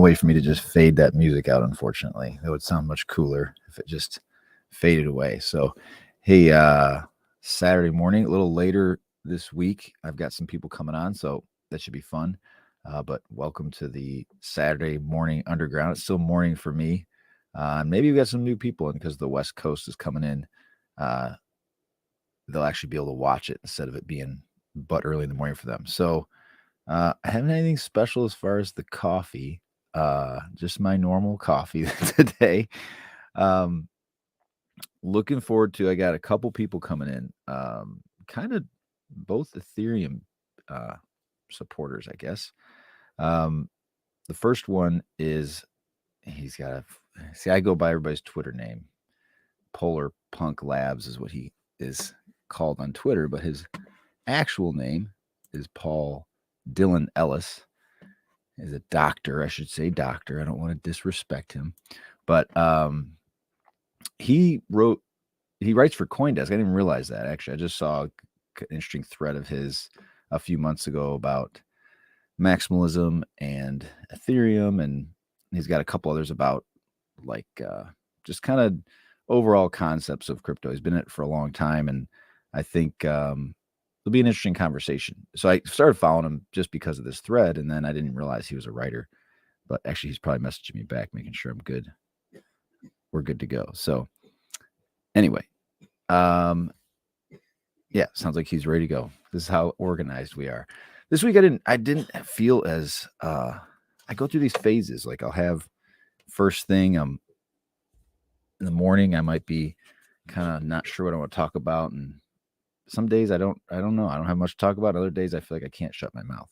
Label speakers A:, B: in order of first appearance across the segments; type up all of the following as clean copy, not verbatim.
A: way for me to just fade that music out, unfortunately. That would sound much cooler if it just faded away. So, hey, Saturday morning, a little later this week, I've got some people coming on, so that should be fun. But welcome to the Saturday morning underground. It's still morning for me. Maybe we've got some new people in because the West Coast is coming in. They'll actually be able to watch it instead of it being but early in the morning for them. So I haven't anything special as far as the coffee. Just my normal coffee today. Looking forward to. I got a couple people coming in. Kind of both Ethereum supporters, I guess. The first one is he's got a see. I go by everybody's Twitter name. Polar Punk Labs is what he is called on Twitter, but his actual name is Paul Dylan-Ellis. Is a doctor, I should say doctor. I don't want to disrespect him, but he writes for CoinDesk. I didn't even realize that, actually. I just saw an interesting thread of his a few months ago about maximalism and Ethereum, and he's got a couple others about like just kind of overall concepts of crypto. He's been in it for a long time, and I think it'll be an interesting conversation. So I started following him just because of this thread, and then I didn't realize he was a writer. But actually, he's probably messaging me back, making sure I'm good. We're good to go. So anyway, yeah, sounds like he's ready to go. This is how organized we are. This week I didn't feel as I go through these phases. Like I'll have first thing in the morning, I might be kind of not sure what I want to talk about, and some days I don't know. I don't have much to talk about. Other days I feel like I can't shut my mouth.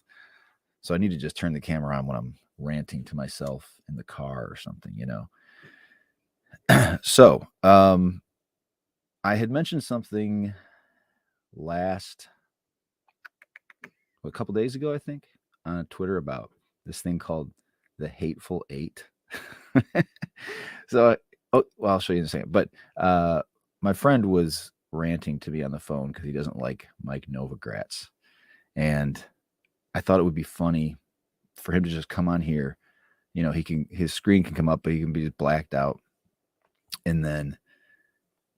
A: So I need to just turn the camera on when I'm ranting to myself in the car or something, you know. So I had mentioned something a couple days ago, I think, on Twitter about this thing called the Hateful Eight. So, I'll show you in a second. But my friend was ranting to me on the phone because he doesn't like Mike Novogratz, and I thought it would be funny for him to just come on here. You know, his screen can come up, but he can be just blacked out, and then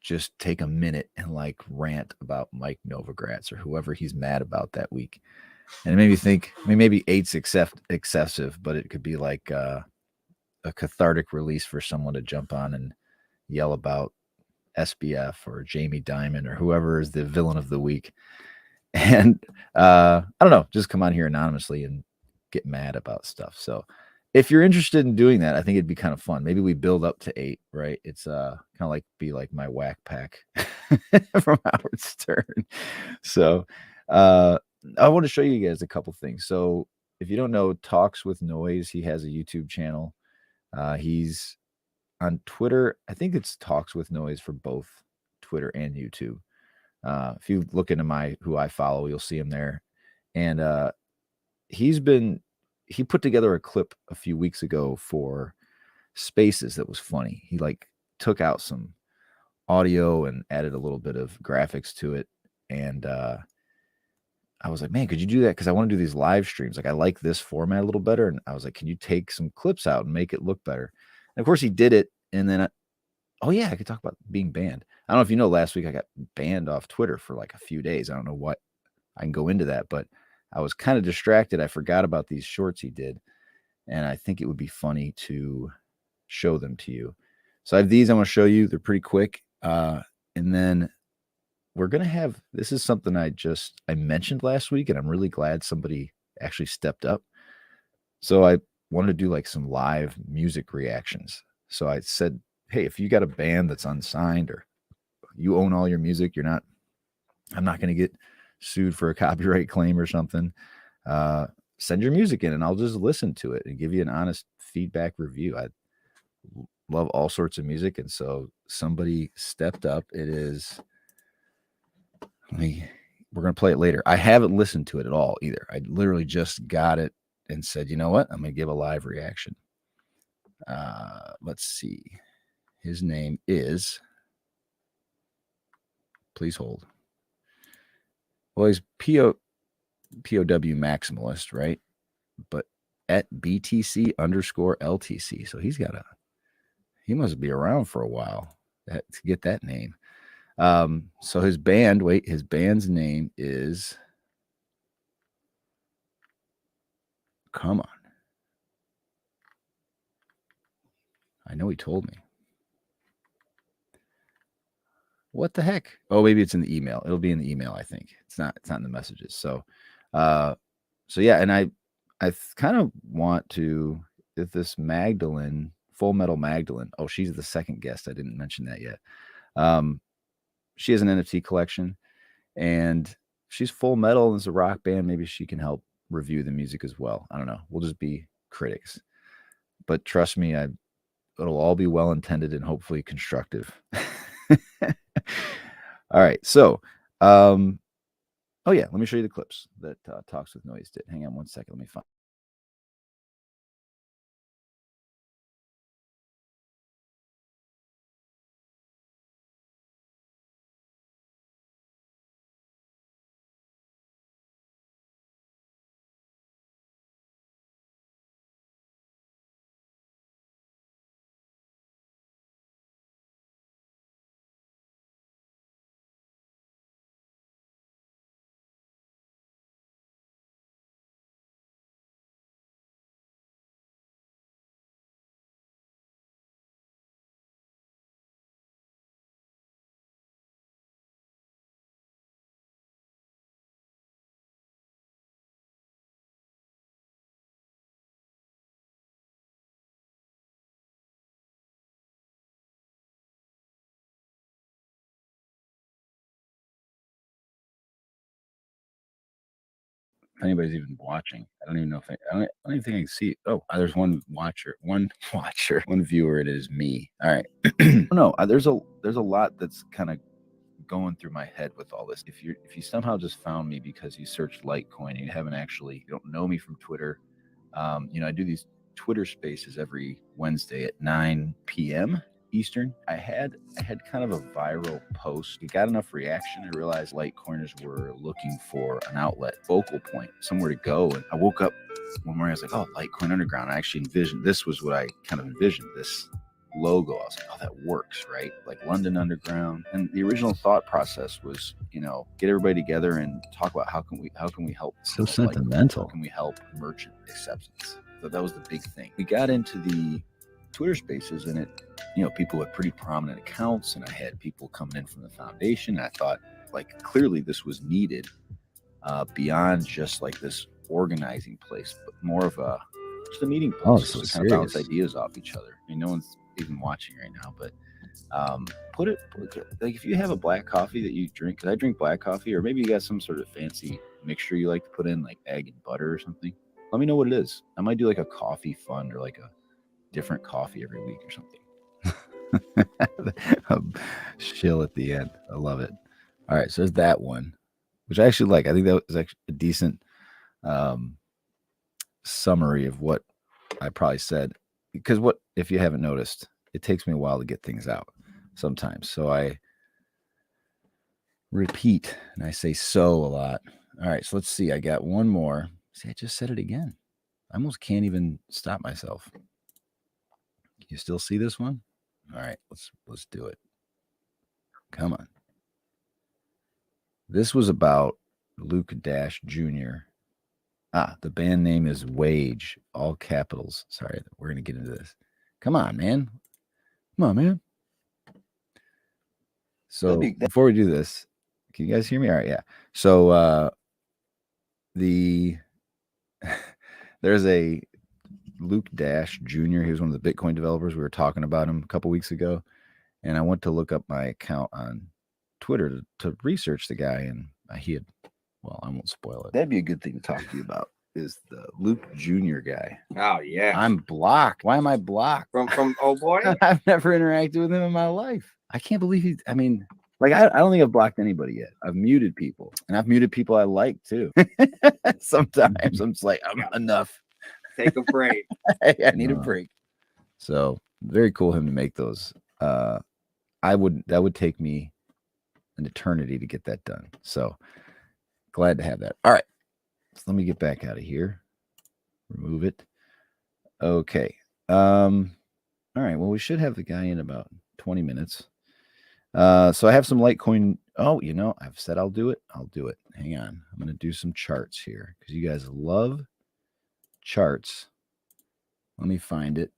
A: just take a minute and like rant about Mike Novogratz or whoever he's mad about that week. And it made me think, I mean, maybe eight's excessive, but it could be like a cathartic release for someone to jump on and yell about SBF or Jamie Dimon or whoever is the villain of the week. And I don't know, just come on here anonymously and get mad about stuff. So if you're interested in doing that, I think it'd be kind of fun. Maybe we build up to 8, right? It's kind of like be like my whack pack from Howard Stern. So I want to show you guys a couple things. So if you don't know, Talks with Noise, he has a YouTube channel. He's on Twitter. I think it's Talks with Noise for both Twitter and YouTube. If you look into who I follow, you'll see him there. And he put together a clip a few weeks ago for Spaces that was funny. He like took out some audio and added a little bit of graphics to it. And I was like, man, could you do that? Because I want to do these live streams. Like I like this format a little better. And I was like, can you take some clips out and make it look better? And of course he did it. And then I could talk about being banned. I don't know if you know, last week I got banned off Twitter for like a few days. I don't know what, I can go into that, but I was kind of distracted. I forgot about these shorts he did. And I think it would be funny to show them to you. So I have these I want to show you. They're pretty quick. And then we're going to have, this is something I mentioned last week, and I'm really glad somebody actually stepped up. So I wanted to do like some live music reactions. So I said, hey, if you got a band that's unsigned or you own all your music, I'm not going to get sued for a copyright claim or something. Send your music in and I'll just listen to it and give you an honest feedback review. I love all sorts of music. And so somebody stepped up. We're going to play it later. I haven't listened to it at all either. I literally just got it and said, you know what? I'm going to give a live reaction. Let's see. His name is, please hold. Well, he's POW maximalist, right? But at BTC_LTC. So he must be around for a while to get that name. So his band's name is, come on. I know he told me. What the heck? Oh, maybe it's in the email. It'll be in the email, I think. It's not in the messages. So yeah, and I kind of want to, if this Magdalene, Full Metal Magdalene. Oh, she's the second guest. I didn't mention that yet. She has an NFT collection, and she's full metal and is a rock band. Maybe she can help review the music as well. I don't know. We'll just be critics. But trust me, it'll all be well intended and hopefully constructive. All right. So, oh yeah, let me show you the clips that Talks with Noise did. Hang on one second. Let me find. If anybody's even watching, I don't even know if I don't even think I can see. Oh, there's one viewer. It is me. All right. No, there's a lot that's kind of going through my head with all this. If you somehow just found me because you searched Litecoin and you don't know me from Twitter, I do these Twitter spaces every Wednesday at 9 p.m. Eastern. I had kind of a viral post. It got enough reaction. I realized Litecoiners were looking for an outlet, focal point, somewhere to go. And I woke up one morning, I was like, oh, Litecoin Underground. I actually envisioned, this was what I kind of envisioned, this logo. I was like, oh, that works, right? Like London Underground. And the original thought process was, get everybody together and talk about how can we help. So sentimental. How can we help merchant acceptance? So that was the big thing. We got into the Twitter spaces, and people with pretty prominent accounts, and I had people coming in from the foundation. And I thought, clearly this was needed beyond just like this organizing place, but more of just a meeting place, so to kind of bounce ideas off each other. I mean, no one's even watching right now, but put it like, if you have a black coffee that you drink, because I drink black coffee, or maybe you got some sort of fancy mixture you like to put in, like egg and butter or something. Let me know what it is. I might do like a coffee fund or like a different coffee every week or something. Shill at the end. I love it. All right, so there's that one, which I actually like. I think that was actually a decent summary of what I probably said. Because if you haven't noticed, it takes me a while to get things out sometimes. So I repeat and I say so a lot. All right, so let's see. I got one more. See, I just said it again. I almost can't even stop myself. You still see this one? All right, let's do it. Come on. This was about Luke Dash Jr. The band name is Wage, all capitals. Sorry, we're going to get into this. Come on, man. Come on, man. So before we do this, can you guys hear me? All right, yeah. So there's a Luke Dash Jr. He was one of the Bitcoin developers. We were talking about him a couple weeks ago, and I went to look up my account on Twitter to research the guy, and he had, well, I won't spoil it. That'd be a good thing to talk to you about, is the Luke Jr. guy.
B: Oh, yeah.
A: I'm blocked. Why am I blocked?
B: From oh boy?
A: I've never interacted with him in my life. I can't believe I don't think I've blocked anybody yet. I've muted people, and I've muted people I like too. Sometimes I'm just like, enough.
B: Take a break.
A: I need a break. So very cool of him to make those. That would take me an eternity to get that done. So glad to have that. All right. So let me get back out of here. Remove it. Okay. All right. Well, we should have the guy in about 20 minutes. So I have some Litecoin. Oh, I've said I'll do it. I'll do it. Hang on. I'm going to do some charts here because you guys love charts. Let me find it.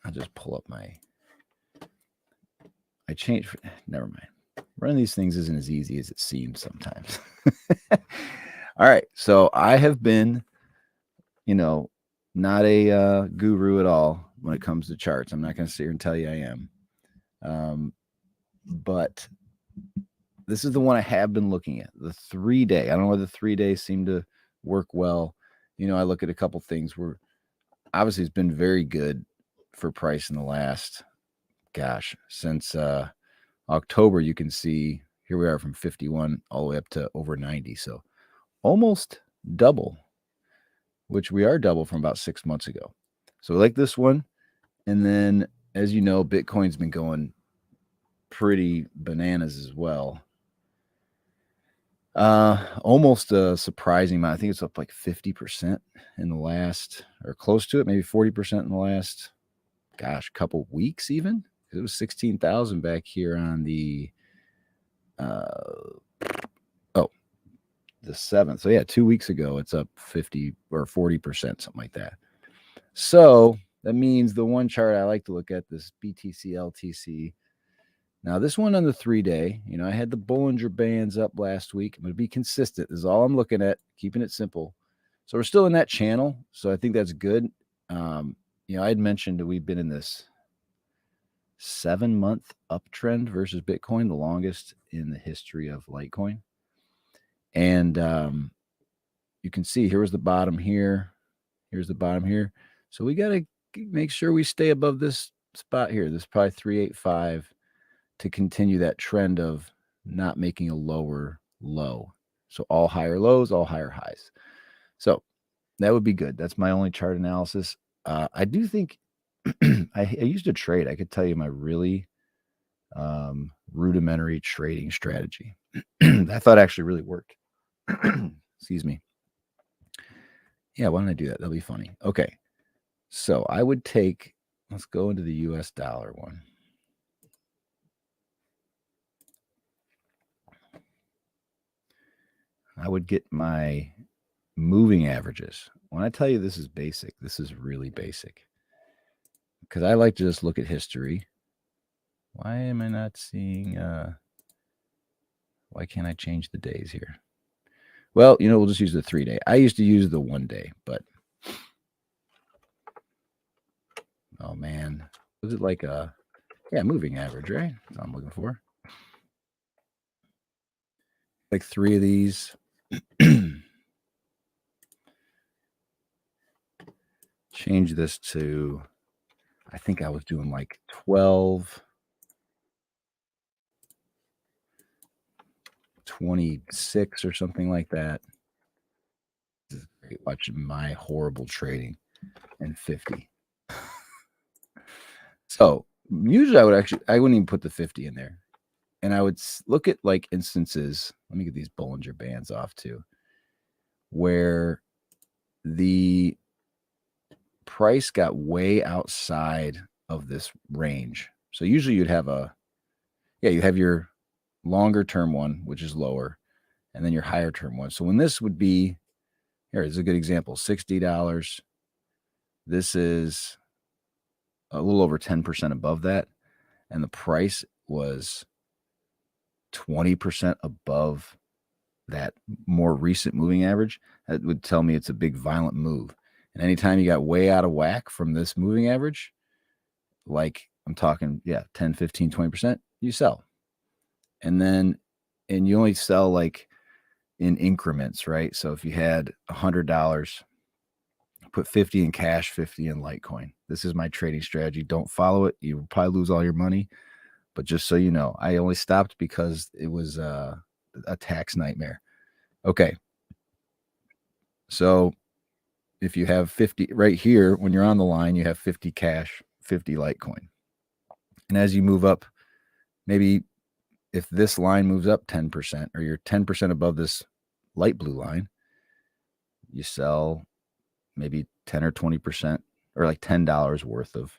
A: I'll just pull up I changed. Never mind. Running these things isn't as easy as it seems sometimes. All right. So I have been, not a guru at all when it comes to charts. I'm not going to sit here and tell you I am. But this is the one I have been looking at, the 3-day. I don't know whether the 3 days seem to work well. I look at a couple things where obviously it's been very good for price in the last, since October. You can see here we are from 51 all the way up to over 90. So almost double, which we are double from about 6 months ago. So we like this one. And then, as you know, Bitcoin's been going pretty bananas as well. Almost a surprising amount. I think it's up like 50% in the last, or close to it, maybe 40% in the last, couple weeks even. It was 16,000 back here on the the 7th. So yeah, 2 weeks ago, it's up 50 or 40%, something like that. So that means the one chart I like to look at, this BTC LTC. Now, this one on the 3-day, I had the Bollinger Bands up last week. I'm going to be consistent. This is all I'm looking at, keeping it simple. So we're still in that channel. So I think that's good. I had mentioned that we've been in this 7-month uptrend versus Bitcoin, the longest in the history of Litecoin. And you can see here was the bottom here. Here's the bottom here. So we got to make sure we stay above this spot here. This is probably 385 to continue that trend of not making a lower low. So all higher lows, all higher highs. So that would be good. That's my only chart analysis. I do think I used to trade. I could tell you my really rudimentary trading strategy. I thought actually really worked. Excuse me. Yeah, why don't I do that? That'll be funny. Okay. So I would take, let's go into the US dollar one. I would get my moving averages. When I tell you this is basic, this is really basic. Because I like to just look at history. Why am I not seeing, why can't I change the days here? Well, we'll just use the 3-day. I used to use the 1-day, but, oh man, was it like a, moving average, right? That's what I'm looking for. Like 3 of these. Change this to, I think I was doing like 12, 26 or something like that. This is great watching my horrible trading. And 50. So usually I wouldn't even put the 50 in there. And I would look at like instances. Let me get these Bollinger Bands off too, where the price got way outside of this range. So usually you'd have you have your longer term one, which is lower, and then your higher term one. So when this would be, here is a good example, $60. This is a little over 10% above that. And the price was 20% above that more recent moving average. That would tell me it's a big violent move. And anytime you got way out of whack from this moving average, like I'm talking, 10, 15, 20%, you sell. And you only sell like in increments, right? So if you had $100, put 50 in cash, 50 in Litecoin. This is my trading strategy. Don't follow it. You'll probably lose all your money. But just so you know, I only stopped because it was a tax nightmare. Okay. So if you have 50 right here, when you're on the line, you have 50 cash, 50 Litecoin. And as you move up, maybe if this line moves up 10% or you're 10% above this light blue line, you sell maybe 10 or 20% or like $10 worth of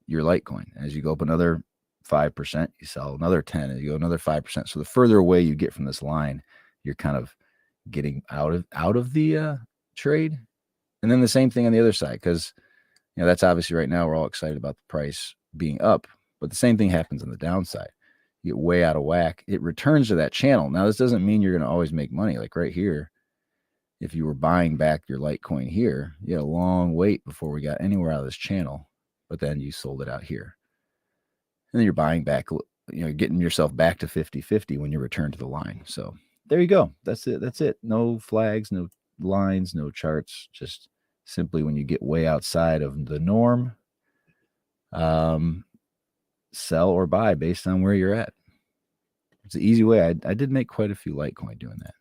A: your Litecoin. As you go up another 5%, you sell another 10, and you go another 5%. So the further away you get from this line, you're kind of getting out of the trade. And then the same thing on the other side, because that's obviously right now we're all excited about the price being up, but the same thing happens on the downside. You get way out of whack, it returns to that channel. Now, this doesn't mean you're going to always make money. Like right here, if you were buying back your Litecoin here, you had a long wait before we got anywhere out of this channel, but then you sold it out here. And then you're buying back, getting yourself back to 50-50 when you return to the line. So there you go. That's it. No flags, no lines, no charts. Just simply when you get way outside of the norm, sell or buy based on where you're at. It's an easy way. I did make quite a few Litecoin doing that,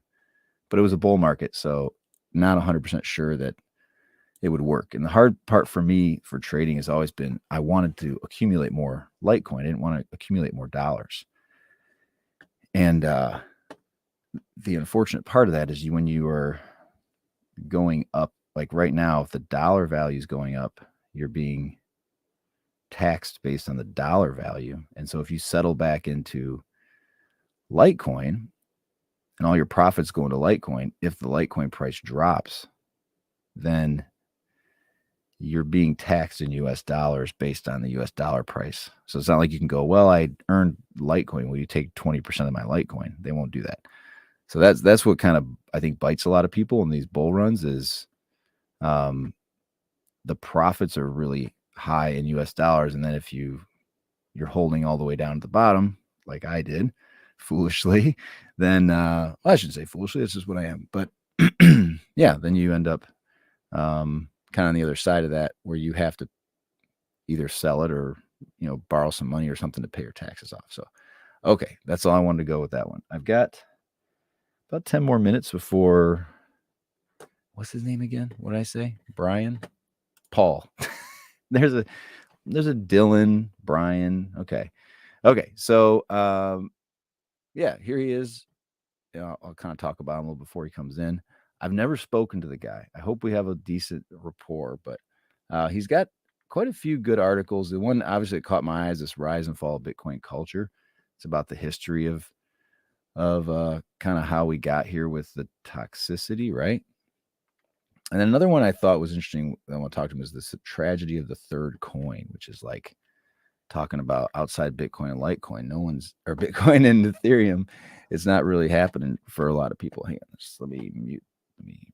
A: but it was a bull market, so not 100% sure that it would work. And the hard part for me for trading has always been I wanted to accumulate more Litecoin. I didn't want to accumulate more dollars. And the unfortunate part of that is when you are going up, like right now, if the dollar value is going up, you're being taxed based on the dollar value. And so if you settle back into Litecoin and all your profits go into Litecoin, if the Litecoin price drops, then you're being taxed in US dollars based on the US dollar price. So it's not like you can go, well, I earned Litecoin. Will you take 20% of my Litecoin? They won't do that. So that's what kind of, I think, bites a lot of people in these bull runs is the profits are really high in US dollars. And then if you're holding all the way down to the bottom, like I did foolishly, then I shouldn't say foolishly, that's just what I am. But yeah, then you end up kind of on the other side of that where you have to either sell it or borrow some money or something to pay your taxes off. So okay, that's all I wanted to go with that one. I've got about 10 more minutes before, what's his name again? What did I say? Paul. there's a Dylan, Brian. Okay. So yeah, here he is. I'll kind of talk about him a little before he comes in. I've never spoken to the guy. I hope we have a decent rapport, but he's got quite a few good articles. The one obviously that caught my eye is this Rise and Fall of Bitcoin Culture. It's about the history of kind of how we got here with the toxicity, right? And then another one I thought was interesting that I want to talk to him is this tragedy of the third coin, which is like talking about outside Bitcoin and Litecoin. Or Bitcoin and Ethereum. It's not really happening for a lot of people. Hang on, let me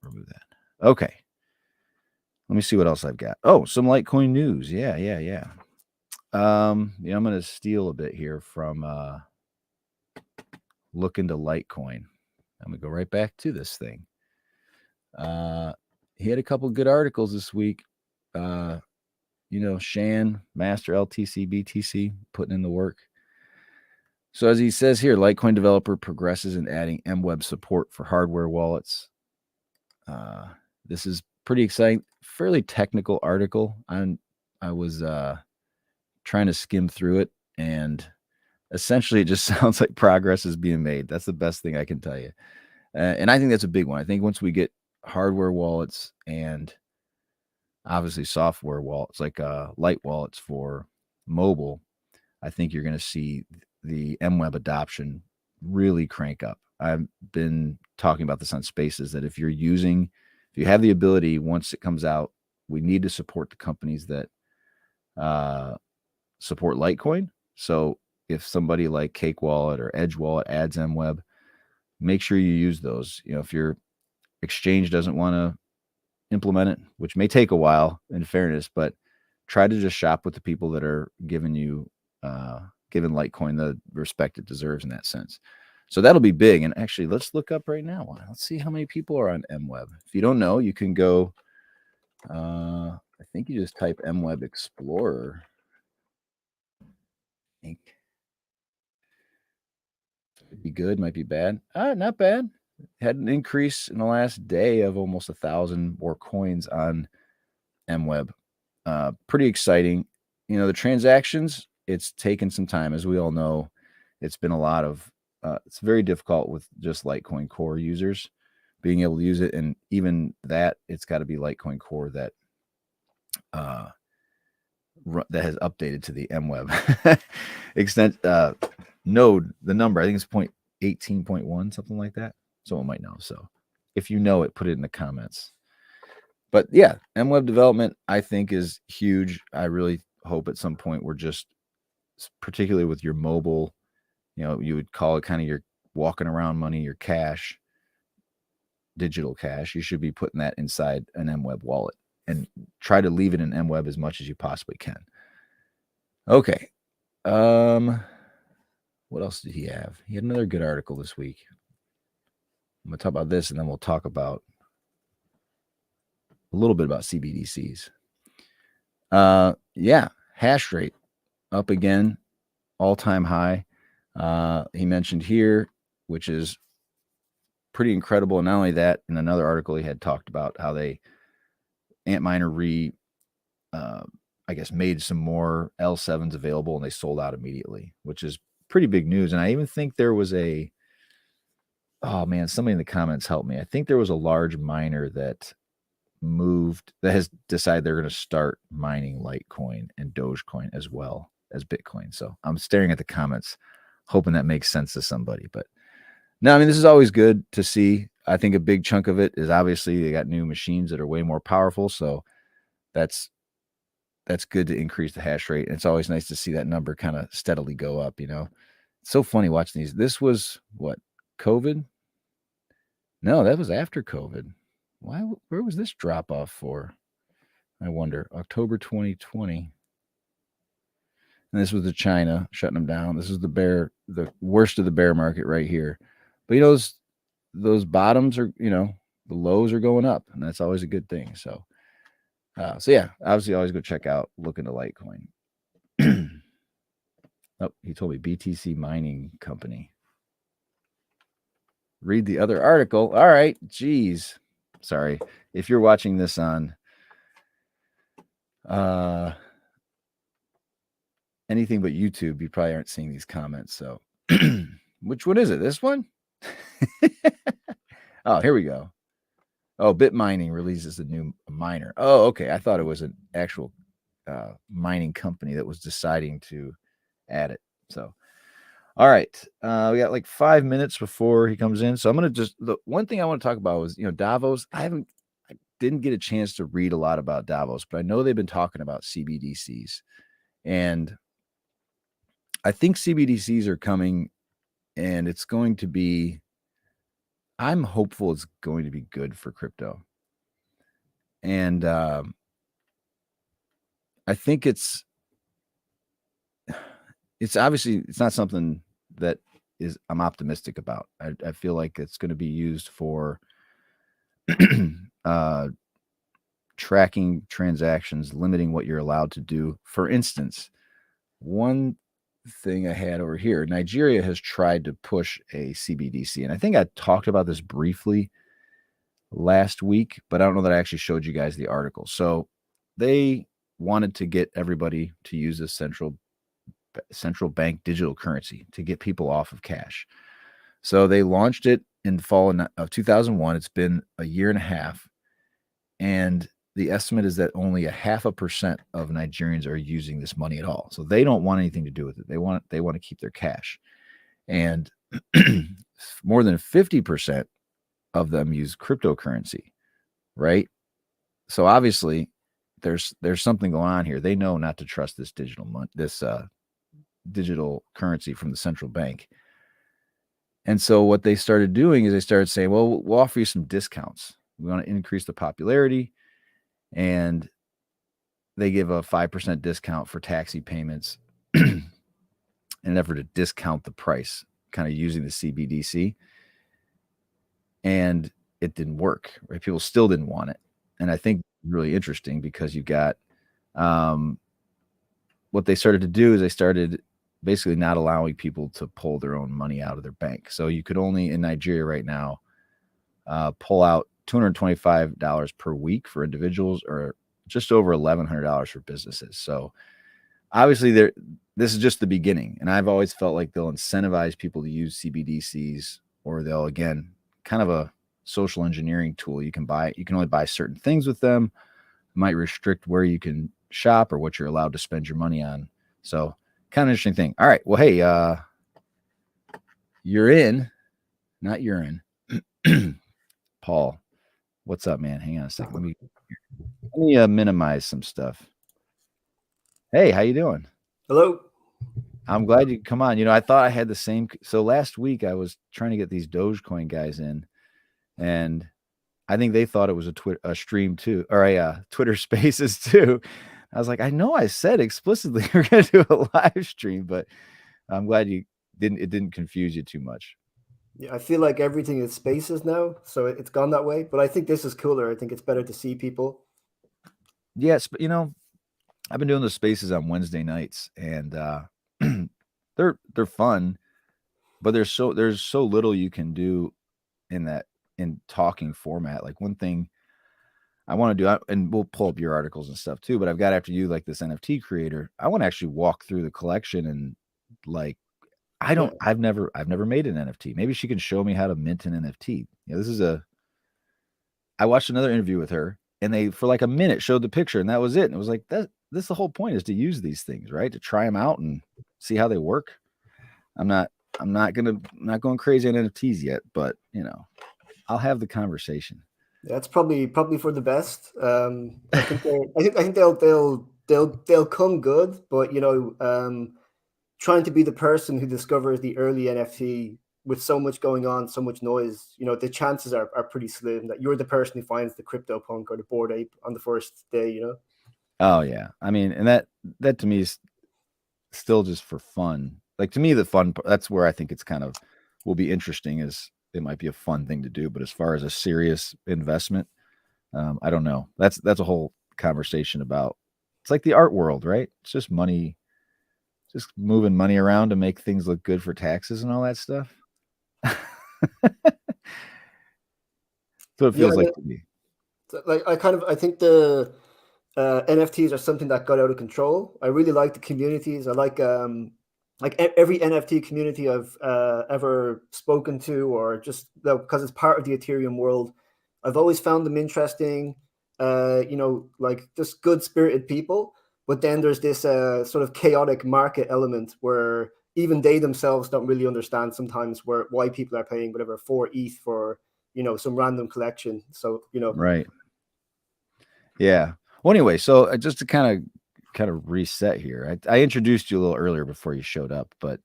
A: remove that. Okay. Let me see what else I've got. Oh, some Litecoin news. Yeah. I'm going to steal a bit here from Look Into Litecoin. I'm going to go right back to this thing. He had a couple good articles this week. Shan, Master, LTC, BTC, putting in the work. So as he says here, Litecoin developer progresses in adding MWeb support for hardware wallets. This is pretty exciting, fairly technical article. I was trying to skim through it, and essentially it just sounds like progress is being made. That's the best thing I can tell you. And I think that's a big one. I think once we get hardware wallets and obviously software wallets like light wallets for mobile, I think you're going to see the MWeb adoption really crank up. I've been talking about this on Spaces that if you have the ability, once it comes out, we need to support the companies that support Litecoin. So if somebody like Cake Wallet or Edge Wallet adds MWeb, make sure you use those. If your exchange doesn't want to implement it, which may take a while in fairness, but try to just shop with the people that are giving Litecoin the respect it deserves in that sense. So that'll be big. And actually, let's look up right now. Let's see how many people are on MWeb. If you don't know, you can go, I think you just type MWeb Explorer. Inc. Might be good, might be bad. Not bad. Had an increase in the last day of almost 1,000 more coins on MWeb. Pretty exciting. The transactions, it's taken some time. As we all know, it's been a lot of, it's very difficult with just Litecoin Core users being able to use it. And even that, it's got to be Litecoin Core that that has updated to the MWeb extent node. The number, I think it's 18.1, something like that. Someone might know. So if you know it, put it in the comments. But yeah, MWeb development, I think, is huge. I really hope at some point we're just, particularly with your mobile, you would call it kind of your walking around money, your cash, digital cash. You should be putting that inside an MWeb wallet and try to leave it in MWeb as much as you possibly can. Okay. What else did he have? He had another good article this week. I'm going to talk about this, and then we'll talk about a little bit about CBDCs. Yeah, hash rate up again, all-time high. He mentioned here, which is pretty incredible. And not only that, in another article, he had talked about how Antminer I guess made some more L7s available, and they sold out immediately, which is pretty big news. And I even think there was oh man, somebody in the comments helped me. I think there was a large miner that has decided they're going to start mining Litecoin and Dogecoin as well as Bitcoin. So I'm staring at the comments, hoping that makes sense to somebody. But no, I mean, this is always good to see. I think a big chunk of it is obviously they got new machines that are way more powerful. So that's good to increase the hash rate. And it's always nice to see that number kind of steadily go up, It's so funny watching these. This was what, COVID? No, that was after COVID. Where was this drop off for? I wonder. October 2020. And this was the China shutting them down. This is the worst of the bear market right here. But those bottoms are, the lows are going up, and that's always a good thing. So yeah, obviously always go check out, look into Litecoin. Oh, he told me BTC Mining Company. Read the other article. All right. Geez. Sorry. If you're watching this on anything but YouTube, you probably aren't seeing these comments. So which one is it? This one? Oh, here we go. Oh, Bit Mining releases a new miner. Oh, okay. I thought it was an actual mining company that was deciding to add it. So, all right. We got like 5 minutes before he comes in. So I'm going to the one thing I want to talk about was, Davos. I didn't get a chance to read a lot about Davos, but I know they've been talking about CBDCs. And I think CBDCs are coming, and it's going to be, I'm hopeful it's going to be good for crypto. And I think it's obviously, it's not something that I'm optimistic about. I feel like it's going to be used for tracking transactions, limiting what you're allowed to do. For instance, one thing I had over here, Nigeria has tried to push a CBDC, and I think I talked about this briefly last week, but I don't know that I actually showed you guys the article. So they wanted to get everybody to use this central bank digital currency to get people off of cash. So they launched it in the fall of 2001. It's been a year and a half, and the estimate is that only 0.5% of Nigerians are using this money at all. So they don't want anything to do with it. They want to keep their cash. And more than 50% of them use cryptocurrency, right? So obviously there's something going on here. They know not to trust this digital currency from the central bank. And so what they started doing is they started saying, well, we'll offer you some discounts. We want to increase the popularity. And they give a 5% discount for taxi payments in an effort to discount the price, kind of using the CBDC. And it didn't work, right? People still didn't want it. And I think really interesting because you got what they started to do is they started basically not allowing people to pull their own money out of their bank. So you could only, in Nigeria right now, pull out $225 per week for individuals, or just over $1,100 for businesses. So obviously this is just the beginning. And I've always felt like they'll incentivize people to use CBDCs, or they'll, again, kind of a social engineering tool. You can only buy certain things with them. might restrict where you can shop or what you're allowed to spend your money on. So kind of interesting thing. All right. Well, hey, you're in, not urine. Paul, what's up, man? Hang on a second. Let me minimize some stuff. Hey, how you doing?
C: Hello.
A: I'm glad you could come on. I thought I had the same. So last week I was trying to get these Dogecoin guys in, and I think they thought it was a stream too, or a Twitter Spaces too. I was like, I know I said explicitly we're going to do a live stream, but I'm glad it didn't confuse you too much.
C: Yeah, I feel like everything is spaces now, so it's gone that way. But I think this is cooler. I think it's better to see people.
A: Yes, but I've been doing the spaces on Wednesday nights, and they're fun, but there's so little you can do in talking format. Like one thing I want to do, and we'll pull up your articles and stuff too, but I've got after you like this NFT creator, I want to actually walk through the collection and like I've never made an NFT. Maybe she can show me how to mint an NFT. I watched another interview with her, and they for like a minute showed the picture, and that was it. And it was like this the whole point is to use these things, right? To try them out and see how they work. I'm not going crazy on NFTs yet, but I'll have the conversation.
C: That's probably for the best. I think they'll come good, but trying to be the person who discovers the early NFT with so much going on, so much noise, the chances are pretty slim that you're the person who finds the CryptoPunk or the Bored Ape on the first day.
A: Oh yeah, I mean, and that to me is still just for fun. Like to me, the fun that's where I think it's kind of will be interesting. Is it might be a fun thing to do, but as far as a serious investment, I don't know. That's a whole conversation about. It's like the art world, right? It's just money, just moving money around to make things look good for taxes and all that stuff. So it feels like to me.
C: Like I think the NFTs are something that got out of control. I really like the communities. I like every NFT community I've ever spoken to, or just because it's part of the Ethereum world. I've always found them interesting. Like just good spirited people. But then there's this sort of chaotic market element where even they themselves don't really understand sometimes why people are paying whatever 4 ETH for some random collection. So
A: Right. Yeah. Well, anyway, so just to kind of reset here, I introduced you a little earlier before you showed up, but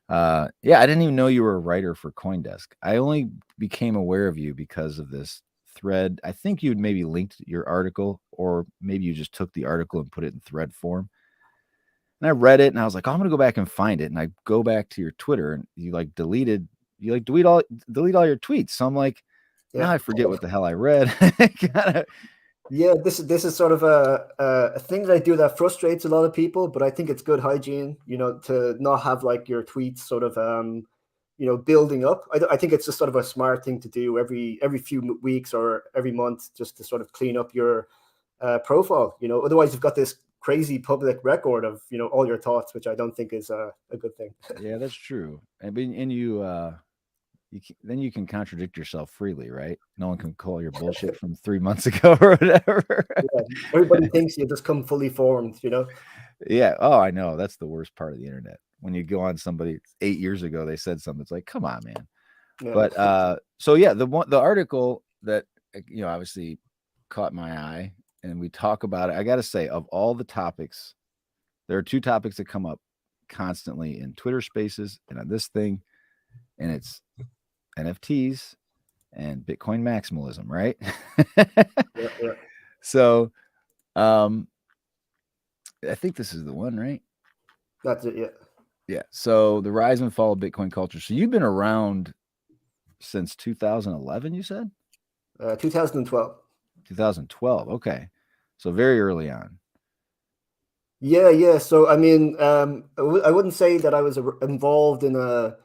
A: yeah, I didn't even know you were a writer for CoinDesk. I only became aware of you because of this thread. I think you'd maybe linked your article, or maybe you just took the article and put it in thread form. And I read it, and I was like, oh, I'm gonna go back and find it. And I go back to your Twitter, and you delete all your tweets. So I'm like, now I forget what the hell I read.
C: Yeah, this is sort of a thing that I do that frustrates a lot of people, but I think it's good hygiene, to not have like your tweets sort of building up. I think it's just sort of a smart thing to do every few weeks or every month, just to sort of clean up your profile. Otherwise you've got this crazy public record of all your thoughts, which I don't think is a good thing.
A: Yeah, that's true. And then you can contradict yourself freely, right? No one can call your bullshit from 3 months ago or whatever.
C: Yeah, everybody thinks you just come fully formed,
A: Yeah. Oh, I know. That's the worst part of the internet. When you go on somebody 8 years ago, they said something. It's like, come on, man. Yeah. But so yeah, the article that obviously caught my eye, and we talk about it. I got to say, of all the topics, there are 2 topics that come up constantly in Twitter Spaces and on this thing, and it's NFTs and Bitcoin maximalism, right?
C: Yeah.
A: So, I think this is the one, right?
C: That's it. Yeah.
A: Yeah. So the rise and fall of Bitcoin culture. So you've been around since 2011, you said?
C: 2012.
A: 2012. Okay. So very early on.
C: Yeah. So, I mean, I wouldn't say that I was involved in a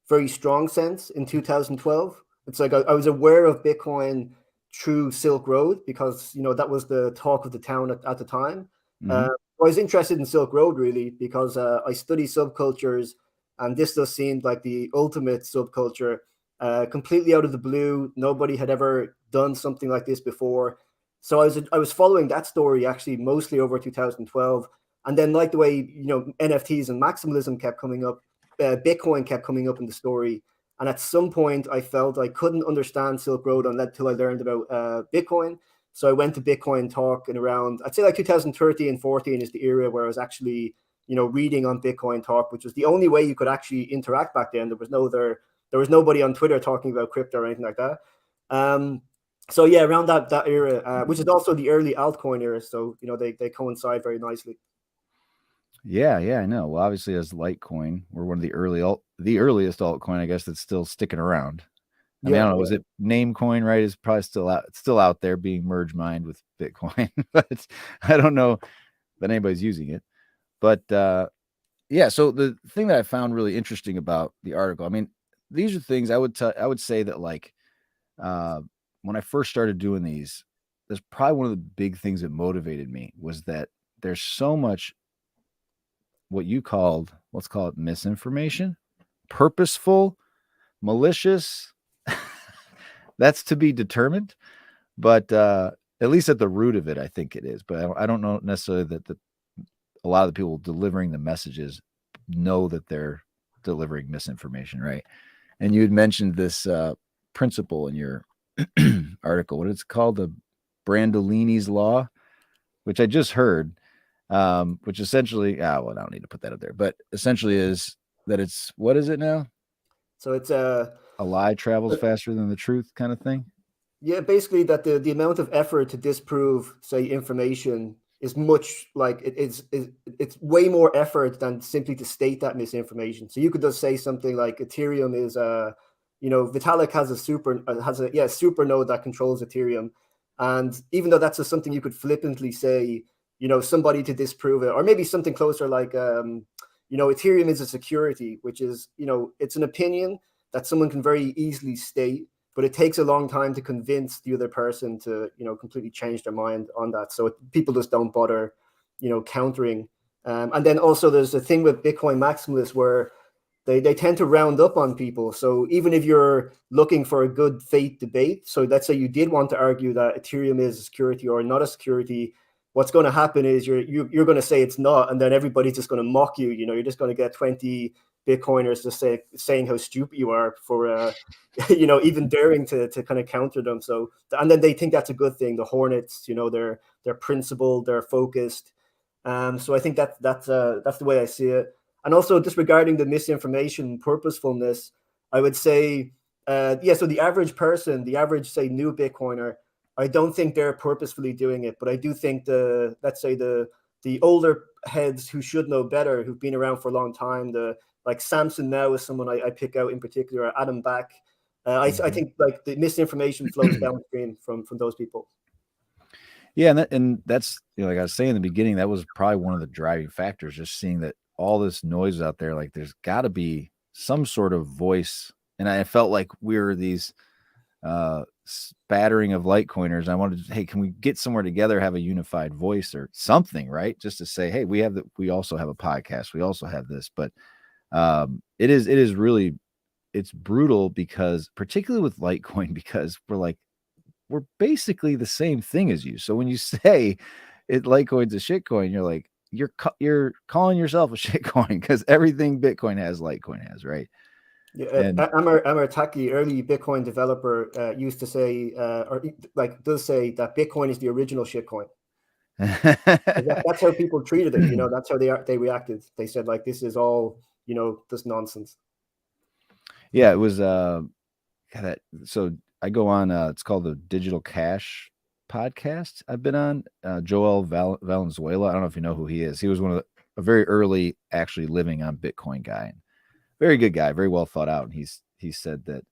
C: very strong sense in 2012. It's like I was aware of Bitcoin through Silk Road because, that was the talk of the town at the time.
A: Mm-hmm.
C: I was interested in Silk Road really because I study subcultures, and this just seemed like the ultimate subculture, completely out of the blue. Nobody had ever done something like this before. So I was following that story actually mostly over 2012, and then like the way NFTs and maximalism kept coming up, Bitcoin kept coming up in the story, and at some point I felt I couldn't understand Silk Road until I learned about Bitcoin. So I went to Bitcoin Talk in around, I'd say like 2013 and 14 is the era where I was actually reading on Bitcoin Talk, which was the only way you could actually interact back then. There was nobody on Twitter talking about crypto or anything like that. So yeah, around that era, which is also the early altcoin era. So they coincide very nicely.
A: Yeah, I know. Well, obviously as Litecoin, we're one of the earliest altcoin, I guess, that's still sticking around. I mean, I don't know. Was it Namecoin, right? Is probably still out there being merge mined with Bitcoin, but I don't know that anybody's using it. But yeah, so the thing that I found really interesting about the article, I mean, these are things I would say that like when I first started doing these, that's probably one of the big things that motivated me was that there's so much let's call it misinformation, purposeful, malicious. That's to be determined, but at least at the root of it, I think it is. But I don't know necessarily that a lot of the people delivering the messages know that they're delivering misinformation, right? And you had mentioned this principle in your article. What it's called, the Brandolini's Law, which I just heard, which essentially, well, I don't need to put that up there, but essentially is that it's, what is it now?
C: So it's
A: a lie travels faster than the truth kind of thing.
C: Yeah, basically that the amount of effort to disprove, say, information is much like it's way more effort than simply to state that misinformation. So you could just say something like Ethereum is Vitalik has a super node that controls Ethereum, and even though that's just something you could flippantly say, somebody to disprove it, or maybe something closer like Ethereum is a security, which is it's an opinion that someone can very easily state, but it takes a long time to convince the other person to completely change their mind on that. So people just don't bother countering. And then also there's a thing with Bitcoin maximalists where they tend to round up on people. So even if you're looking for a good faith debate, so let's say you did want to argue that Ethereum is a security or not a security, what's going to happen is you're going to say it's not, and then everybody's just going to mock you. You're just going to get 20 Bitcoiners just saying how stupid you are for even daring to kind of counter them. So, and then they think that's a good thing. The Hornets, they're principled, they're focused. So I think that's the way I see it. And also just regarding the misinformation purposefulness, I would say, so the average person, the average, say, new Bitcoiner, I don't think they're purposefully doing it, but I do think let's say the older heads who should know better, who've been around for a long time, like Samson now is someone I pick out in particular, Adam Back. I think like the misinformation flows downstream from those people.
A: Yeah, and that's like I was saying in the beginning, that was probably one of the driving factors, just seeing that all this noise out there, like there's got to be some sort of voice. And I felt like we were these spattering of Litecoiners. I wanted to, hey, can we get somewhere together, have a unified voice or something, right? Just to say, hey, we also have a podcast, we also have this, but it is really, it's brutal because particularly with Litecoin, because we're basically the same thing as you. So when you say Litecoin's a shitcoin, you're like, you're calling yourself a shitcoin because everything Bitcoin has, Litecoin has, right?
C: Yeah, Amar Taki, early Bitcoin developer, used to say, does say that Bitcoin is the original shitcoin. That's how people treated it. That's how they reacted. They said like, this is all this nonsense.
A: Yeah, it was so I go on it's called the Digital Cash podcast I've been on. Joel Valenzuela, I don't know if you know who he is. He was a very early actually living on Bitcoin guy. Very good guy, very well thought out. And he said that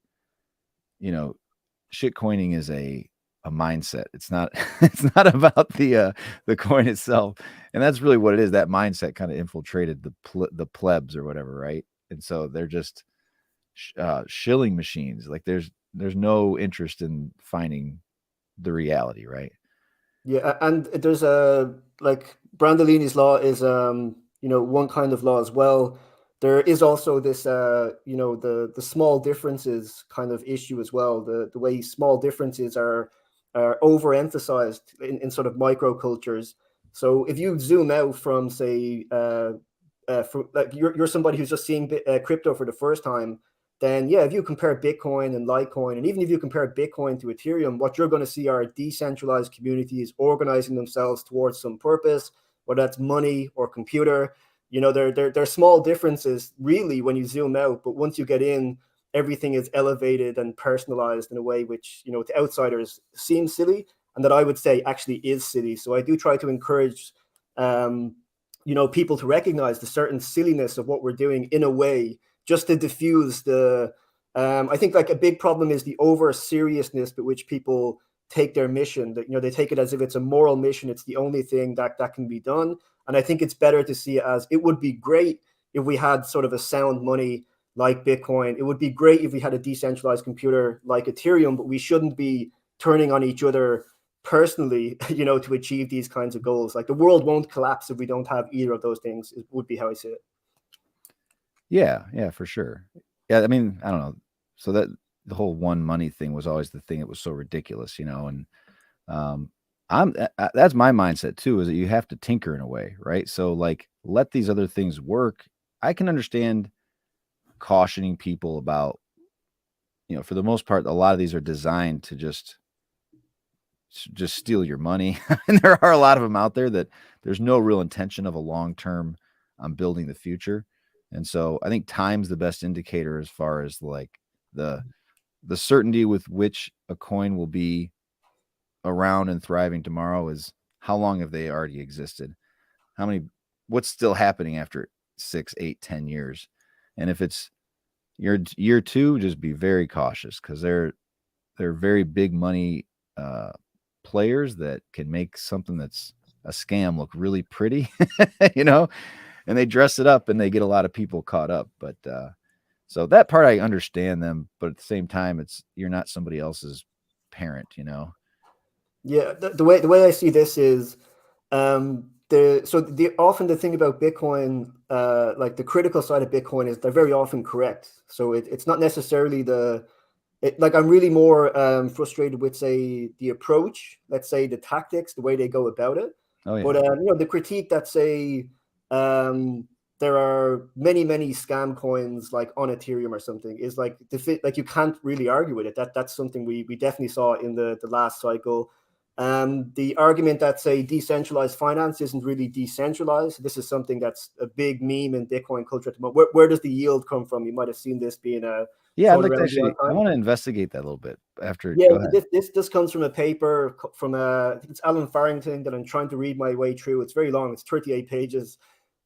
A: shitcoining is a mindset. It's not about the coin itself. And that's really what it is. That mindset kind of infiltrated the plebs or whatever, right? And so they're just shilling machines. Like there's no interest in finding the reality, right?
C: Yeah, and there's like Brandolini's law is one kind of law as well. There is also this the small differences kind of issue as well. The way small differences are are overemphasized in sort of micro cultures. So if you zoom out from, say, for, like you're somebody who's just seeing crypto for the first time, then yeah, if you compare Bitcoin and Litecoin, and even if you compare Bitcoin to Ethereum, what you're going to see are decentralized communities organizing themselves towards some purpose, whether that's money or computer. You know, they're small differences really when you zoom out, but once you get in, everything is elevated and personalized in a way which, you know, to outsiders seems silly, and that I would say actually is silly. So I do try to encourage, you know, people to recognize the certain silliness of what we're doing in a way, just to diffuse the. I think like a big problem is the over seriousness with which people take their mission. That, you know, they take it as if it's a moral mission. It's the only thing that can be done. And I think it's better to see it as, it would be great if we had sort of a sound money like Bitcoin. It would be great if we had a decentralized computer like Ethereum, but we shouldn't be turning on each other personally, you know, to achieve these kinds of goals. Like the world won't collapse if we don't have either of those things, it would be how I see it.
A: Yeah, for sure. Yeah, I mean, I don't know. So that the whole one money thing was always the thing that was so ridiculous, you know, and that's my mindset too, is that you have to tinker in a way, right? So like let these other things work. I can understand cautioning people about, you know, for the most part, a lot of these are designed to just steal your money. And there are a lot of them out there that there's no real intention of a long-term building the future. And so I think time's the best indicator as far as like the certainty with which a coin will be around and thriving tomorrow is how long have they already existed? What's still happening after 6, 8, 10 years? And if it's year 2, just be very cautious, because they're very big money players that can make something that's a scam look really pretty, you know, and they dress it up and they get a lot of people caught up. But so that part I understand them, but at the same time, you're not somebody else's parent, you know.
C: Yeah, the way I see this is, often the thing about Bitcoin, like the critical side of Bitcoin, is they're very often correct. So it's not necessarily like I'm really more frustrated with, say, the approach, let's say the tactics, the way they go about it.
A: Oh yeah.
C: But you know, the critique that, say, there are many scam coins like on Ethereum or something, is like like you can't really argue with it. That's something we definitely saw in the last cycle. The argument that, say, decentralized finance isn't really decentralized. This is something that's a big meme in Bitcoin culture at the moment. Where does the yield come from? You might have seen this being a
A: I want to investigate that a little bit after.
C: Yeah,
A: go ahead.
C: this comes from a paper from I think it's Alan Farrington that I'm trying to read my way through. It's very long. It's 38 pages.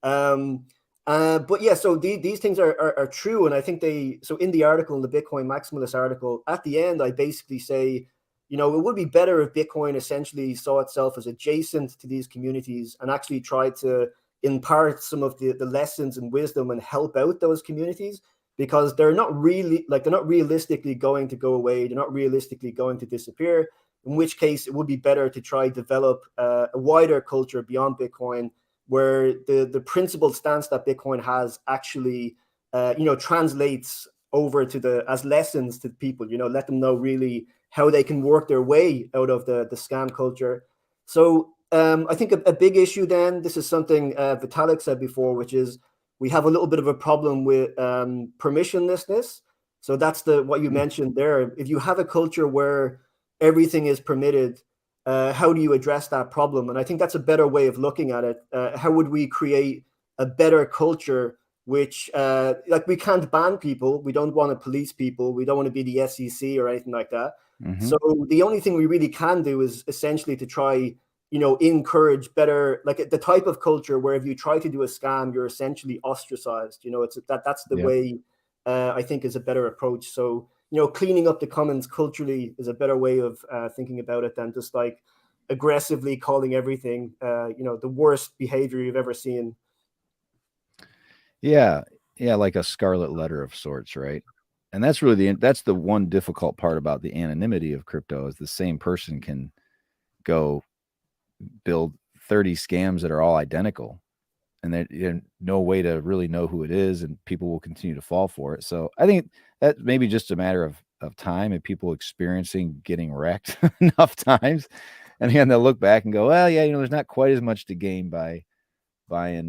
C: But yeah, so these things are true, and I think so in the article, in the Bitcoin Maximalist article, at the end, I basically say, you know, it would be better if Bitcoin essentially saw itself as adjacent to these communities and actually tried to impart some of the lessons and wisdom and help out those communities, because they're not realistically going to go away. They're not realistically going to disappear, in which case it would be better to try develop a wider culture beyond Bitcoin, where the principled stance that Bitcoin has actually, you know, translates over to as lessons to people, you know, let them know really how they can work their way out of the scam culture. So I think a big issue then, this is something Vitalik said before, which is we have a little bit of a problem with permissionlessness. So that's what you mentioned there. If you have a culture where everything is permitted, how do you address that problem? And I think that's a better way of looking at it. How would we create a better culture which, like, we can't ban people. We don't want to police people. We don't want to be the SEC or anything like that.
A: Mm-hmm.
C: So the only thing we really can do is essentially to try, you know, encourage better, like the type of culture where if you try to do a scam, you're essentially ostracized. You know, that's the way I think is a better approach. So, you know, cleaning up the commons culturally is a better way of thinking about it than just like aggressively calling everything, you know, the worst behavior you've ever seen.
A: Yeah, like a scarlet letter of sorts, right? And that's really that's the one difficult part about the anonymity of crypto, is the same person can go build 30 scams that are all identical, and there's no way to really know who it is, and people will continue to fall for it. So I think that maybe just a matter of of time and people experiencing getting wrecked enough times. And again, they'll look back and go, well, yeah, there's not quite as much to gain by buying,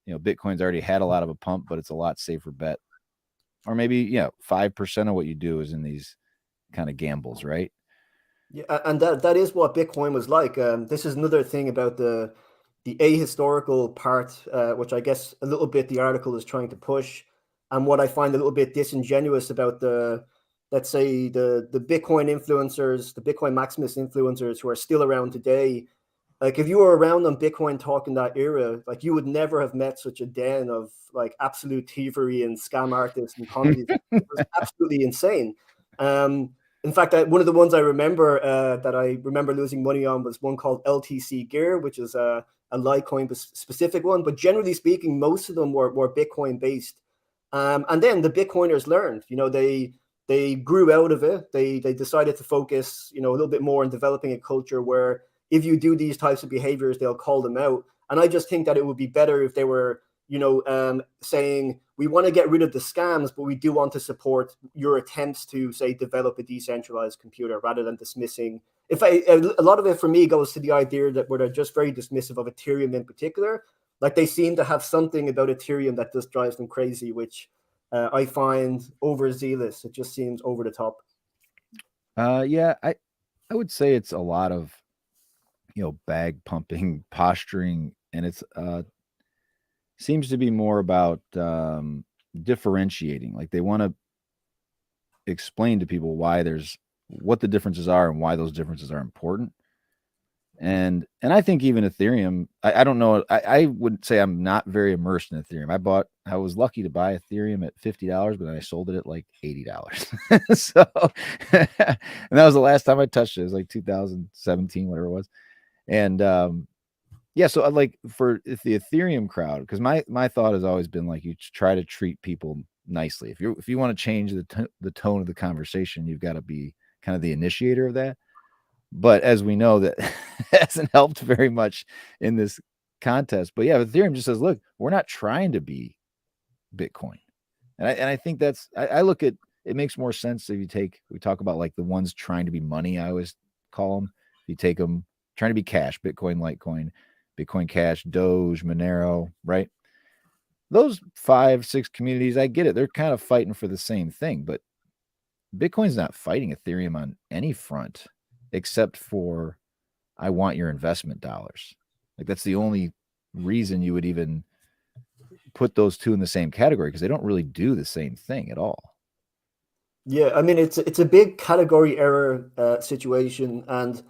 A: Bitcoin's already had a lot of a pump, but it's a lot safer bet. Or maybe, 5% of what you do is in these kind of gambles, right?
C: Yeah, and that is what Bitcoin was like. This is another thing about the ahistorical part, which I guess a little bit the article is trying to push, and what I find a little bit disingenuous about let's say the Bitcoin influencers, the Bitcoin maximalist influencers who are still around today. Like if you were around on Bitcoin talk in that era, like you would never have met such a den of like absolute thievery and scam artists and Ponzi. It was absolutely insane. In fact, one of the ones I remember that I remember losing money on was one called LTC Gear, which is a Litecoin specific one. But generally speaking, most of them were Bitcoin based. And then the Bitcoiners learned, they grew out of it. They decided to focus, a little bit more on developing a culture where if you do these types of behaviors, they'll call them out. And I just think that it would be better if they were, saying we want to get rid of the scams, but we do want to support your attempts to, say, develop a decentralized computer, rather than dismissing. A lot of it for me goes to the idea that where they're just very dismissive of Ethereum in particular. Like they seem to have something about Ethereum that just drives them crazy, which I find overzealous. It just seems over the top.
A: Yeah, I would say it's a lot of, bag pumping, posturing, and it's seems to be more about differentiating. Like they want to explain to people what the differences are and why those differences are important. And I think even Ethereum, I don't know. I would say I'm not very immersed in Ethereum. I was lucky to buy Ethereum at $50, but then I sold it at like $80. So, and that was the last time I touched it. It was like 2017, whatever it was. And yeah, so like for the Ethereum crowd, because my thought has always been like you try to treat people nicely. If you want to change the tone of the conversation, you've got to be kind of the initiator of that. But as we know, that hasn't helped very much in this contest. But yeah, Ethereum just says, look, we're not trying to be Bitcoin. And I think I look at it makes more sense if we talk about like the ones trying to be money, I always call them. You take them trying to be cash, Bitcoin, Litecoin, Bitcoin Cash, Doge, Monero, right? Those 5-6 communities, I get it. They're kind of fighting for the same thing, but Bitcoin's not fighting Ethereum on any front except for I want your investment dollars. Like that's the only reason you would even put those two in the same category, because they don't really do the same thing at all.
C: Yeah, I mean it's a big category error situation, and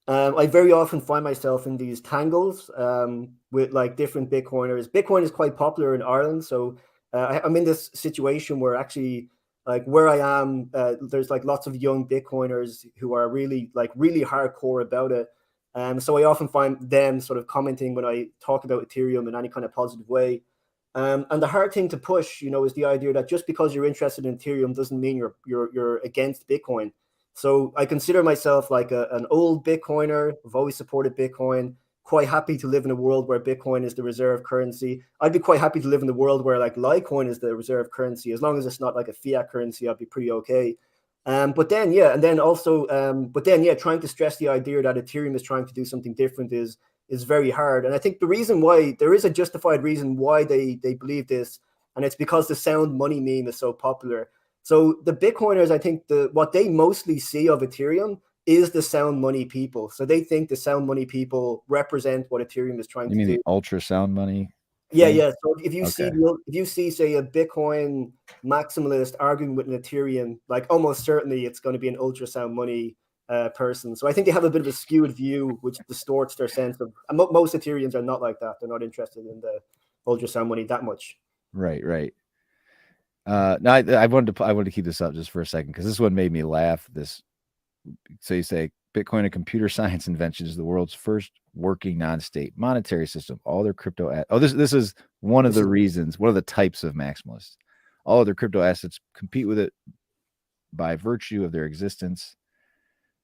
C: I very often find myself in these tangles with like different Bitcoiners. Bitcoin is quite popular in Ireland, so I'm in this situation where actually, like where I am, there's like lots of young Bitcoiners who are really hardcore about it. So I often find them sort of commenting when I talk about Ethereum in any kind of positive way. And the hard thing to push, is the idea that just because you're interested in Ethereum doesn't mean you're against Bitcoin. So I consider myself like an old Bitcoiner. I've always supported Bitcoin. Quite happy to live in a world where Bitcoin is the reserve currency. I'd be quite happy to live in the world where like Litecoin is the reserve currency. As long as it's not like a fiat currency, I'd be pretty okay. But then trying to stress the idea that Ethereum is trying to do something different is very hard. And I think the reason why there is a justified reason why they believe this, and it's because the sound money meme is so popular. So the Bitcoiners, I think what they mostly see of Ethereum is the sound money people. So they think the sound money people represent what Ethereum is trying to do.
A: You mean the ultrasound money?
C: Yeah, yeah. So if you see, say, a Bitcoin maximalist arguing with an Ethereum, like almost certainly it's going to be an ultrasound money person. So I think they have a bit of a skewed view, which distorts their sense of. And most Ethereans are not like that. They're not interested in the ultrasound money that much.
A: Right, right. No, I wanted to keep this up just for a second because this one made me laugh. So you say Bitcoin, a computer science invention, is the world's first working non-state monetary system. All their crypto this is one of the reasons, one of the types of maximalists. All of their crypto assets compete with it by virtue of their existence.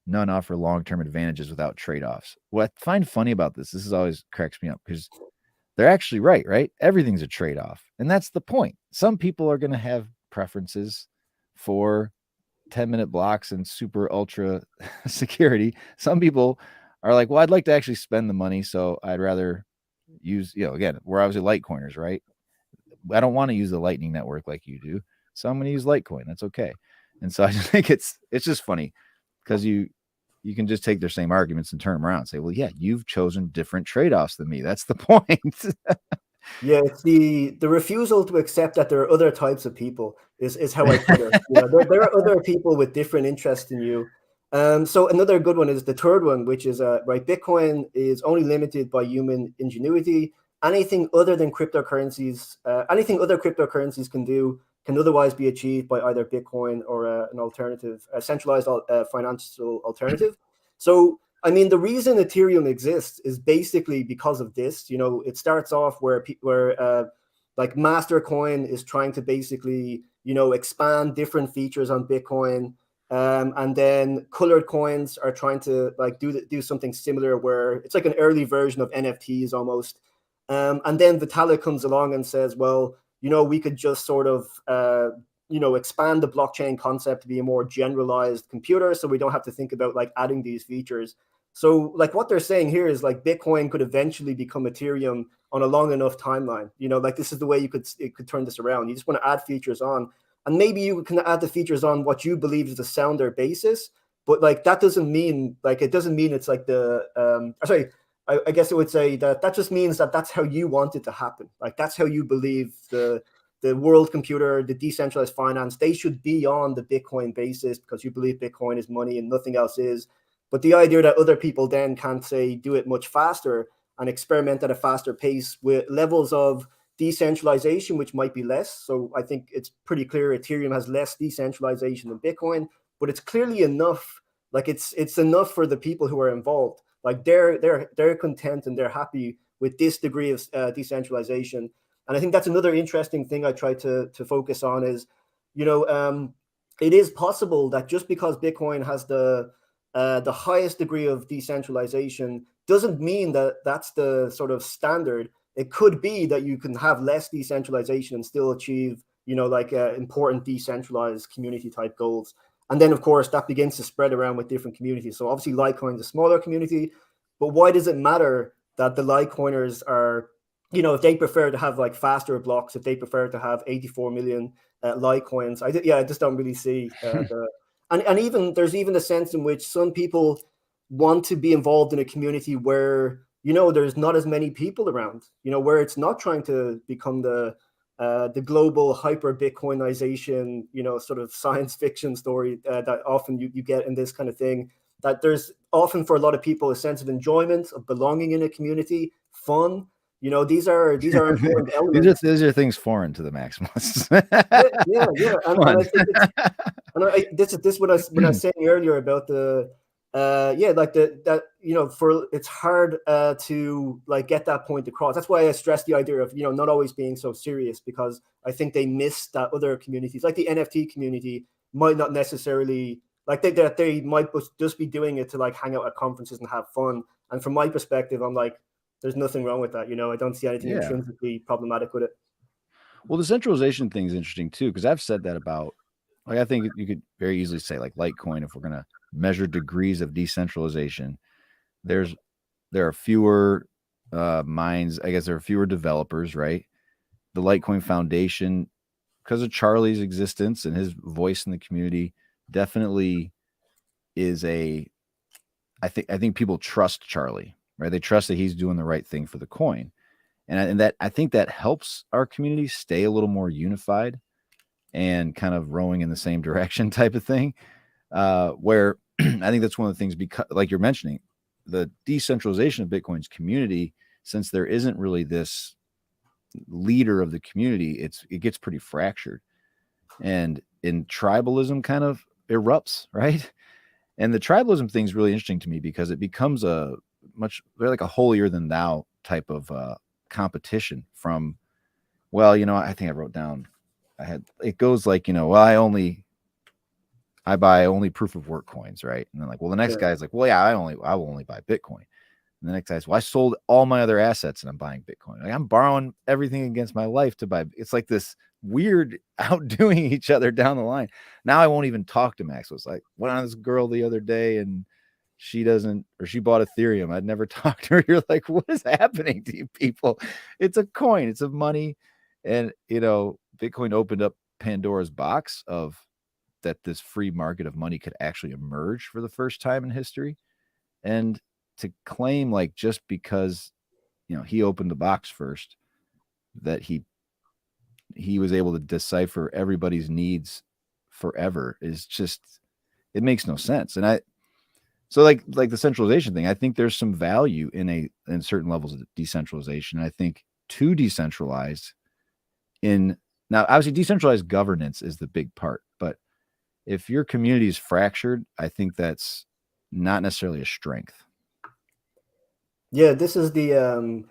A: None offer long-term advantages without trade-offs. What I find funny about this is always cracks me up because they're actually right? Everything's a trade-off. And that's the point. Some people are going to have preferences for 10-minute blocks and super ultra security. Some people are like, well, I'd like to actually spend the money, so I'd rather use, again, we're obviously Litecoiners, right? I don't want to use the Lightning Network like you do, so I'm going to use Litecoin. That's okay. And so I just think it's just funny because you can just take their same arguments and turn them around and say, well, yeah, you've chosen different trade-offs than me. That's the point.
C: Yeah, it's the refusal to accept that there are other types of people is how I put it. There are other people with different interests than you. So another good one is the third one, which is right. Bitcoin is only limited by human ingenuity. Anything other than cryptocurrencies, anything other cryptocurrencies can do can otherwise be achieved by either Bitcoin or an alternative, a centralized financial alternative. So I mean, the reason Ethereum exists is basically because of this. It starts off where like Mastercoin is trying to basically, expand different features on Bitcoin. And then colored coins are trying to like do something similar where it's like an early version of NFTs almost. And then Vitalik comes along and says, well, we could just sort of, expand the blockchain concept to be a more generalized computer. So we don't have to think about like adding these features. So like what they're saying here is like Bitcoin could eventually become Ethereum on a long enough timeline. Like this is the way it could turn this around. You just want to add features on, and maybe you can add the features on what you believe is the sounder basis. But like that doesn't mean it's like the I guess it would say that just means that that's how you want it to happen. Like that's how you believe the world computer, the decentralized finance, they should be on the Bitcoin basis because you believe Bitcoin is money and nothing else is. But the idea that other people then can't say do it much faster and experiment at a faster pace with levels of decentralization, which might be less. So I think it's pretty clear Ethereum has less decentralization than Bitcoin, but it's clearly enough. Like it's enough for the people who are involved. Like they're content and they're happy with this degree of decentralization. And I think that's another interesting thing I try to focus on is, it is possible that just because Bitcoin has the highest degree of decentralization doesn't mean that that's the sort of standard. It could be that you can have less decentralization and still achieve, important decentralized community type goals. And then, of course, that begins to spread around with different communities. So obviously, Litecoin is a smaller community, but why does it matter that the Litecoiners are, if they prefer to have like faster blocks, if they prefer to have 84 million Litecoins, I just don't really see and even there's even a sense in which some people want to be involved in a community where there's not as many people around, where it's not trying to become the global hyper Bitcoinization, sort of science fiction story that often you get in this kind of thing. That there's often for a lot of people a sense of enjoyment, of belonging in a community, fun. These are important elements.
A: These are things foreign to the maximalists.
C: Yeah. And I think this is what I was saying earlier about the for it's hard to like get that point across. That's why I stress the idea of not always being so serious, because I think they miss that other communities like the NFT community might not necessarily like they might just be doing it to like hang out at conferences and have fun. And from my perspective, I'm like, there's nothing wrong with that. I don't see anything intrinsically problematic with it.
A: Well, the centralization thing is interesting too, because I've said that about, like, I think you could very easily say like Litecoin, if we're going to measure degrees of decentralization, there are fewer minds. I guess there are fewer developers, right? The Litecoin Foundation, because of Charlie's existence and his voice in the community, definitely is I think people trust Charlie, right? They trust that he's doing the right thing for the coin. And that I think that helps our community stay a little more unified and kind of rowing in the same direction type of thing. Where I think that's one of the things, because like you're mentioning, the decentralization of Bitcoin's community, since there isn't really this leader of the community, it gets pretty fractured, and in tribalism kind of erupts, right? And the tribalism thing is really interesting to me because it becomes they're like a holier than thou type of competition from, well, I think I wrote down, it goes like, well, I buy only proof of work coins, right? And then like, well, the next guy's like, well, yeah, I will only buy Bitcoin. And the next guy says, well, I sold all my other assets and I'm buying Bitcoin. Like, I'm borrowing everything against my life to buy. It's like this weird outdoing each other down the line. Now I won't even talk to Max. It's like, went on this girl the other day and she bought Ethereum. I'd never talked to her. You're like, what is happening to you people? It's a coin. It's a money. And, Bitcoin opened up Pandora's box of that this free market of money could actually emerge for the first time in history. And to claim like just because, he opened the box first, that he was able to decipher everybody's needs forever is just, it makes no sense. And so like the centralization thing, I think there's some value in certain levels of decentralization. I think too decentralized now, obviously decentralized governance is the big part, but if your community is fractured, I think that's not necessarily a strength.
C: Yeah, this is the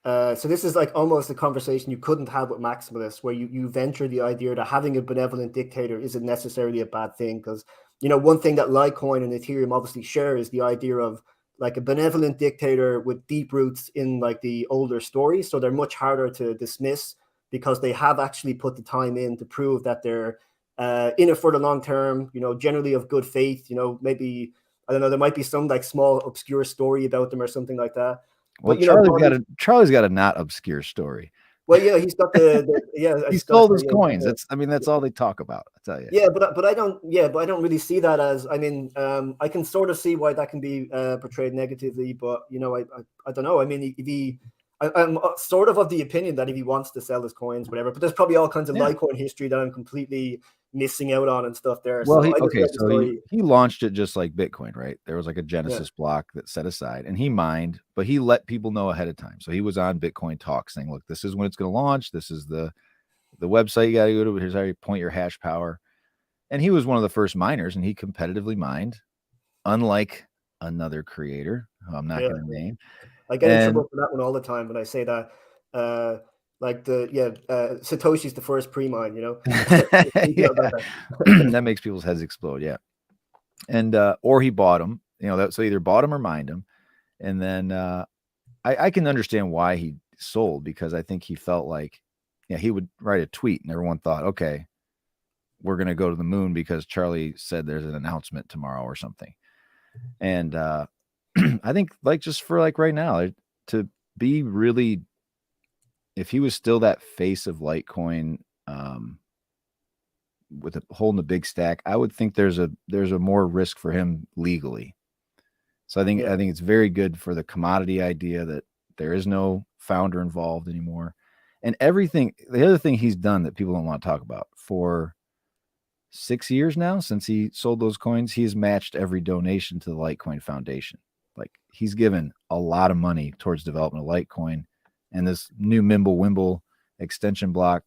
C: so this is like almost a conversation you couldn't have with maximalists, where you venture the idea that having a benevolent dictator isn't necessarily a bad thing, because one thing that Litecoin and Ethereum obviously share is the idea of like a benevolent dictator with deep roots in like the older story, so they're much harder to dismiss because they have actually put the time in to prove that they're in it for the long term, generally of good faith, maybe, I don't know, there might be some like small obscure story about them or something like that.
A: Well,
C: But
A: Charlie's got a not obscure story.
C: Well, yeah, he's got
A: he stole his coins. That's all they talk about. I tell you.
C: Yeah, but I don't really see that as. I mean, I can sort of see why that can be portrayed negatively, but I don't know. I mean, I'm sort of the opinion that if he wants to sell his coins, whatever. But there's probably all kinds of Litecoin history that I'm completely missing out on and stuff there.
A: Well, he launched it just like Bitcoin, right? There was like a Genesis block that set aside, and he mined, but he let people know ahead of time. So he was on Bitcoin Talk saying, "Look, this is when it's going to launch. This is the website you got to go to. Here's how you point your hash power." And he was one of the first miners, and he competitively mined, unlike another creator who I'm not going to name.
C: I get in trouble for that one all the time when I say that. Satoshi's the first pre-mine,
A: that makes people's heads explode. Yeah. And or he bought them, so either bought them or mined them. And then I can understand why he sold, because I think he felt like he would write a tweet and everyone thought, okay, we're going to go to the moon because Charlie said there's an announcement tomorrow or something. And I think like just for like right now, to be really, if he was still that face of Litecoin with holding a big stack, I would think there's a more risk for him legally. So I think it's very good for the commodity idea that there is no founder involved anymore. And everything, the other thing he's done that people don't want to talk about, for 6 years now, since he sold those coins, he's matched every donation to the Litecoin Foundation. Like, he's given a lot of money towards development of Litecoin, and this new Mimblewimble extension block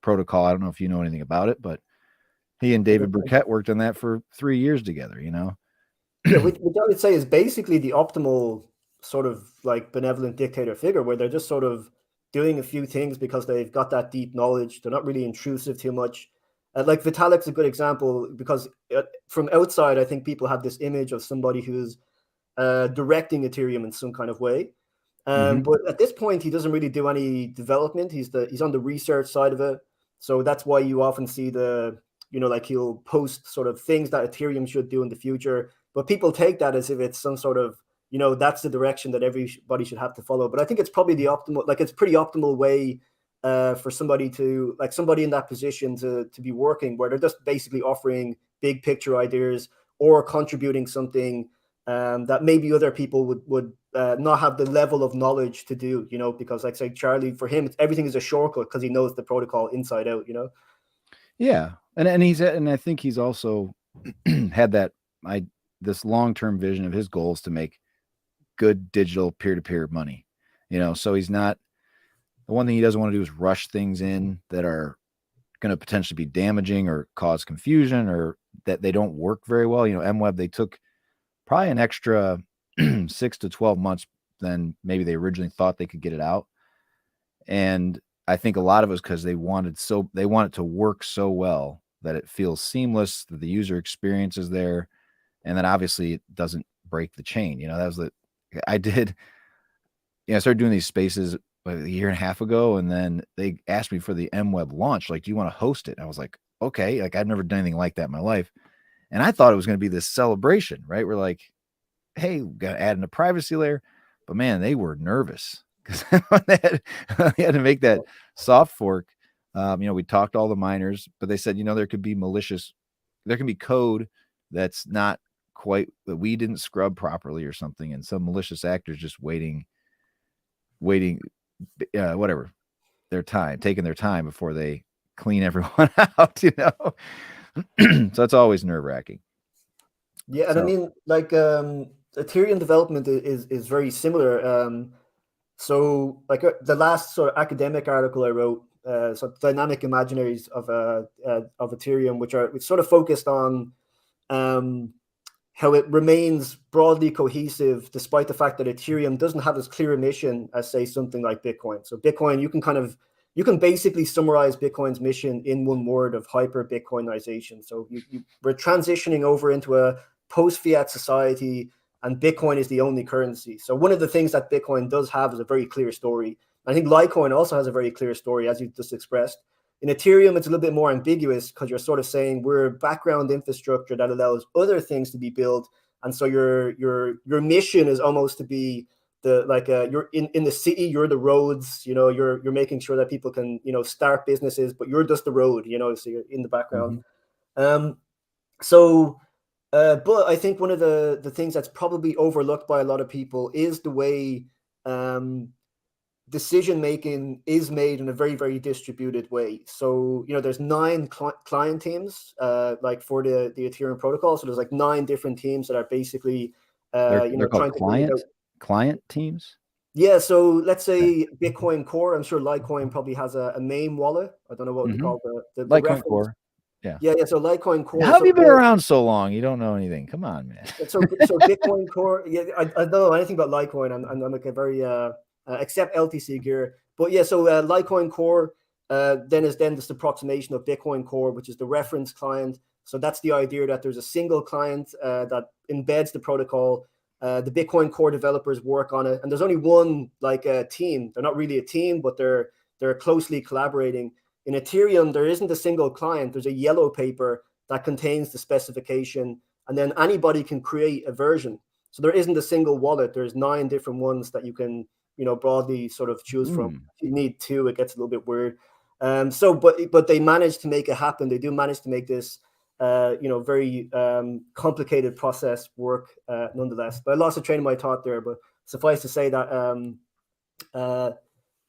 A: protocol. I don't know if you know anything about it, but he and David Burkett worked on that for 3 years together,
C: Yeah, which I would say is basically the optimal sort of like benevolent dictator figure, where they're just sort of doing a few things because they've got that deep knowledge. They're not really intrusive too much. Like Vitalik's a good example, because from outside, I think people have this image of somebody who's directing Ethereum in some kind of way. But at this point, he doesn't really do any development. He's on the research side of it. So that's why you often see like he'll post sort of things that Ethereum should do in the future. But people take that as if it's some sort of, that's the direction that everybody should have to follow. But I think it's probably the optimal, like it's pretty optimal way for somebody in that position to be working, where they're just basically offering big picture ideas or contributing something that maybe other people would not have the level of knowledge to do, because like say Charlie, for him, everything is a shortcut because he knows the protocol inside out,
A: Yeah. And I think he's also had this long-term vision of his goals to make good digital peer-to-peer money, so he's not, the one thing he doesn't want to do is rush things in that are going to potentially be damaging or cause confusion, or that they don't work very well. MWeb, they took probably an extra 6 to 12 months than maybe they originally thought they could get it out. And I think a lot of it was because they want it to work so well that it feels seamless, that the user experience is there, and then obviously it doesn't break the chain. That was I did. I started doing these spaces like a year and a half ago, and then they asked me for the MWeb launch. Like, do you want to host it? And I was like, okay. Like, I'd never done anything like that in my life, and I thought it was going to be this celebration, right? We're like, hey, we got to add in a privacy layer, but man, they were nervous because they had to make that soft fork. We talked to all the miners, but they said, there could be there can be code that's not quite, that we didn't scrub properly or something, and some malicious actors just waiting, whatever, taking their time before they clean everyone out, So that's always nerve wracking.
C: Yeah, and I mean, like, Ethereum development is very similar. So, like, the last sort of academic article I wrote, so dynamic imaginaries of Ethereum, which sort of focused on how it remains broadly cohesive despite the fact that Ethereum doesn't have as clear a mission as, say, something like Bitcoin. So Bitcoin, you can basically summarize Bitcoin's mission in one word of hyper Bitcoinization. So we're transitioning over into a post-fiat society, and Bitcoin is the only currency. So one of the things that Bitcoin does have is a very clear story. I think Litecoin also has a very clear story, as you just expressed. In Ethereum, it's a little bit more ambiguous because you're sort of saying we're background infrastructure that allows other things to be built, and so your mission is almost to be you're in the city, you're the roads, you're making sure that people can start businesses, but you're just the road, so you're in the background. But I think one of the things that's probably overlooked by a lot of people is the way decision making is made in a very, very distributed way. So there's 9 client teams like for the Ethereum protocol. So there's like 9 different teams that are basically
A: they're
C: trying
A: called client teams.
C: Yeah, so let's say Bitcoin Core. I'm sure Litecoin probably has a MAME wallet. I don't know what would be called the
A: Litecoin
C: reference.
A: Core. Yeah.
C: So Litecoin Core.
A: How have you been around so long? You don't know anything. Come on, man.
C: So Bitcoin Core. Yeah, I don't know anything about Litecoin. I'm like a very except LTC gear. But yeah, so Litecoin Core then is this approximation of Bitcoin Core, which is the reference client. So that's the idea that there's a single client that embeds the protocol. The Bitcoin Core developers work on it, and there's only one team. They're not really a team, but they're closely collaborating. In Ethereum, there isn't a single client. There's a yellow paper that contains the specification, and then anybody can create a version. So there isn't a single wallet. There's 9 different ones that you can broadly sort of choose from. If you need 2, it gets a little bit weird. But they managed to make it happen. They do manage to make this very complicated process work nonetheless. But I lost a train of my thought there. But suffice to say that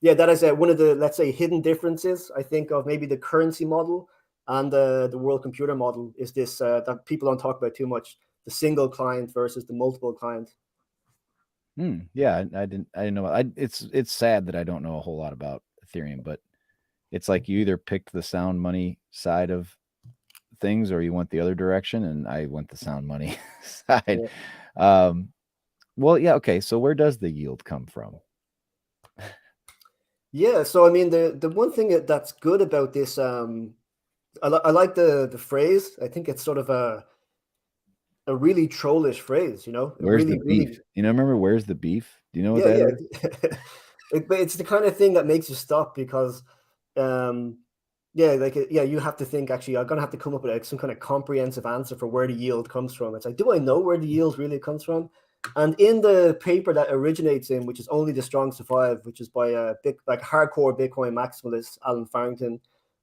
C: that is one of the, let's say, hidden differences, I think, of maybe the currency model and the world computer model is this that people don't talk about too much: the single client versus the multiple client.
A: Yeah, I didn't know. It's sad that I don't know a whole lot about Ethereum, but it's like you either picked the sound money side of things or you went the other direction, and I went the sound money side. Yeah. Well, yeah, okay. So where does the yield come from?
C: Yeah, so I mean, the one thing that's good about this, I like the phrase. I think it's sort of a really trollish phrase,
A: Where's the beef? Remember where's the beef? Do you know what that is?
C: But it's the kind of thing that makes you stop because, you have to think, actually, I'm going to have to come up with some kind of comprehensive answer for where the yield comes from. It's like, do I know where the yield really comes from? And in the paper that originates in, which is Only the Strong Survive, which is by a hardcore Bitcoin maximalist, Alan Farrington,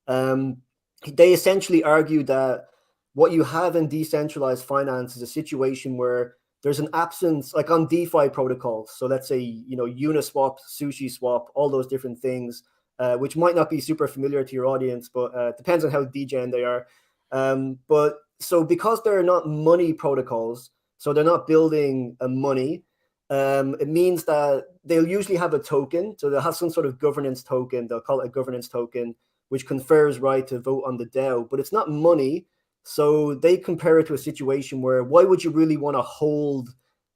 C: they essentially argue that what you have in decentralized finance is a situation where there's an absence, like on DeFi protocols. So let's say, Uniswap, SushiSwap, all those different things, which might not be super familiar to your audience, but depends on how degen they are. But so because they're not money protocols, so they're not building a money, it means that they'll usually have a token. So they'll have some sort of governance token. They'll call it a governance token, which confers right to vote on the DAO, but it's not money. So they compare it to a situation where why would you really want to hold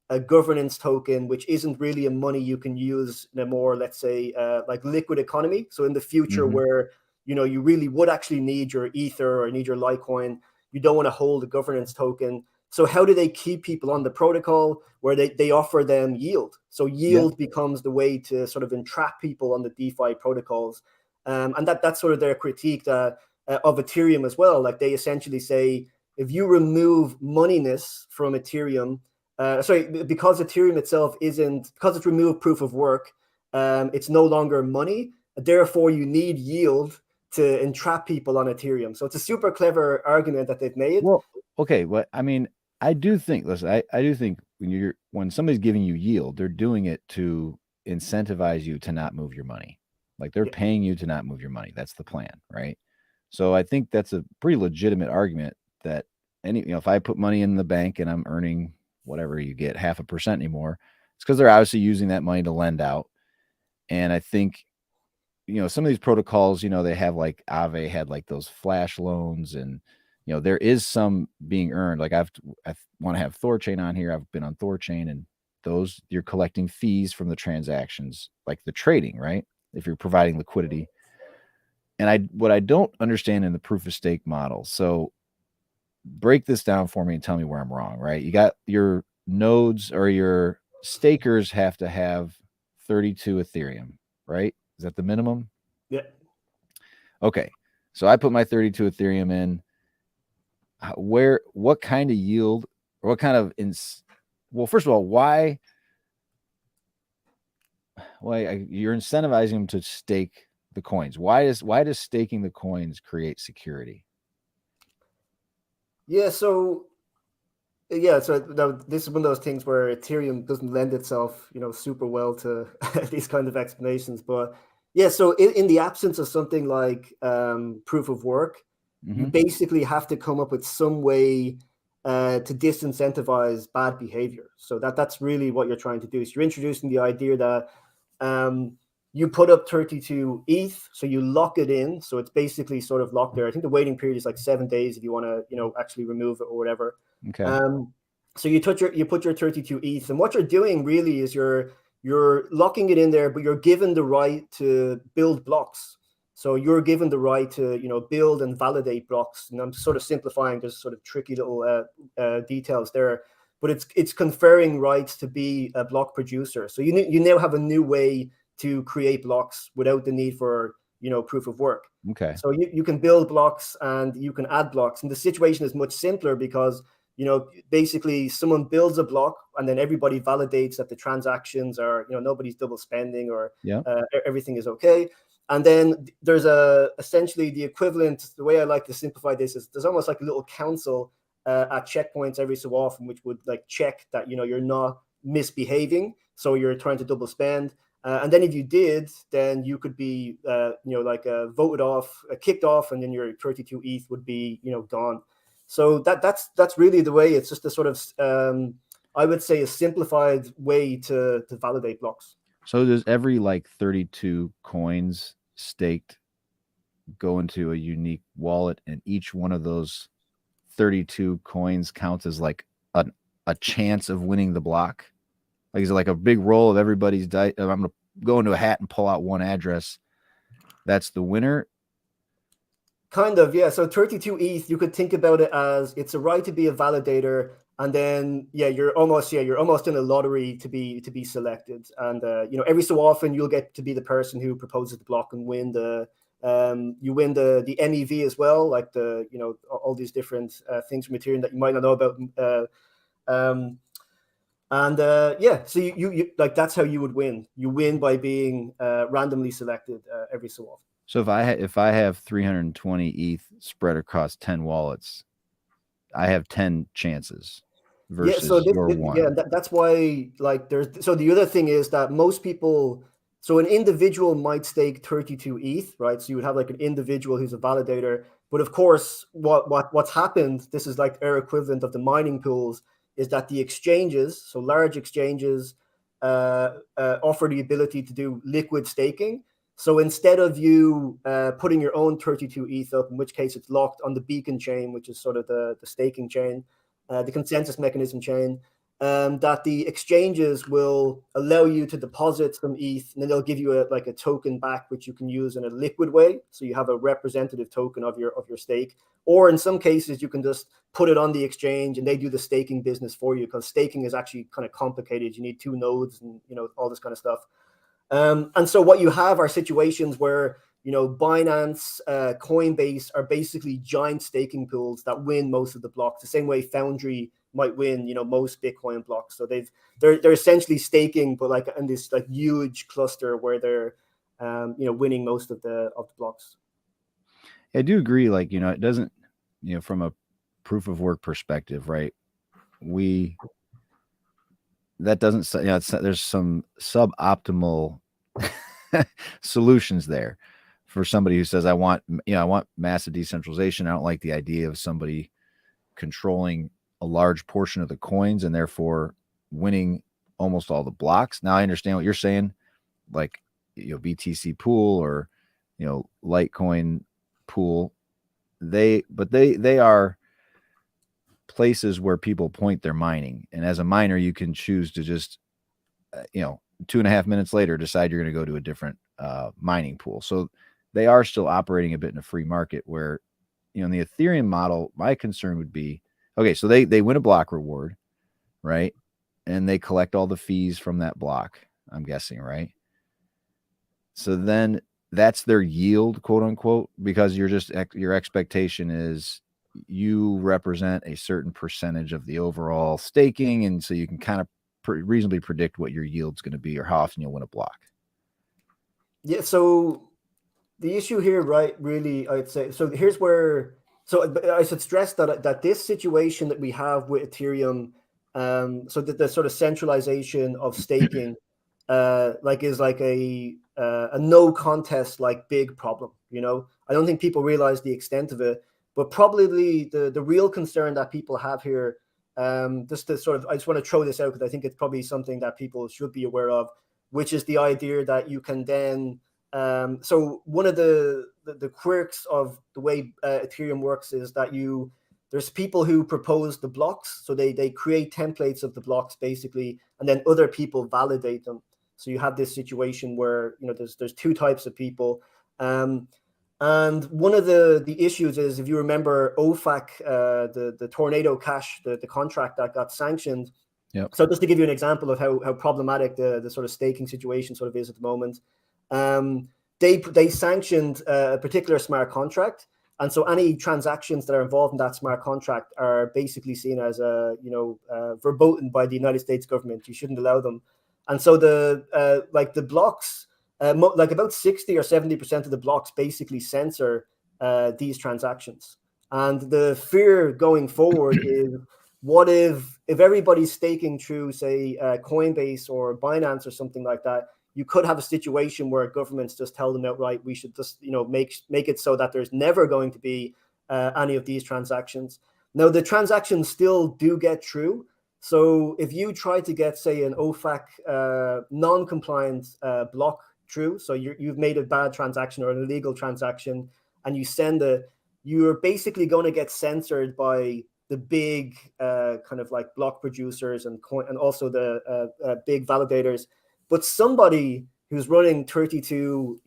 C: a governance token, which isn't really a money you can use in a more, let's say, like liquid economy. So in the future where, you really would actually need your Ether or need your Litecoin, you don't want to hold a governance token. So how do they keep people on the protocol where they offer them yield? So yield becomes the way to sort of entrap people on the DeFi protocols. And that's sort of their critique of Ethereum as well. Like they essentially say, if you remove moneyness from Ethereum, because Ethereum itself because it's removed proof of work, it's no longer money. Therefore, you need yield to entrap people on Ethereum. So it's a super clever argument that they've made.
A: Well, okay, but I mean, I do think, listen, I do think when somebody's giving you yield, they're doing it to incentivize you to not move your money. Like they're paying you to not move your money. That's the plan, right? So I think that's a pretty legitimate argument that if I put money in the bank and I'm earning whatever you get 0.5% anymore, it's because they're obviously using that money to lend out. And I think, some of these protocols, they have like Aave had like those flash loans, and there is some being earned. Like I want to have Thorchain on here. I've been on Thorchain, and those you're collecting fees from the transactions, like the trading, right? If you're providing liquidity. And what I don't understand in the proof of stake model. So break this down for me and tell me where I'm wrong, right? You got your nodes, or your stakers have to have 32 Ethereum, right? Is that the minimum?
C: Yeah.
A: Okay. So I put my 32 Ethereum in. What kind of yield, or what kind of well, first of all, why you're incentivizing them to stake the coins? Why does staking the coins create security?
C: Yeah, so this is one of those things where Ethereum doesn't lend itself, super well to these kind of explanations. But yeah, so in the absence of something like proof of work, you basically have to come up with some way to disincentivize bad behavior. So that's really what you're trying to do. So you're introducing the idea that you put up 32 ETH, so you lock it in. So it's basically sort of locked there. I think the waiting period is like 7 days if you want to, actually remove it or whatever.
A: Okay.
C: So you put your 32 ETH, and what you're doing really is you're locking it in there, but you're given the right to build blocks. So you're given the right to build and validate blocks. And I'm sort of simplifying. There's sort of tricky little details there, but it's conferring rights to be a block producer. So you now have a new way to create blocks without the need for proof of work.
A: Okay.
C: So you can build blocks and you can add blocks, and the situation is much simpler because basically someone builds a block and then everybody validates that the transactions are nobody's double spending, or everything is okay. And then there's essentially the equivalent. The way I like to simplify this is there's almost like a little council at checkpoints every so often, which would like check that you're not misbehaving, so you're trying to double spend. And then if you did, then you could be voted off, kicked off, and then your 32 ETH would be gone. So that's really the way. It's just a sort of I would say a simplified way to validate blocks.
A: So does every 32 coins staked go into a unique wallet, and each one of those 32 coins counts as like a chance of winning the block? Like, is it like a big roll of everybody's dice? I'm going to go into a hat and pull out one address. That's the winner.
C: Kind of, yeah. So 32 ETH, you could think about it as it's a right to be a validator, and then you're almost in a lottery to be selected. And every so often you'll get to be the person who proposes the block and win the MEV as well, like the all these different things from Ethereum that you might not know about. So you like that's how you would win. You win by being randomly selected every so often.
A: So if I have 320 ETH spread across 10 wallets, I have 10 chances versus your one.
C: Yeah, that's why there's. So the other thing is that most people. So an individual might stake 32 ETH, right? So you would have like an individual who's a validator. But of course, what's happened? This is like our equivalent of the mining pools. Is that the exchanges, so large exchanges, offer the ability to do liquid staking. So instead of you putting your own 32 ETH up, in which case it's locked on the beacon chain, which is sort of the staking chain, the consensus mechanism chain, that the exchanges will allow you to deposit some ETH, and then they'll give you like a token back, which you can use in a liquid way. So you have a representative token of your stake. Or in some cases, you can just put it on the exchange and they do the staking business for you, because staking is actually kind of complicated. You need 2 nodes and all this kind of stuff. And so what you have are situations where Binance, Coinbase are basically giant staking pools that win most of the blocks, the same way Foundry might win most Bitcoin blocks. So they're essentially staking, but like in this like huge cluster where they're winning most of the blocks.
A: I do agree. Like, it doesn't, from a proof of work perspective, right? That doesn't, there's some suboptimal solutions there for somebody who says, I want massive decentralization. I don't like the idea of somebody controlling a large portion of the coins and therefore winning almost all the blocks. Now I understand what you're saying, like, BTC pool or, Litecoin pool. They are places where people point their mining. And as a miner, you can choose to just, 2.5 minutes later, decide you're going to go to a different mining pool. So they are still operating a bit in a free market where, in the Ethereum model, my concern would be, okay, so they win a block reward, right? And they collect all the fees from that block, I'm guessing, right? So then that's their yield, quote unquote, because your expectation is you represent a certain percentage of the overall staking. And so you can kind of reasonably predict what your yield's going to be or how often you'll win a block.
C: Yeah. So the issue here, right, really, I'd say, so here's where, so I should stress that this situation that we have with Ethereum, so that the sort of centralization of staking, is like a no contest, like big problem. I don't think people realize the extent of it, but probably the real concern that people have here, just to sort of, I just want to throw this out because I think it's probably something that people should be aware of, which is the idea that you can then, so one of the quirks of the way Ethereum works is that there's people who propose the blocks, so they create templates of the blocks basically, and then other people validate them. So you have this situation where there's 2 types of people, and one of the issues is, if you remember OFAC, the Tornado Cash, the contract that got sanctioned.
A: Yep.
C: So just to give you an example of how problematic the sort of staking situation sort of is at the moment, they sanctioned a particular smart contract, and so any transactions that are involved in that smart contract are basically seen as verboten by the United States government. You shouldn't allow them, and so the blocks, like about 60 or 70% of the blocks basically censor these transactions. And the fear going forward is, what if everybody's staking through, say, Coinbase or Binance or something like that? You could have a situation where governments just tell them outright, we should just make it so that there's never going to be any of these transactions. Now, the transactions still do get through. So if you try to get, say, an OFAC non-compliant block through, so you've made a bad transaction or an illegal transaction, and you send you're basically going to get censored by the big kind of like block producers and also the big validators. But somebody who's running 32,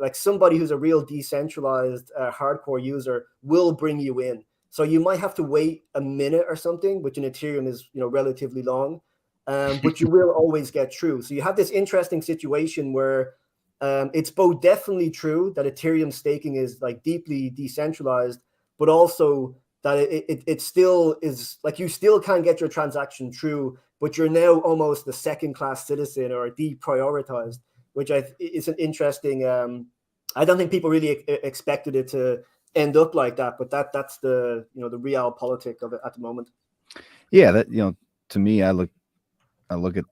C: like somebody who's a real decentralized hardcore user will bring you in. So you might have to wait a minute or something, which in Ethereum is relatively long, but you will always get through. So you have this interesting situation where it's both definitely true that Ethereum staking is like deeply decentralized, but also that it still is like, you still can get your transaction through, but you're now almost a second-class citizen or deprioritized, which is an interesting. I don't think people really expected it to end up like that, but that's the the realpolitik of it at the moment.
A: Yeah, that to me, I look at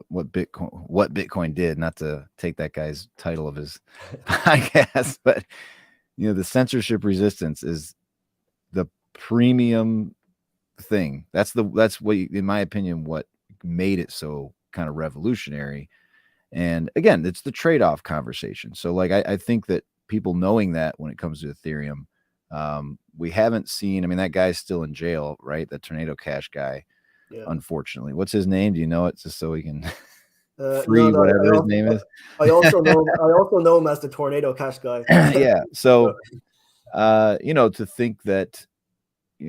A: what Bitcoin did, not to take that guy's title of his podcast, but the censorship resistance is the premium thing. That's what, in my opinion, what made it so kind of revolutionary. And again, it's the trade-off conversation. So like, I think that people knowing that when it comes to Ethereum, we haven't seen, I mean, that guy's still in jail, right? The Tornado Cash guy.
C: Yeah.
A: Unfortunately, what's his name? Do you know it? Just so we can free
C: No,
A: whatever his name is.
C: I also know him as the Tornado Cash guy.
A: Yeah. So, to think that,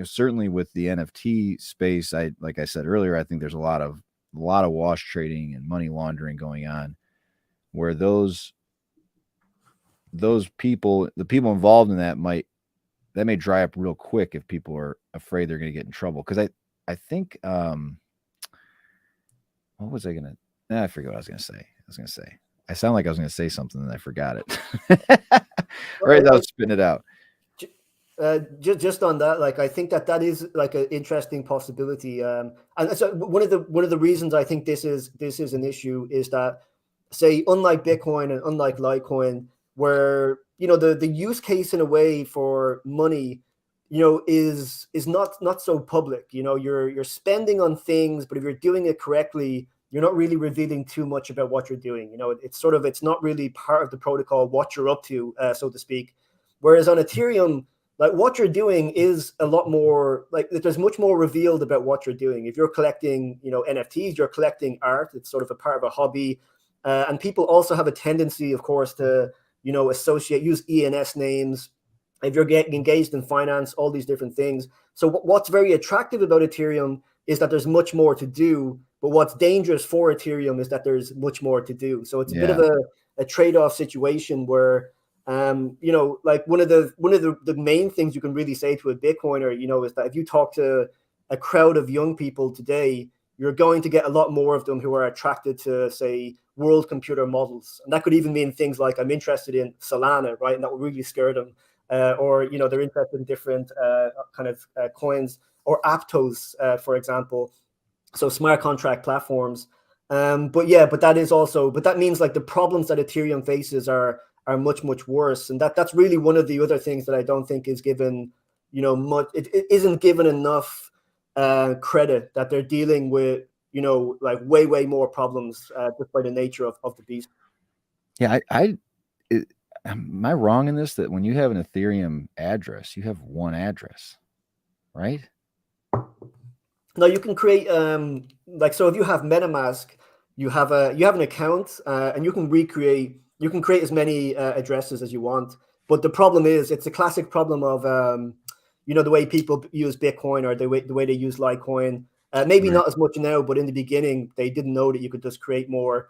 A: certainly with the NFT space, like I said earlier, I think there's a lot of wash trading and money laundering going on, where those people, the people involved in that may dry up real quick if people are afraid they're going to get in trouble. Because I think what was I gonna? I forget what I was gonna say. I sound like I was gonna say something and I forgot it. Right, I was spitting it out.
C: Just on that, like I think that is like an interesting possibility. And so one of the reasons I think this is an issue is that, say, unlike Bitcoin and unlike Litecoin, where the use case in a way for money, is not so public. You're spending on things, but if you're doing it correctly, you're not really revealing too much about what you're doing. It's not really part of the protocol what you're up to, so to speak. Whereas on Ethereum, like what you're doing is a lot more, like there's much more revealed about what you're doing. If you're collecting, NFTs, you're collecting art. It's sort of a part of a hobby. And people also have a tendency, of course, to, use ENS names. If you're getting engaged in finance, all these different things. So what's very attractive about Ethereum is that there's much more to do. But what's dangerous for Ethereum is that there's much more to do. So it's a bit of a trade-off situation where, like one of the main things you can really say to a Bitcoiner, is that if you talk to a crowd of young people today, you're going to get a lot more of them who are attracted to, say, world computer models. And that could even mean things like, I'm interested in Solana, right? And that will really scare them. Or they're interested in different coins, or Aptos, for example. So smart contract platforms. But that means like the problems that Ethereum faces are much, much worse. And that's really one of the other things that I don't think is given, much, it isn't given enough credit, that they're dealing with, like way, way more problems just by the nature of the beast.
A: Yeah. Am I wrong in this, that when you have an Ethereum address, you have one address, right?
C: No, you can create so if you have MetaMask, you have an account, and you can create as many addresses as you want. But the problem is, it's a classic problem of the way people use Bitcoin, or the way they use Litecoin. Maybe
A: Right.
C: not as much now, but in the beginning they didn't know that you could just create more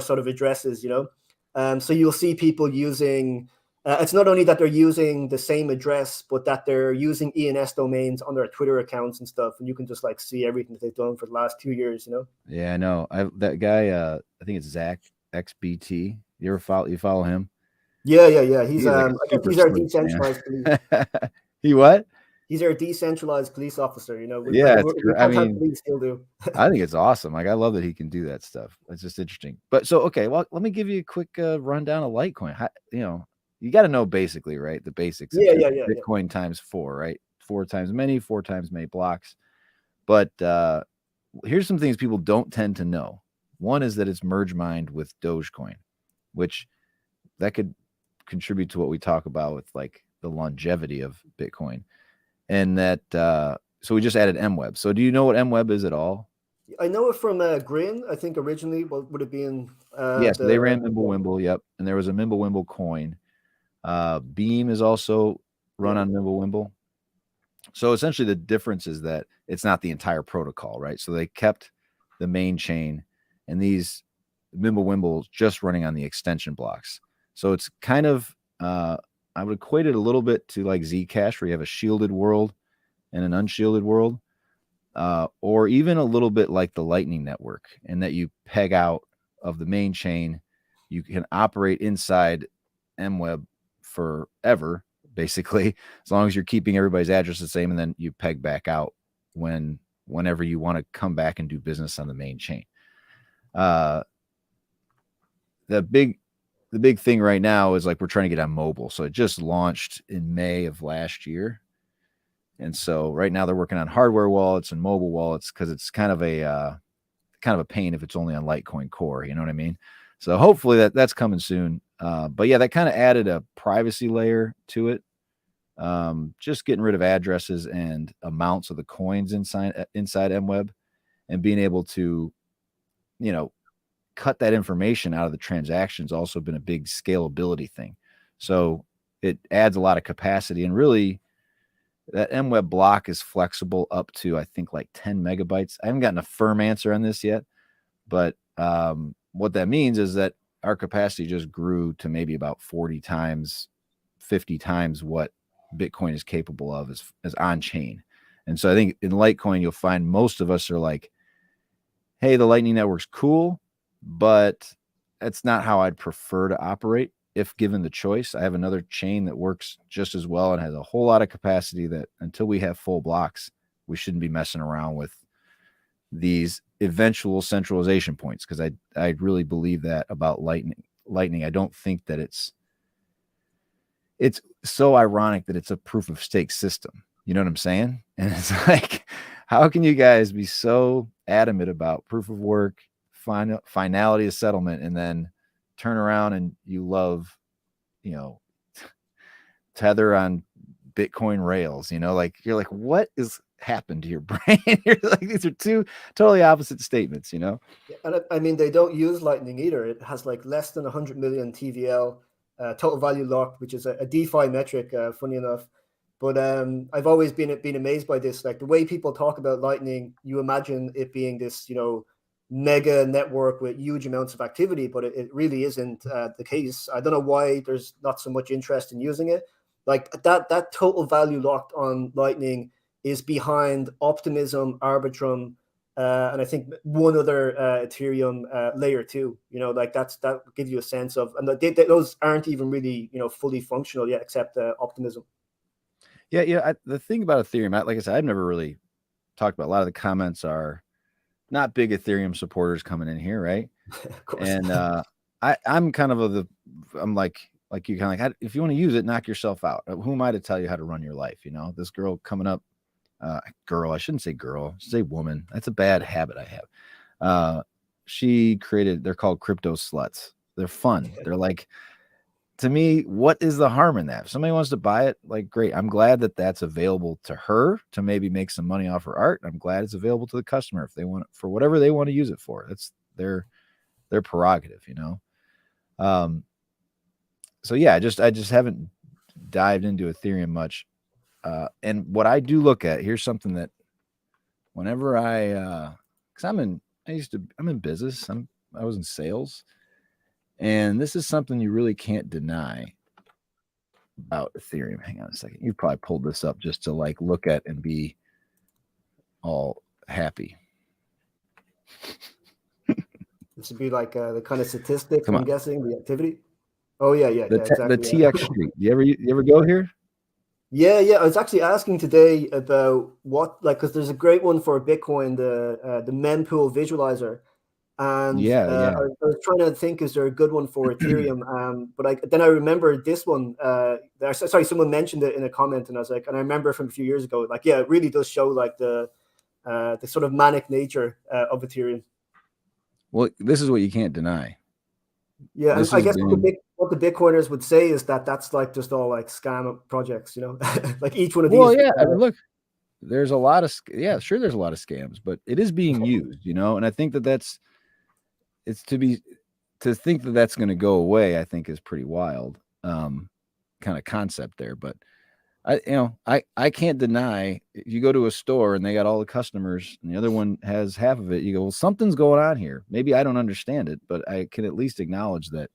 C: sort of addresses. So you'll see people using. It's not only that they're using the same address, but that they're using ENS domains on their Twitter accounts and stuff, and you can just like see everything that they've done for the last 2 years.
A: Yeah, I know. That guy. I think it's Zach XBT. You follow him?
C: Yeah. He's
A: Like
C: I guess he's our decentralized police.
A: He what?
C: He's our decentralized police officer.
A: Yeah,
C: We can't have police, he'll do.
A: I think it's awesome. Like, I love that he can do that stuff. It's just interesting. But so, okay, well, let me give you a quick rundown of Litecoin. You got to know basically, right? The basics.
C: Yeah.
A: Bitcoin times 4, right? 4 times many blocks. But here's some things people don't tend to know. One is that it's merge mined with Dogecoin, which that could contribute to what we talk about with like the longevity of Bitcoin. And that so we just added MWeb. So do you know what MWeb is at all?
C: I know it from Grin, I think originally. What would it be in?
A: Yes, they ran Mimblewimble. Yep, and there was a Mimblewimble coin. Beam is also run on Mimblewimble. So essentially, the difference is that it's not the entire protocol, right? So they kept the main chain, and these Mimblewimble just running on the extension blocks. So it's kind of I would equate it a little bit to like Zcash, where you have a shielded world and an unshielded world, or even a little bit like the Lightning Network, in that you peg out of the main chain. You can operate inside MWeb forever, basically, as long as you're keeping everybody's address the same, and then you peg back out whenever you want to come back and do business on the main chain. The big thing right now is like we're trying to get on mobile. So it just launched in May of last year. And so right now they're working on hardware wallets and mobile wallets, because it's kind of a pain if it's only on Litecoin Core. You know what I mean? So hopefully that's coming soon. But yeah, that kind of added a privacy layer to it. Just getting rid of addresses and amounts of the coins inside MWeb. and being able to, you know, cut that information out of the transactions also been a big scalability thing. So it adds a lot of capacity, and really that MWeb block is flexible up to, I think, like 10 megabytes. I haven't gotten a firm answer on this yet, but what that means is that our capacity just grew to maybe about 40 times, 50 times what Bitcoin is capable of as on chain. And so I think in Litecoin, you'll find most of us are like, hey, the Lightning Network's cool, but that's not how I'd prefer to operate. If given the choice, I have another chain that works just as well and has a whole lot of capacity that until we have full blocks, we shouldn't be messing around with these eventual centralization points, because I really believe that about Lightning. I don't think that it's so ironic that it's a proof of stake system. You know what I'm saying? And it's like, how can you guys be so adamant about proof of work, finality of settlement, and then turn around and you love, you know, Tether on Bitcoin rails, you know, like you're like, what is happened to your brain? You're like, these are two totally opposite statements, you know?
C: And I mean, they don't use Lightning either. It has like less than 100 million TVL, total value locked, which is a DeFi metric, funny enough. But I've always been amazed by this. Like the way people talk about Lightning, you imagine it being this, you know, mega network with huge amounts of activity, but it really isn't the case. I don't know why there's not so much interest in using it. Like that total value locked on Lightning is behind Optimism, Arbitrum, and I think one other Ethereum layer 2. You know, like that gives you a sense of, and those aren't even really, you know, fully functional yet, except Optimism.
A: Yeah. The thing about Ethereum, like I said, I've never really talked about. A lot of the comments are not big Ethereum supporters coming in here, right?
C: Of course.
A: And I'm kind of I'm like you, kind of like, if you want to use it, knock yourself out. Who am I to tell you how to run your life? You know, this girl coming up, girl, I shouldn't say girl, I should say woman. That's a bad habit I have. She created, they're called Crypt0Sluts. They're fun. They're like, to me, what is the harm in that? If somebody wants to buy it, like, great. I'm glad that that's available to her to maybe make some money off her art. I'm glad it's available to the customer if they want it for whatever they want to use it for. That's their prerogative, you know? So yeah, I just haven't dived into Ethereum much. And what I do look at, here's something that whenever because I'm in business, I was in sales, and this is something you really can't deny about Ethereum. Hang on a second. You probably pulled this up just to like look at and be all happy.
C: This would be like the kind of statistics,
A: Come
C: I'm
A: on.
C: guessing, the activity. Oh yeah, exactly.
A: The TX Street. You ever go here?
C: Yeah. I was actually asking today about what, like, because there's a great one for Bitcoin, the mempool visualizer, and
A: Yeah.
C: I was trying to think, is there a good one for Ethereum? But then I remembered this one. Sorry, someone mentioned it in a comment, and I was like, and I remember from a few years ago, like, yeah, it really does show like the sort of manic nature of Ethereum.
A: Well, this is what you can't deny.
C: Yeah, and I guess what the Bitcoiners would say is that that's like just all like scam projects, you know, like each one of these.
A: Well, yeah, I mean, look, there's a lot of sure, there's a lot of scams, but it is being used, you know, and I think to think that that's going to go away, I think is pretty wild, kind of concept there. But I can't deny, if you go to a store and they got all the customers and the other one has half of it, you go, well, something's going on here. Maybe I don't understand it, but I can at least acknowledge that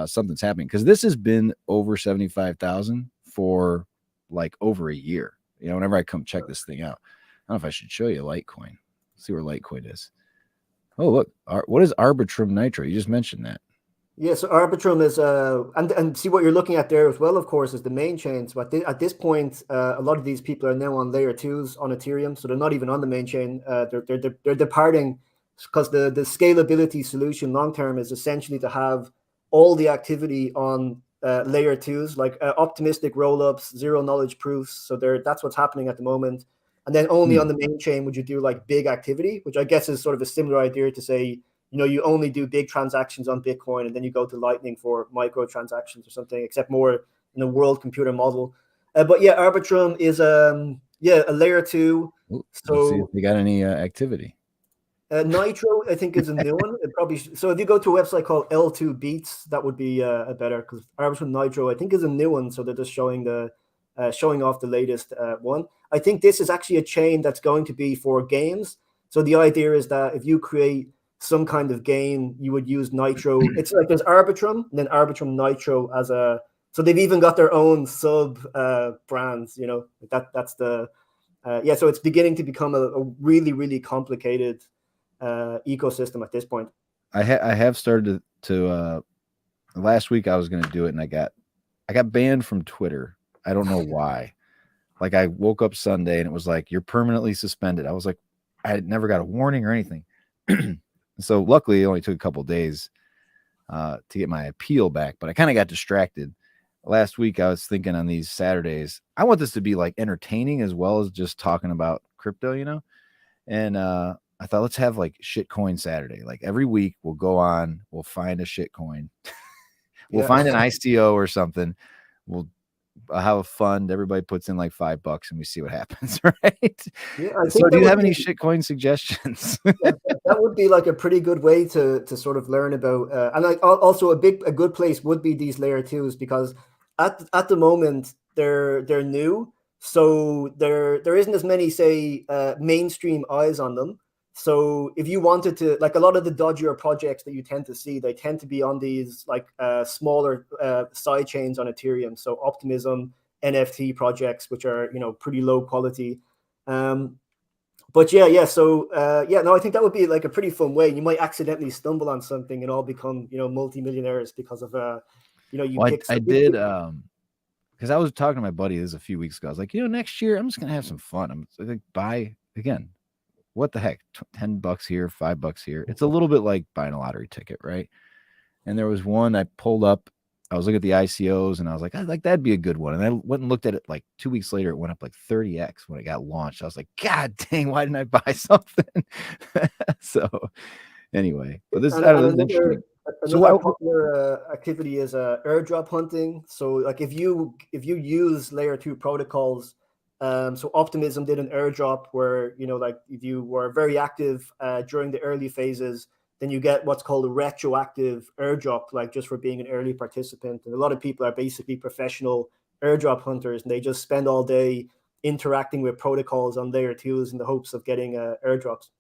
A: something's happening, because this has been over 75,000 for like over a year. You know, whenever I come check this thing out, I don't know if I should show you Litecoin. Let's see where Litecoin is. Oh, look, what is Arbitrum Nitro? You just mentioned that.
C: Yeah, so Arbitrum is and see what you're looking at there as well, of course, is the main chain. So at this point, a lot of these people are now on layer 2s on Ethereum, so they're not even on the main chain. They're departing, because the scalability solution long term is essentially to have all the activity on layer 2s, like optimistic rollups, zero knowledge proofs. So that's what's happening at the moment. And then only on the main chain would you do like big activity, which I guess is sort of a similar idea to say, you know, you only do big transactions on Bitcoin and then you go to Lightning for micro transactions or something, except more in a world computer model. But yeah, Arbitrum is a layer 2.
A: Let's see if we got any activity.
C: Nitro, I think, is a new one. It probably so if you go to a website called L2 Beats, that would be a better, because Arbitrum Nitro, I think, is a new one. So they're just showing off the latest one. I think this is actually a chain that's going to be for games. So the idea is that if you create some kind of game, you would use Nitro. It's like there's Arbitrum and then Arbitrum Nitro as a. So they've even got their own sub brands. You know, that's the yeah. So it's beginning to become a really, really complicated ecosystem at this point.
A: I have started to last week I was going to do it, and I got banned from Twitter. I don't know why. Like, I woke up Sunday and it was like, you're permanently suspended. I was like, I had never got a warning or anything. So luckily it only took a couple of days to get my appeal back, but I kind of got distracted. Last week I was thinking on these Saturdays, I want this to be like entertaining as well as just talking about crypto, you know? And I thought, let's have like shitcoin Saturday. Like every week we'll go on, we'll find a shitcoin. We'll find an ICO or something. We'll have a fund. Everybody puts in like $5 and we see what happens, right?
C: Yeah,
A: so do you have any shitcoin suggestions?
C: That would be like a pretty good way to sort of learn about, and like also a good place would be these layer twos, because at the moment they're new, so there isn't as many, say, mainstream eyes on them. So if you wanted to, like, a lot of the dodgier projects that you tend to see, they tend to be on these like smaller side chains on Ethereum. So Optimism, NFT projects, which are, you know, pretty low quality. But yeah. So no, I think that would be like a pretty fun way. You might accidentally stumble on something and all become, you know, multimillionaires because of you know, you pick.
A: I did because I was talking to my buddy this a few weeks ago. I was like, you know, next year I'm just gonna have some fun. I'm like, buy again. What the heck? $10 here, $5 here. It's a little bit like buying a lottery ticket, right? And there was one I pulled up. I was looking at the ICOs and I was like, that'd be a good one. And I went and looked at it like 2 weeks later. It went up like 30x when it got launched. I was like, God dang, why didn't I buy something? So anyway, but this is interesting.
C: Another popular activity is airdrop hunting. So like if you use layer 2 protocols, so Optimism did an airdrop where, you know, like if you were very active during the early phases, then you get what's called a retroactive airdrop, like just for being an early participant. And a lot of people are basically professional airdrop hunters, and they just spend all day interacting with protocols on layer 2s in the hopes of getting airdrops.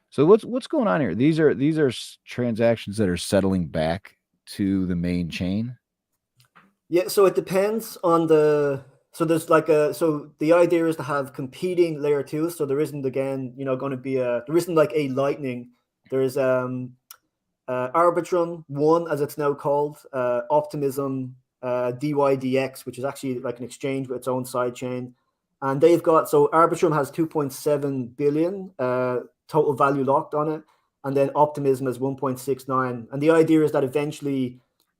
A: So what's going on here? These are transactions that are settling back to the main chain.
C: Yeah, so it depends on the. So there's like so the idea is to have competing layer 2s. So there isn't, again, you know, going to be there isn't like a Lightning. There's Arbitrum 1, as it's now called, Optimism, DYDX, which is actually like an exchange with its own side chain. And they've got, so Arbitrum has 2.7 billion total value locked on it. And then Optimism is 1.69. And the idea is that eventually,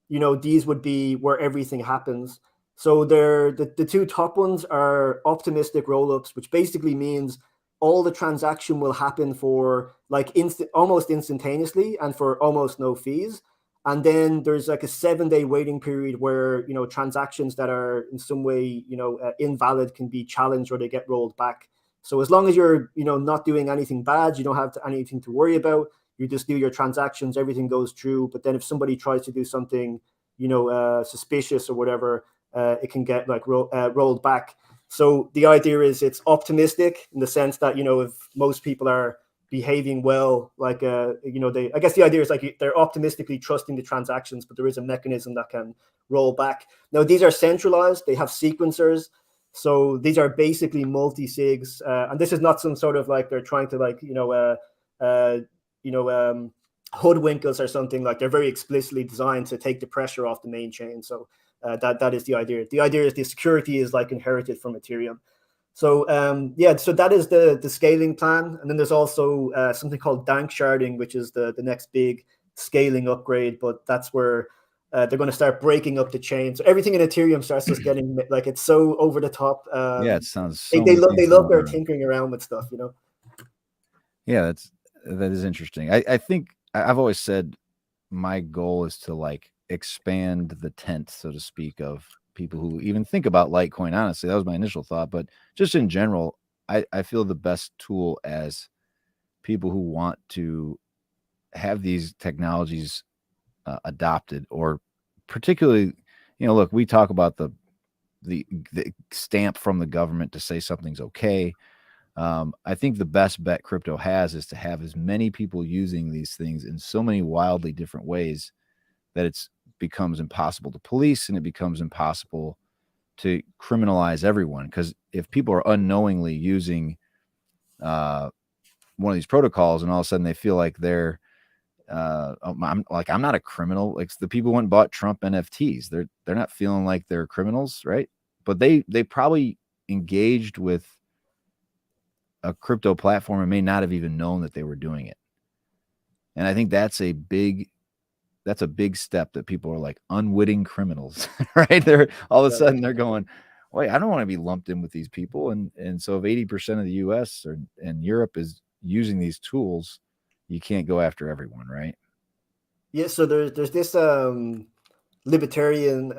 C: you know, these would be where everything happens. So the two top ones are optimistic rollups, which basically means all the transaction will happen for like almost instantaneously and for almost no fees. And then there's like a 7-day waiting period where, you know, transactions that are in some way, you know, invalid can be challenged or they get rolled back. So as long as you're, you know, not doing anything bad, you don't have anything to worry about. You just do your transactions, everything goes through. But then if somebody tries to do something, you know, suspicious or whatever, it can get like rolled back. So the idea is it's optimistic in the sense that, you know, if most people are behaving well, like, you know, I guess the idea is like they're optimistically trusting the transactions, but there is a mechanism that can roll back. Now, these are centralized. They have sequencers. So these are basically multi-sigs. And this is not some sort of like they're trying to like, hoodwink us or something. Like they're very explicitly designed to take the pressure off the main chain. So that is the idea. The idea is the security is like inherited from Ethereum. So so that is the scaling plan. And then there's also something called dank sharding, which is the next big scaling upgrade. But that's where they're going to start breaking up the chain. So everything in Ethereum starts just getting like it's so over the top.
A: Yeah, it sounds. So
C: they love their tinkering around with stuff, you know.
A: Yeah, that is interesting. I think I've always said my goal is to like expand the tent, so to speak, of people who even think about Litecoin. Honestly, that was my initial thought, but just in general, I feel the best tool as people who want to have these technologies adopted, or particularly, look, we talk about the stamp from the government to say something's okay. I think the best bet crypto has is to have as many people using these things in so many wildly different ways that it becomes impossible to police, and it becomes impossible to criminalize everyone. Because if people are unknowingly using one of these protocols, and all of a sudden they feel like they're I'm not a criminal. Like the people who went and bought Trump NFTs, they're not feeling like they're criminals, right? But they probably engaged with a crypto platform and may not have even known that they were doing it. And I think that's a big step, that people are like unwitting criminals, right? They're all of a sudden they're going, wait, I don't want to be lumped in with these people. And so if 80% of the US and Europe is using these tools, you can't go after everyone, right?
C: Yeah. So there's this libertarian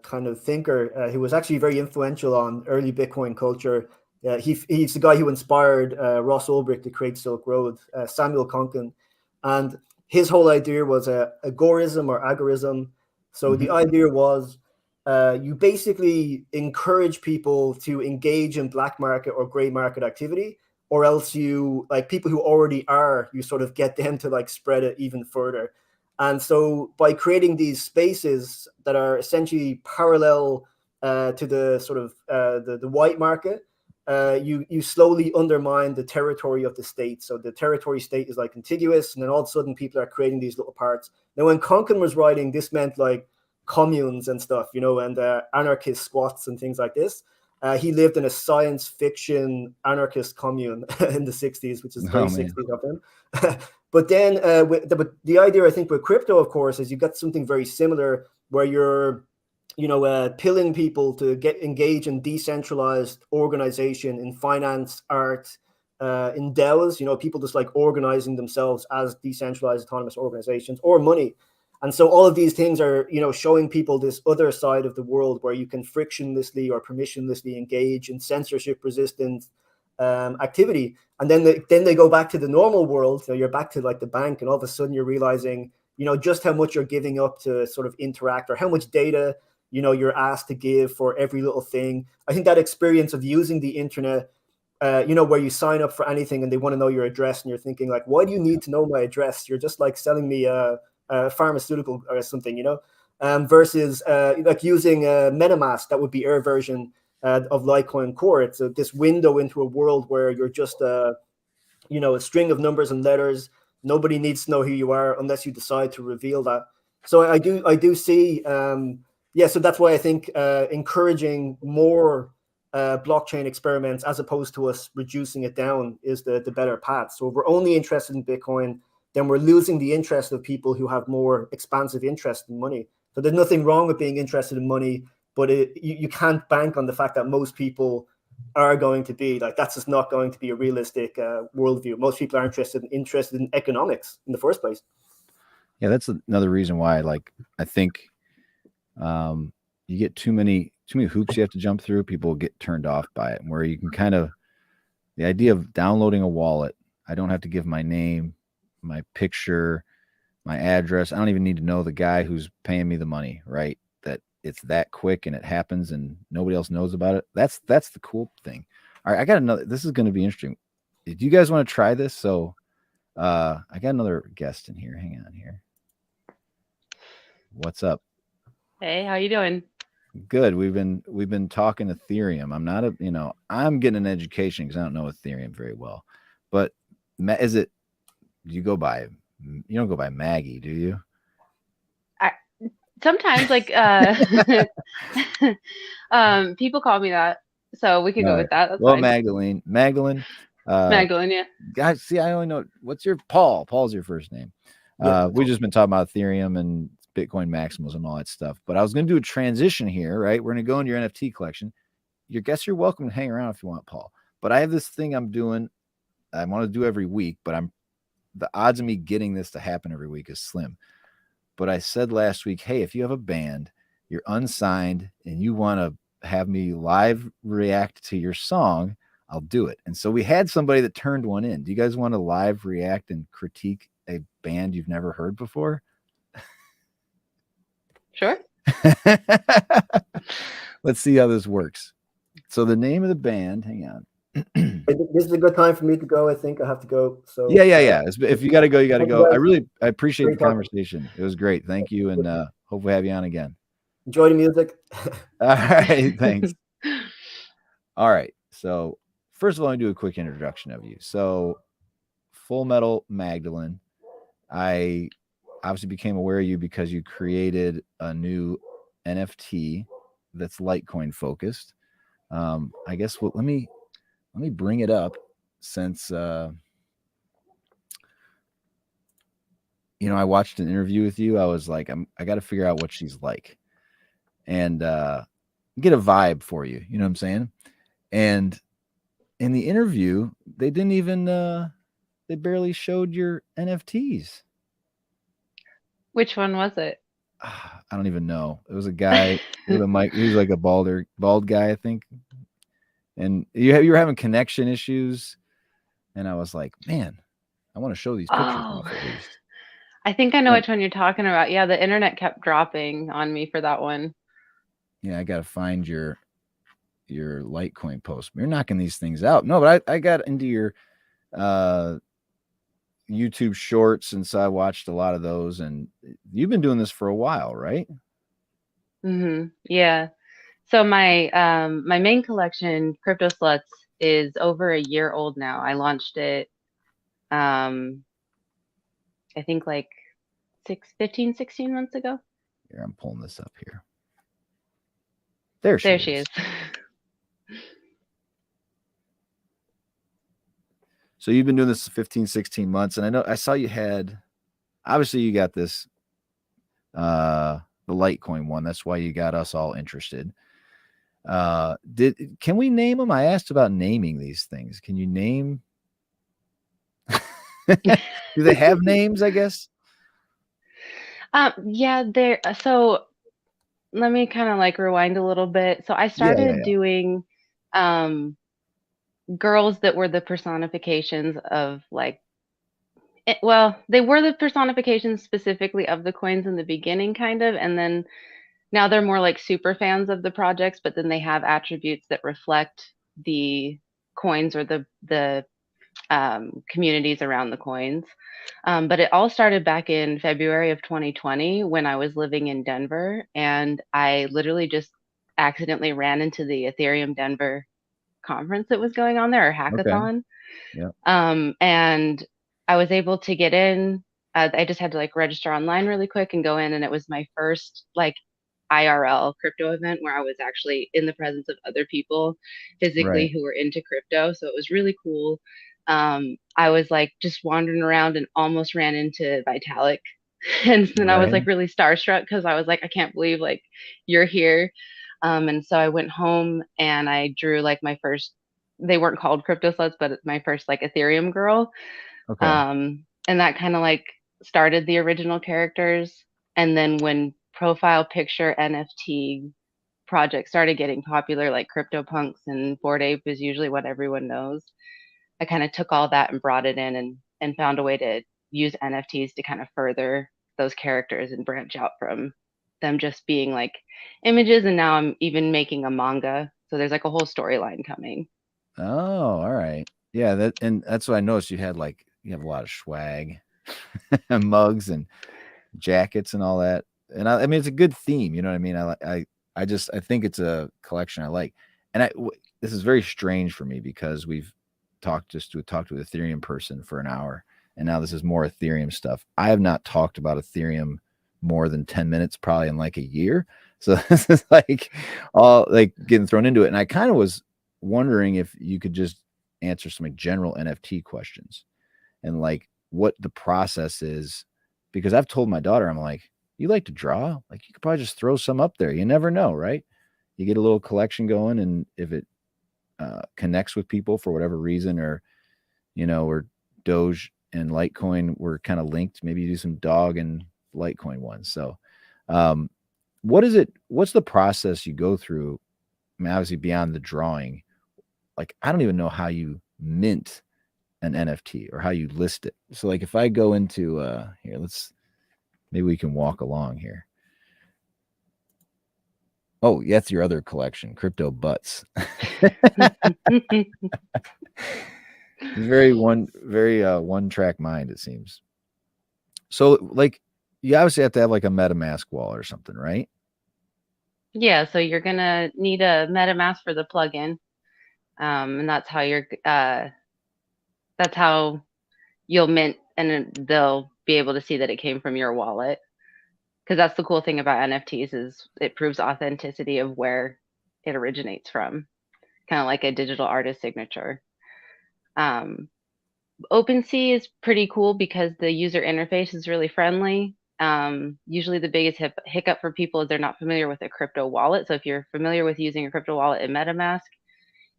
C: kind of thinker who was actually very influential on early Bitcoin culture. He's the guy who inspired Ross Ulbricht to create Silk Road, Samuel Konkin. And his whole idea was agorism or agorism. So the idea was you basically encourage people to engage in black market or gray market activity, or else you, like people who already are, you sort of get them to like spread it even further. And so by creating these spaces that are essentially parallel to the sort of the white market, you slowly undermine the territory of the state. So the territory state is like contiguous, and then all of a sudden people are creating these little parts. Now, when Konkin was writing, this meant like communes and stuff, and anarchist squats and things like this. He lived in a science fiction anarchist commune in the 60s, which is very 60s of him. But then the idea, I think, with crypto, of course, is you got something very similar where you're pilling people to get engaged in decentralized organization in finance, art, in DAOs, people just like organizing themselves as decentralized autonomous organizations, or money. And so all of these things are, showing people this other side of the world where you can frictionlessly or permissionlessly engage in censorship resistant activity. And then they go back to the normal world. So you're back to like the bank, and all of a sudden you're realizing, just how much you're giving up to sort of interact, or how much data, you're asked to give for every little thing. I think that experience of using the internet, where you sign up for anything and they want to know your address, and you're thinking like, why do you need to know my address? You're just like selling me a pharmaceutical or something, versus like using MetaMask. That would be our version of Litecoin Core. It's this window into a world where you're just a string of numbers and letters. Nobody needs to know who you are unless you decide to reveal that. So I do see, so that's why I think encouraging more blockchain experiments as opposed to us reducing it down is the better path. So if we're only interested in Bitcoin, then we're losing the interest of people who have more expansive interest in money. So there's nothing wrong with being interested in money, but you can't bank on the fact that most people are going to be like, that's just not going to be a realistic worldview. Most people are interested in economics in the first place.
A: Yeah, that's another reason why, like, I think you get too many hoops you have to jump through. People get turned off by it, where you can kind of, the idea of downloading a wallet, I don't have to give my name, my picture, my address. I don't even need to know the guy who's paying me the money, right? That it's that quick and it happens and nobody else knows about it. That's the cool thing. All right, I got another, this is going to be interesting. Do you guys want to try this? So I got another guest in here. Hang on here. What's up?
D: Hey, how you doing?
A: Good. We've been talking Ethereum. I'm not I'm getting an education because I don't know Ethereum very well. But is it, you don't go by Maggie, do you?
D: Sometimes like people call me that, so we could go with that. That's fine.
A: Magdalene. Magdalene,
D: yeah.
A: Guys, see, I only know, what's your Paul? Paul's your first name. We've just been talking about Ethereum and Bitcoin maximals and all that stuff. But I was going to do a transition here, right? We're going to go into your NFT collection. You're welcome to hang around if you want, Paul. But I have this thing I'm doing. I want to do every week, but the odds of me getting this to happen every week is slim. But I said last week, hey, if you have a band, you're unsigned, and you want to have me live react to your song, I'll do it. And so we had somebody that turned one in. Do you guys want to live react and critique a band you've never heard before?
D: Sure.
A: Let's see how this works. So the name of the band, hang on.
C: This is a good time for me to go. I think I have to go. So
A: Yeah. If you got to go, you got to go. I appreciate the
C: Great talking.
A: conversation. It was great. Thank you. And hope we have you on again.
C: Enjoy the music.
A: All right. Thanks. All right. So first of all, I do a quick introduction of you. So Full Metal Magdalene, I obviously became aware of you because you created a new NFT that's Litecoin focused. I guess let me bring it up since I watched an interview with you. I was like, I got to figure out what she's like and get a vibe for you. You know what I'm saying? And in the interview, they didn't even they barely showed your NFTs.
D: Which one was it?
A: I don't even know. It was a guy with a mic. He was like a bald guy, I think. And you were having connection issues, and I was like, man, I want to show these pictures off at least.
D: I think I know which one you're talking about. Yeah, the internet kept dropping on me for that one.
A: Yeah, I got to find your Litecoin post. You're knocking these things out. No, but I got into your YouTube shorts, and so I watched a lot of those. And you've been doing this for a while, right?
D: Yeah. So my my main collection, Crypt0Sluts, is over a year old now. I launched it I think like 16 months ago.
A: Here, I'm pulling this up here. There she is. So you've been doing this 15, 16 months. And I saw you had, obviously you got this, the Litecoin one. That's why you got us all interested. Can we name them? I asked about naming these things. Can you name? Do they have names, I guess?
D: Yeah, so let me kind of like rewind a little bit. So I started doing girls that were the personifications of like, they were the personifications specifically of the coins in the beginning, kind of, and then now they're more like super fans of the projects, but then they have attributes that reflect the coins or the communities around the coins. But it all started back in February of 2020 when I was living in Denver, and I literally just accidentally ran into the Ethereum Denver conference that was going on there, or hackathon.
A: Okay.
D: Yeah. And I was able to get in. I just had to like register online really quick and go in, and it was my first like IRL crypto event where I was actually in the presence of other people physically who were into crypto. So it was really cool. I was like just wandering around and almost ran into Vitalik. And then I was like really starstruck because I was like, I can't believe like you're here. And so I went home and I drew like my first, they weren't called Crypt0Sluts, but it's my first like Ethereum girl.
A: Okay.
D: And that kind of like started the original characters. And then when profile picture NFT projects started getting popular, like CryptoPunks and Bored Ape is usually what everyone knows, I kind of took all that and brought it in and found a way to use NFTs to kind of further those characters and branch out from them just being like images. And now I'm even making a manga. So there's like a whole storyline coming.
A: Oh, all right. Yeah, that's what I noticed. You have a lot of swag, mugs and jackets and all that. And I mean, it's a good theme. You know what I mean? I think it's a collection I like. And this is very strange for me because we've talked to an Ethereum person for an hour, and now this is more Ethereum stuff. I have not talked about Ethereum more than 10 minutes, probably in like a year. So this is like all like getting thrown into it. And I kind of was wondering if you could just answer some like general NFT questions and like what the process is, because I've told my daughter, I'm like, you like to draw? Like you could probably just throw some up there. You never know, right? You get a little collection going, and if it connects with people for whatever reason, or or Doge and Litecoin were kind of linked, maybe you do some dog and Litecoin ones. So what's the process you go through? I mean, obviously beyond the drawing, like, I don't even know how you mint an NFT or how you list it. So like if I go into here, maybe we can walk along here. Oh, that's your other collection, Crypto Butts. very one track mind, it seems. So like you obviously have to have like a MetaMask wallet or something, right?
D: Yeah, so you're gonna need a MetaMask for the plugin, and that's how you'll mint, and then they'll be able to see that it came from your wallet. Because that's the cool thing about NFTs is it proves authenticity of where it originates from, kind of like a digital artist signature. Um, OpenSea is pretty cool because the user interface is really friendly. Usually the biggest hiccup for people is they're not familiar with a crypto wallet. So if you're familiar with using a crypto wallet in MetaMask,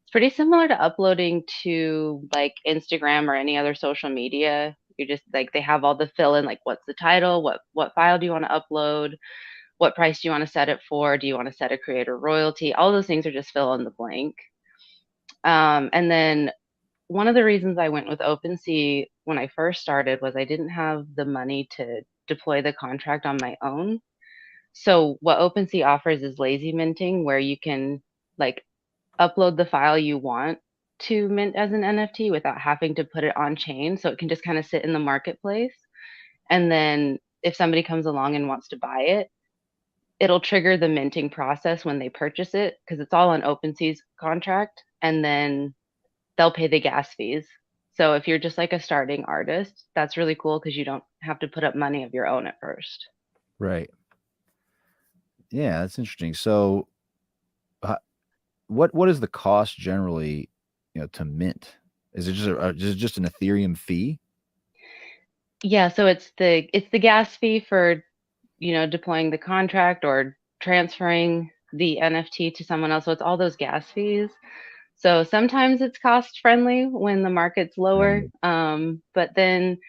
D: it's pretty similar to uploading to like Instagram or any other social media. You just like they have all the fill in, like what's the title, what file do you want to upload, what price do you want to set it for, do you want to set a creator royalty? All those things are just fill in the blank. And then one of the reasons I went with OpenSea when I first started was I didn't have the money to deploy the contract on my own. So what OpenSea offers is lazy minting, where you can like upload the file you want to mint as an NFT without having to put it on chain. So it can just kind of sit in the marketplace. And then if somebody comes along and wants to buy it, it'll trigger the minting process when they purchase it because it's all on OpenSea's contract. And then they'll pay the gas fees. So if you're just like a starting artist, that's really cool because you don't have to put up money of your own at first.
A: Right. Yeah, that's interesting. So what is the cost generally, to mint? Is it just an Ethereum fee?
D: Yeah, so it's the gas fee for, deploying the contract or transferring the NFT to someone else. So it's all those gas fees. So sometimes it's cost friendly when the market's lower. But then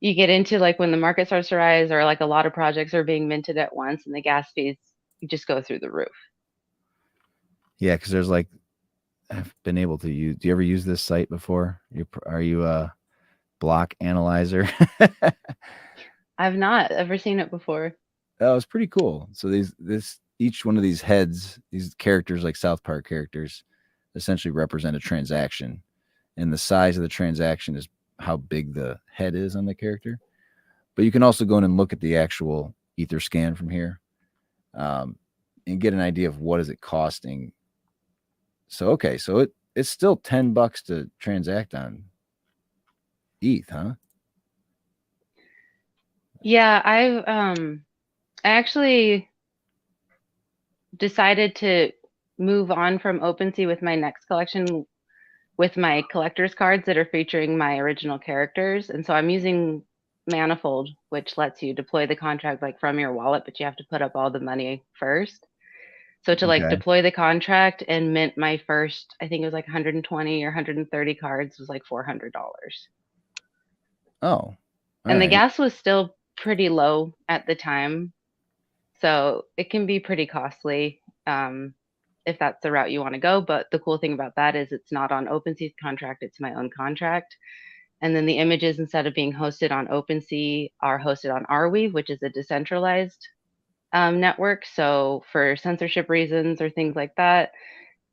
D: you get into like when the market starts to rise or like a lot of projects are being minted at once and the gas fees just go through the roof.
A: Yeah, because there's like, I've been able to use. Do you ever use this site before? Are you a block analyzer?
D: I've not ever seen it before.
A: That was pretty cool. So each one of these heads, these characters like South Park characters, essentially represent a transaction, and the size of the transaction is how big the head is on the character. But you can also go in and look at the actual ether scan from here, and get an idea of what is it costing. So okay, so it's still $10 to transact on ETH, huh?
D: Yeah, I actually decided to move on from OpenSea with my next collection with my collector's cards that are featuring my original characters. And so I'm using Manifold, which lets you deploy the contract like from your wallet, but you have to put up all the money first. So to like
A: Okay.
D: deploy the contract and mint my first, I think it was like 120 or 130 cards was like $400.
A: Oh,
D: And the
A: right.
D: gas was still pretty low at the time. So it can be pretty costly if that's the route you want to go. But the cool thing about that is it's not on OpenSea's contract, it's my own contract. And then the images, instead of being hosted on OpenSea, are hosted on Arweave, which is a decentralized network. So for censorship reasons or things like that,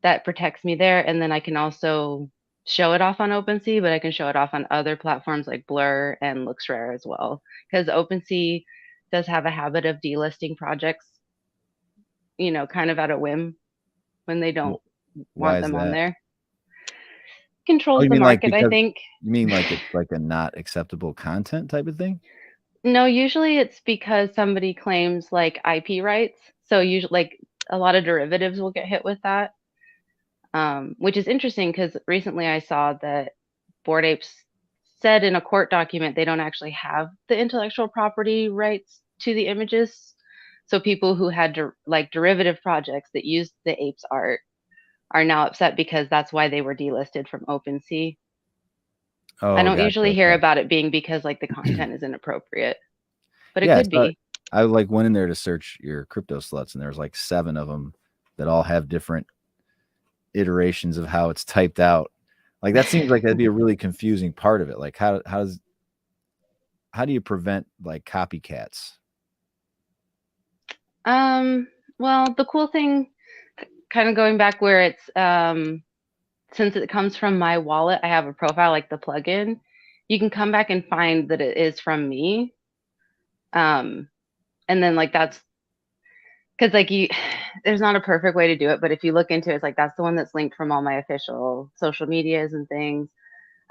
D: that protects me there. And then I can also show it off on OpenSea, but I can show it off on other platforms like Blur and LooksRare as well. Because OpenSea does have a habit of delisting projects, kind of at a whim when they don't
A: Why
D: want
A: is
D: them on
A: that?
D: there.
A: Oh,
D: Controls
A: you
D: the
A: mean like
D: market, I
A: because
D: think.
A: you mean like it's like a not acceptable content type of thing?
D: No, usually it's because somebody claims like IP rights. So usually like a lot of derivatives will get hit with that. Which is interesting because recently I saw that Bored Apes said in a court document they don't actually have the intellectual property rights to the images. So people who had like derivative projects that used the apes art are now upset because that's why they were delisted from OpenSea. I
A: Oh,
D: don't
A: gotcha.
D: usually hear
A: Okay.
D: about it being because like the content is inappropriate, but it
A: Yeah,
D: could
A: so
D: be.
A: I like went in there to search your Crypto Sluts, and there's like 7 of them that all have different iterations of how it's typed out. Like that seems like that'd be a really confusing part of it. Like how do you prevent like copycats?
D: Well, the cool thing, kind of going back where it's since it comes from my wallet, I have a profile like the plugin. You can come back and find that it is from me. And then like that's because like there's not a perfect way to do it, but if you look into it, it's like that's the one that's linked from all my official social medias and things.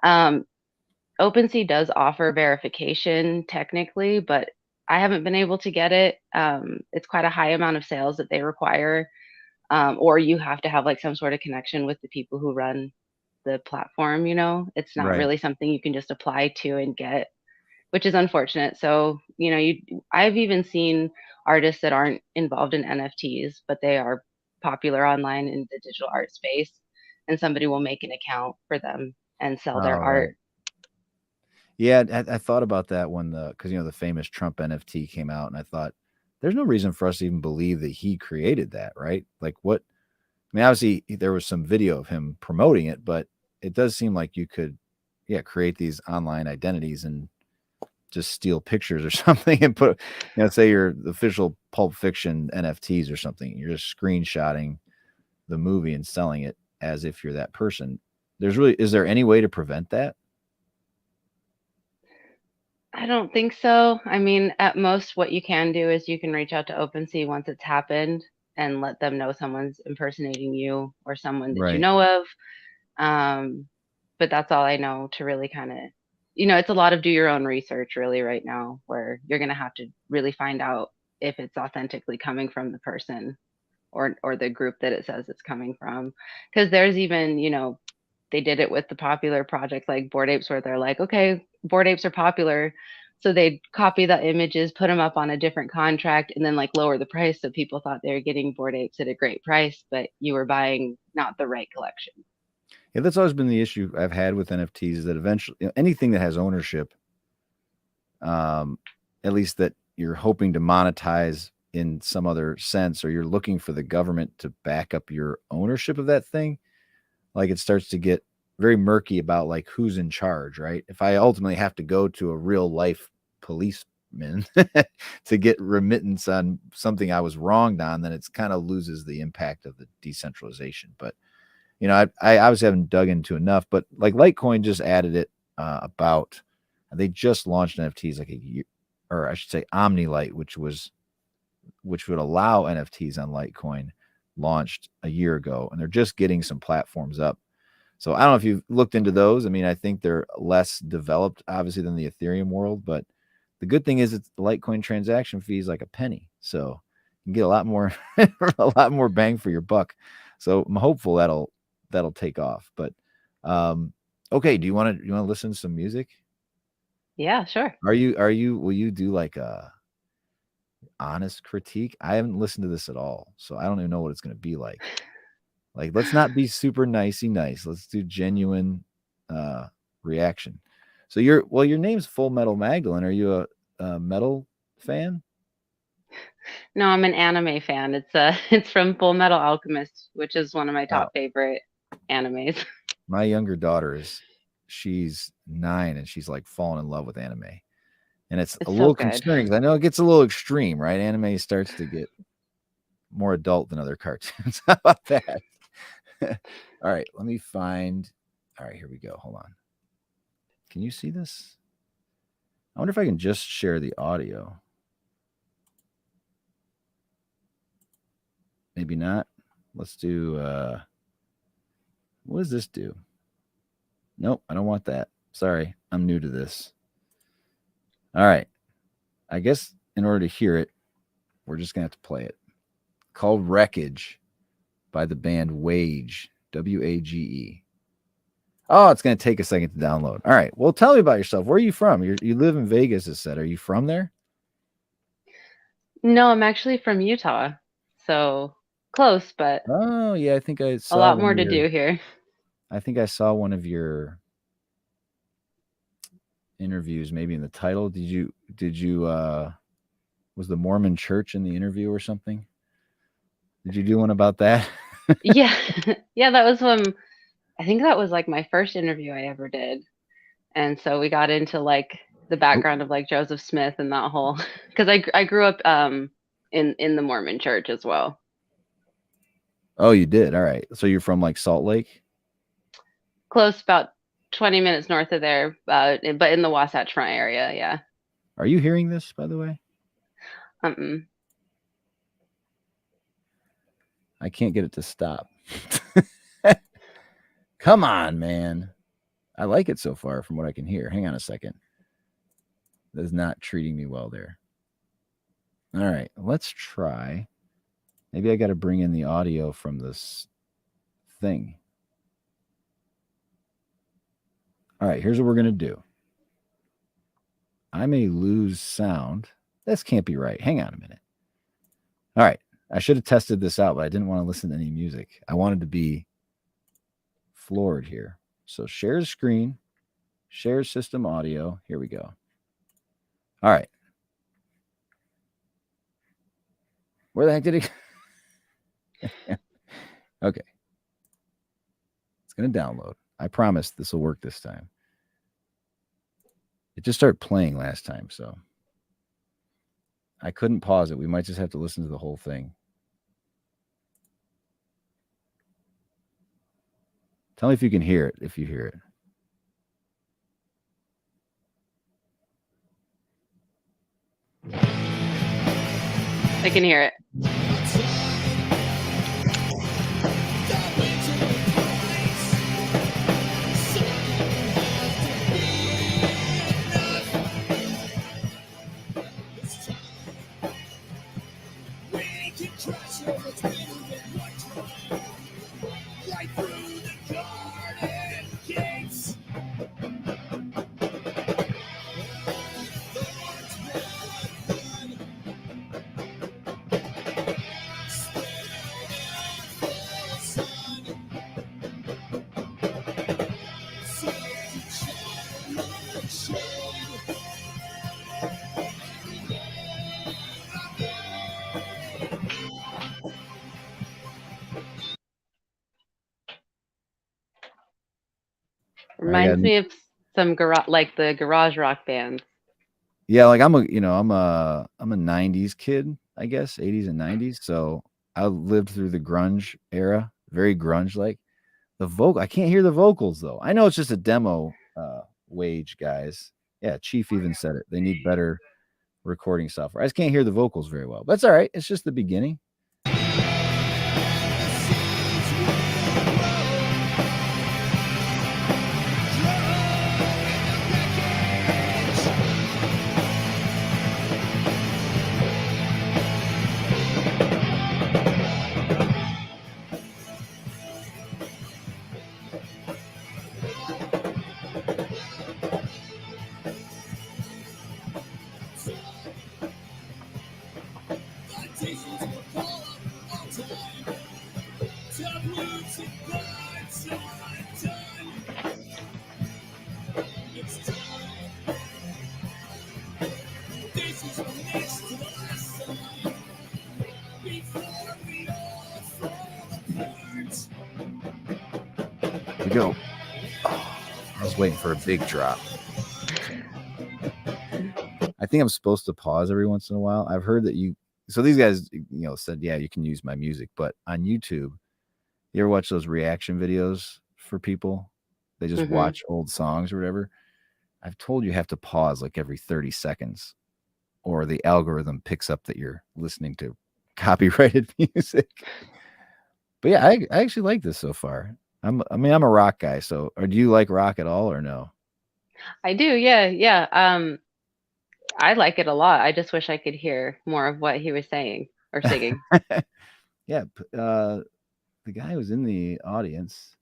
D: OpenSea does offer verification technically, but I haven't been able to get it. It's quite a high amount of sales that they require, or you have to have like some sort of connection with the people who run the platform. It's not
A: Right.
D: really something you can just apply to and get, which is unfortunate. So, I've even seen artists that aren't involved in NFTs, but they are popular online in the digital art space, and somebody will make an account for them and sell their
A: Oh, right.
D: art.
A: Yeah, I thought about that when because the famous Trump NFT came out, and I thought there's no reason for us to even believe that he created that, right? Like what? I mean, obviously there was some video of him promoting it, but it does seem like you could, create these online identities and just steal pictures or something and put, say you're the official Pulp Fiction NFTs or something. You're just screenshotting the movie and selling it as if you're that person. Is there any way to prevent that?
D: I don't think so. I mean, at most, what you can do is you can reach out to OpenSea once it's happened and let them know someone's impersonating you or someone that you
A: Right.
D: know of. But that's all I know to really kind of, it's a lot of do your own research really right now, where you're going to have to really find out if it's authentically coming from the person or the group that it says it's coming from. Because there's even, they did it with the popular project like Bored Apes, where they're like, okay, Bored Apes are popular. So they'd copy the images, put them up on a different contract, and then like lower the price. So people thought they were getting Bored Apes at a great price, but you were buying not the right collection.
A: Yeah, that's always been the issue I've had with NFTs, that eventually anything that has ownership, at least that you're hoping to monetize in some other sense, or you're looking for the government to back up your ownership of that thing, like it starts to get very murky about like who's in charge, right? If I ultimately have to go to a real life policeman to get remittance on something I was wronged on, then it's kind of loses the impact of the decentralization. But I obviously haven't dug into enough, but like Litecoin just added it they just launched NFTs like a year, or I should say OmniLite, which would allow NFTs on Litecoin, launched a year ago, and they're just getting some platforms up. So I don't know if you've looked into those. I mean, I think they're less developed, obviously, than the Ethereum world, but the good thing is it's the Litecoin transaction fee is like a penny. So you can get a lot more bang for your buck. So I'm hopeful that'll take off. But okay, do you want to listen to some music?
D: Yeah, sure.
A: Will you do like a honest critique? I haven't listened to this at all, so I don't even know what it's going to be like. Like, let's not be super nicey nice. Let's do genuine reaction. So your name's Full Metal Magdalene. Are you a metal fan?
D: No, I'm an anime fan. It's from Full Metal Alchemist, which is one of my top favorite animes.
A: My younger daughter she's 9 and she's like fallen in love with anime. And it's a little concerning because I know it gets a little extreme, right? Anime starts to get more adult than other cartoons. How about that? All right, let me find. All right, here we go. Hold on. Can you see this? I wonder if I can just share the audio. Maybe not. Let's do. What does this do? Nope, I don't want that. Sorry, I'm new to this. All right. I guess in order to hear it, we're just going to have to play it. Called Wreckage by the band Wage, W-A-G-E. Oh, it's going to take a second to download. All right. Well, tell me about yourself. Where are you from? You live in Vegas, it said. Are you from there?
D: No, I'm actually from Utah. So close, but
A: Oh, yeah. I think I saw
D: a lot more to do here.
A: I think I saw one of your interviews, maybe in the title. Did you was the Mormon Church in the interview or something? Did you do one about that?
D: Yeah. Yeah, that was I think that was like my first interview I ever did. And so we got into like the background of like Joseph Smith and that whole because I grew up in the Mormon church as well.
A: Oh, you did. All right. So you're from like Salt Lake?
D: Close, about 20 minutes north of there, but in the Wasatch Front area, yeah.
A: Are you hearing this, by the way? I can't get it to stop. Come on, man. I like it so far from what I can hear. Hang on a second. That is not treating me well there. All right, let's try. Maybe I got to bring in the audio from this thing. All right, here's what we're going to do. I may lose sound. This can't be right. Hang on a minute. All right, I should have tested this out, but I didn't want to listen to any music. I wanted to be floored here. So share screen, share system audio. Here we go. All right. Where the heck did it? Okay. It's going to download. I promise this will work this time. It just started playing last time, so I couldn't pause it. We might just have to listen to the whole thing. Tell me if you can hear it, if you hear it.
D: I can hear it. Reminds me of some like the garage rock bands.
A: Yeah, like I'm a 90s kid, I guess, 80s and 90s. So I lived through the grunge era, very grunge like. The vocal, I can't hear the vocals though. I know it's just a demo wage, guys. Yeah, Chief even said it. They need better recording software. I just can't hear the vocals very well. But that's all right. It's just the beginning. We go. Oh, I was waiting for a big drop. I think I'm supposed to pause every once in a while. I've heard that so these guys, said, yeah, you can use my music, but on YouTube, you ever watch those reaction videos for people? They just watch old songs or whatever. I've told you have to pause like every 30 seconds or the algorithm picks up that you're listening to copyrighted music. But yeah, I actually like this so far. I'm a rock guy. So, or do you like rock at all or no?
D: I do. Yeah. I like it a lot. I just wish I could hear more of what he was saying or singing.
A: Yeah. The guy was in the audience.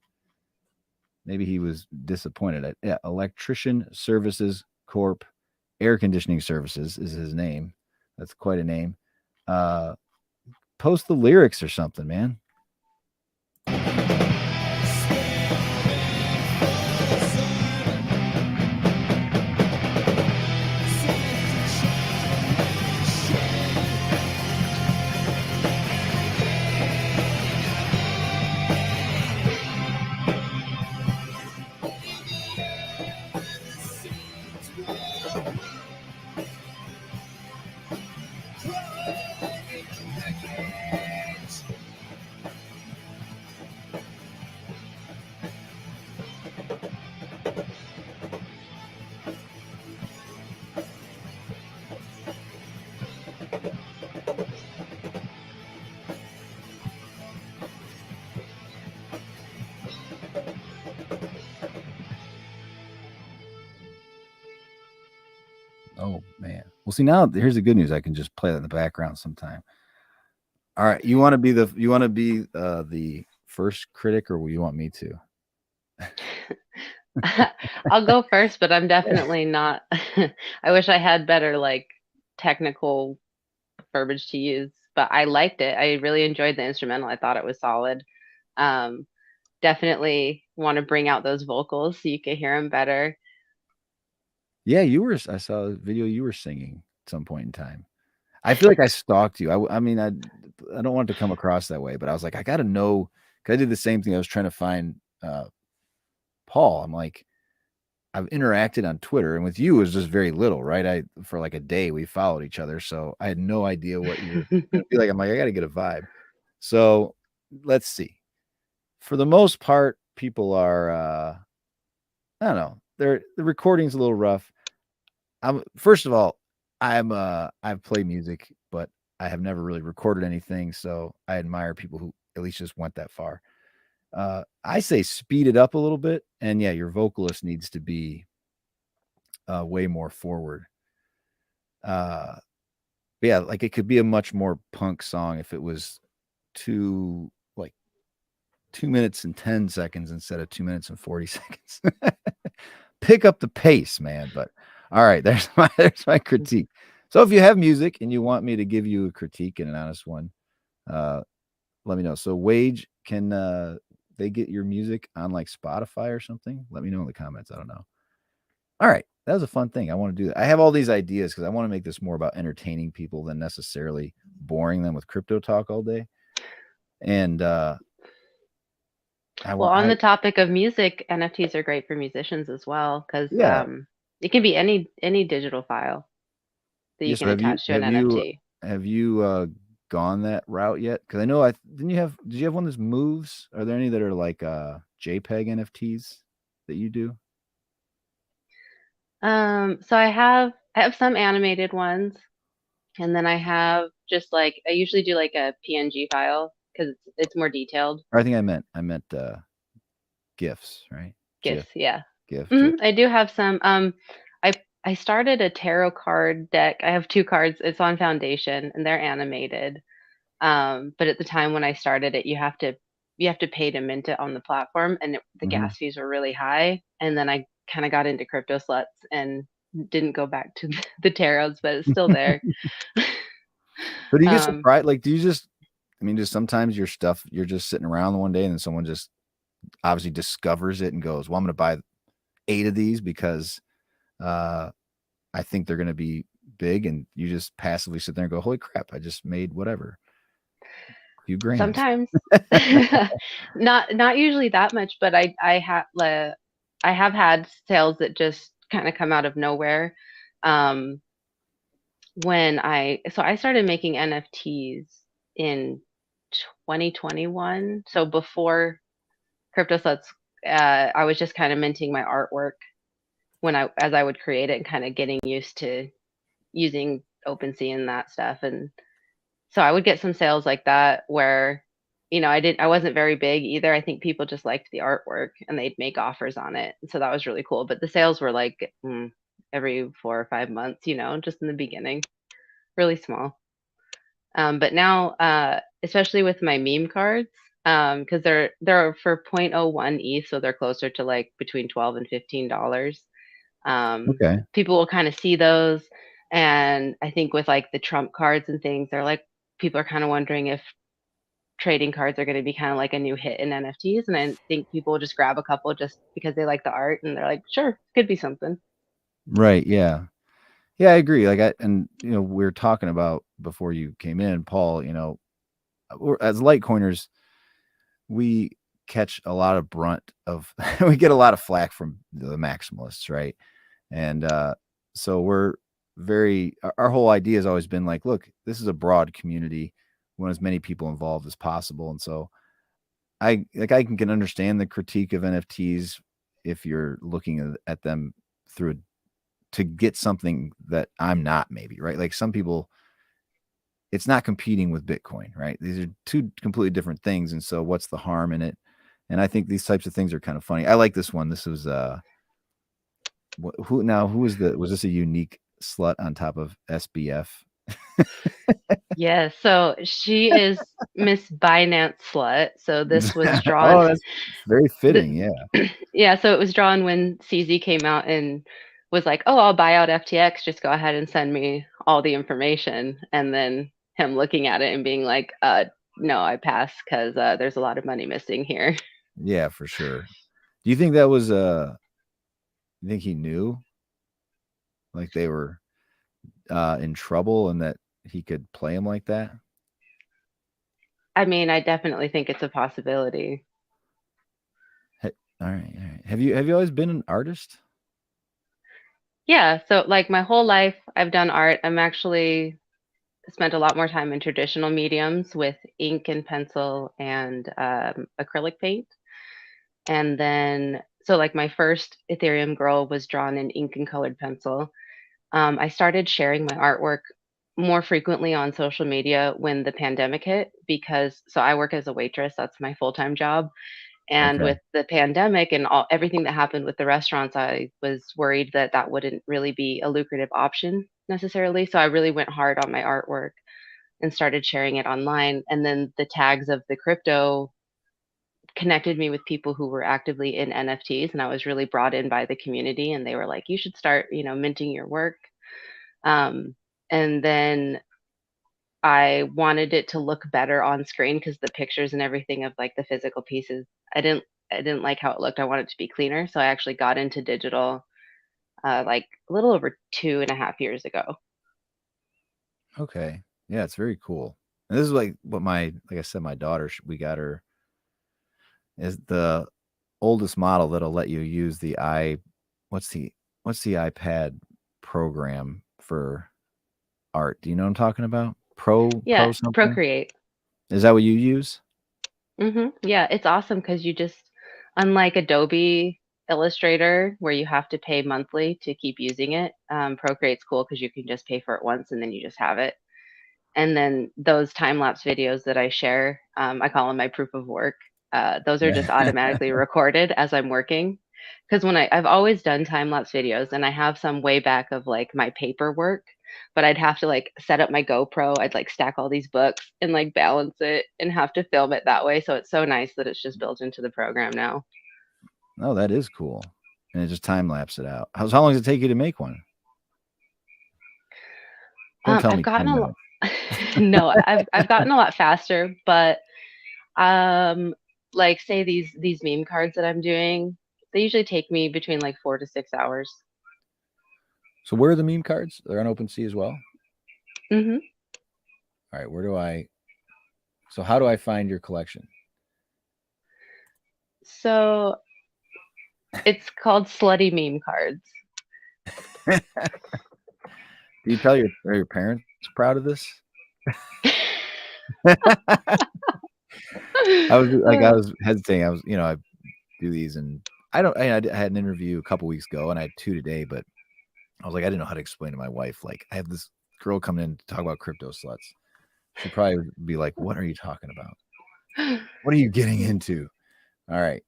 A: Maybe he was disappointed. Yeah, Electrician Services Corp. Air Conditioning Services is his name. That's quite a name. Post the lyrics or something, man. Oh man. Well, see, now here's the good news. I can just play that in the background sometime. All right. You want to be the first critic, or will you want me to?
D: I'll go first, but I'm definitely not. I wish I had better like technical verbiage to use, but I liked it. I really enjoyed the instrumental. I thought it was solid. Um, Definitely want to bring out those vocals so you could hear them better.
A: Yeah, I saw a video you were singing at some point in time. I feel like I stalked you. I mean, I don't want it to come across that way, but I was like, I got to know, because I did the same thing. I was trying to find Paul. I'm like, I've interacted on Twitter, and with you, it was just very little, right? For like a day, we followed each other, so I had no idea what you were gonna be like. I'm like, I got to get a vibe. So let's see. For the most part, people are, I don't know, the recording's a little rough. First of all, I've played music, but I have never really recorded anything, so I admire people who at least just went that far. I say speed it up a little bit, and yeah, your vocalist needs to be way more forward. But yeah, like it could be a much more punk song if it was 2 minutes and 10 seconds instead of 2 minutes and 40 seconds. Pick up the pace, man. But all right, there's my critique. So if you have music and you want me to give you a critique and an honest one, let me know. So Wage, can they get your music on like Spotify or something? Let me know in the comments. I don't know. All right. That was a fun thing. I want to do that. I have all these ideas because I want to make this more about entertaining people than necessarily boring them with crypto talk all day. And
D: Well, on the topic of music, NFTs are great for musicians as well because
A: yeah.
D: it can be any digital file that you can attach to an NFT.
A: Have you gone that route yet? Because I know did you have one that moves? Are there any that are like JPEG NFTs that you do?
D: So I have some animated ones, and then I have just like I usually do like a PNG file because it's more detailed.
A: Or I think I meant GIFs, right?
D: GIFs, yeah.
A: GIF.
D: I do have some. I started a tarot card deck. I have 2 cards. It's on Foundation, and they're animated. But at the time when I started it, you have to pay to mint it on the platform, and the gas fees were really high. And then I kind of got into Crypt0Sluts and didn't go back to the tarots, but it's still there.
A: So do you get surprised? Like, do you just sometimes your stuff, you're just sitting around one day and then someone just obviously discovers it and goes, well, I'm going to buy 8 of these because I think they're going to be big, and you just passively sit there and go, holy crap, I just made whatever. A few grand.
D: Sometimes. Not usually that much, but I have had sales that just kind of come out of nowhere. When I started making NFTs in 2021. So before Crypt0Sluts, I was just kind of minting my artwork as I would create it and kind of getting used to using OpenSea and that stuff. And so I would get some sales like that where, I wasn't very big either. I think people just liked the artwork and they'd make offers on it. So that was really cool. But the sales were like every 4 or 5 months, just in the beginning, really small. But now, especially with my meme cards, because they're for 0.01 ETH, so they're closer to like between $12 and $15.
A: Okay.
D: People will kind of see those, and I think with like the Trump cards and things, they're like people are kind of wondering if trading cards are going to be kind of like a new hit in NFTs, and I think people will just grab a couple just because they like the art, and they're like, sure, could be something.
A: Right. Yeah. Yeah, I agree. Like we were talking about before you came in, Paul, as Litecoiners, we catch a lot of brunt of, we get a lot of flack from the maximalists, right? And so we're our whole idea has always been like, look, this is a broad community. We want as many people involved as possible. And so I can understand the critique of NFTs if you're looking at them to get something that I'm not, maybe, right? Like some people, it's not competing with Bitcoin, right? These are 2 completely different things. And so what's the harm in it? And I think these types of things are kind of funny. I like this one. This was, was this a unique slut on top of SBF.
D: Yeah, so she is Miss Binance Slut. So this was drawn.
A: Oh, that's very fitting. Yeah.
D: Yeah, so it was drawn when CZ came out and was like, "Oh, I'll buy out FTX. Just go ahead and send me all the information." And then him looking at it and being like, no, I pass because there's a lot of money missing here."
A: Yeah, for sure. Do you think that was you think he knew like they were in trouble and that he could play him like that?
D: I mean, I definitely think it's a possibility.
A: All right. Have you always been an artist?
D: Yeah, so like my whole life I've done art. I'm actually spent a lot more time in traditional mediums with ink and pencil and acrylic paint. And then, so like my first Ethereum girl was drawn in ink and colored pencil. I started sharing my artwork more frequently on social media when the pandemic hit because so I work as a waitress, that's my full-time job. And
A: Okay.
D: with the pandemic and everything that happened with the restaurants, I was worried that that wouldn't really be a lucrative option necessarily. So I really went hard on my artwork and started sharing it online. And then the tags of the crypto connected me with people who were actively in NFTs, and I was really brought in by the community. And they were like, "You should start, minting your work." Um, and then I wanted it to look better on screen because the pictures and everything of like the physical pieces, I didn't like how it looked. I wanted it to be cleaner. So I actually got into digital like a little over 2.5 years ago.
A: Okay. Yeah, it's very cool. And this is like what like I said, my daughter, we got her is the oldest model that'll let you use the what's the iPad program for art? Do you know what I'm talking about? Pro
D: Yeah,
A: something?
D: Procreate.
A: Is that what you use?
D: Yeah, it's awesome because you just, unlike Adobe Illustrator, where you have to pay monthly to keep using it, Procreate's cool because you can just pay for it once and then you just have it. And then those time lapse videos that I share, I call them my proof of work. Those are just automatically recorded as I'm working. Because I've always done time lapse videos and I have some way back of like my paperwork, but I'd have to like set up my GoPro. I'd like stack all these books and like balance it and have to film it that way. So it's so nice that it's just built into the program now.
A: Oh, that is cool. And it just time lapse it out. How long does it take you to make one? Don't tell
D: I've
A: me
D: gotten
A: 10
D: a
A: minutes.
D: no, I've gotten a lot faster, but like say these meme cards that I'm doing, they usually take me between like 4 to 6 hours.
A: So where are the meme cards? They're on OpenSea as well?
D: Mm-hmm.
A: All right, so how do I find your collection?
D: So it's called Slutty Meme Cards.
A: Do you tell are your parents proud of this? I was hesitating. I do these and I had an interview a couple weeks ago and I had 2 today, but I was like, I didn't know how to explain to my wife. Like, I have this girl coming in to talk about crypto sluts. She'd probably be like, what are you talking about? What are you getting into? All right.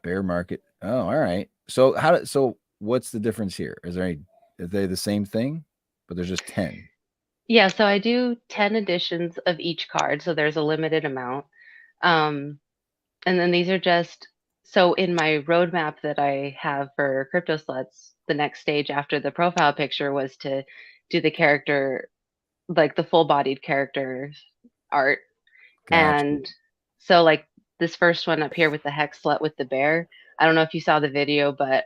A: Bear market. Oh, all right. So what's the difference here? Are they the same thing, but there's just 10?
D: Yeah, so I do 10 editions of each card, so there's a limited amount. Um, and then these are just so in my roadmap that I have for Crypt0Sluts, the next stage after the profile picture was to do the character, like the full-bodied character art.
A: Gotcha.
D: And so like this first one up here with the hex slut with the bear, I don't know if you saw the video, but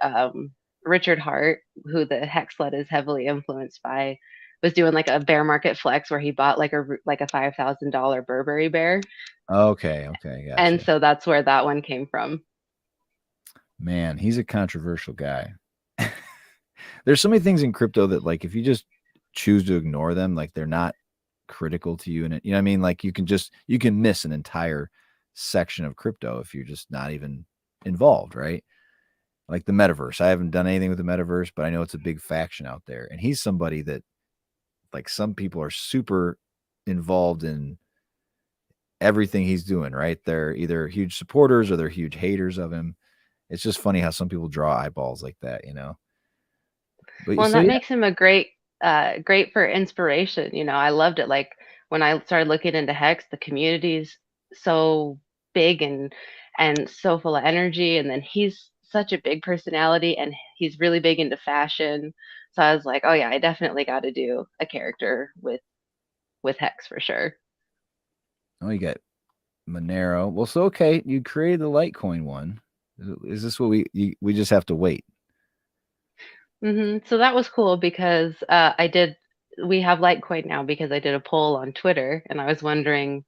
D: Richard Hart, who the hex slut is heavily influenced by, was doing like a bear market flex where he bought like a $5,000 Burberry bear.
A: Okay,
D: And
A: gotcha.
D: so that's where that one came from.
A: Man, he's a controversial guy. There's so many things in crypto that, like, if you just choose to ignore them, like, they're not critical to you. And you know what I mean? Like, you can miss an entire section of crypto if you're just not even involved, right? Like the metaverse. I haven't done anything with the metaverse, but I know it's a big faction out there. And he's somebody that, like, some people are super involved in everything he's doing, right? They're either huge supporters or they're huge haters of him. It's just funny how some people draw eyeballs like that, But
D: Well, and
A: so
D: that
A: yeah,
D: makes him a great for inspiration. I loved it. Like when I started looking into Hex, the community's so big and so full of energy. And then he's such a big personality and he's really big into fashion. So I was like, oh yeah, I definitely got to do a character with Hex for sure.
A: oh, you got Monero. Well, so okay, you created the Litecoin one. Is this what we just have to wait?
D: So that was cool because we have Litecoin now because I did a poll on Twitter and I was wondering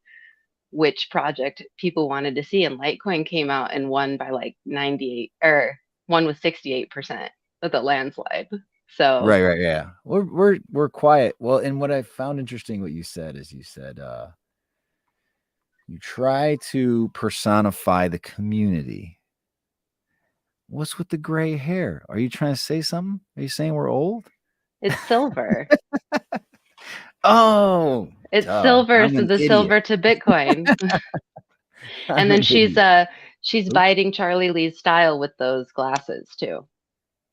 D: which project people wanted to see, and Litecoin came out and won by like 98 or won with 68% with a landslide. So
A: Right, yeah. We're quiet. Well, and what I found interesting what you said is you said you try to personify the community. What's with the gray hair? Are you trying to say something? Are you saying we're old?
D: it's silver.
A: Oh,
D: It's
A: duh.
D: silver,
A: I'm
D: so
A: an
D: the
A: idiot.
D: silver to Bitcoin.
A: I'm
D: And then
A: an idiot.
D: she's
A: Oops.
D: biting Charlie Lee's style with those glasses too.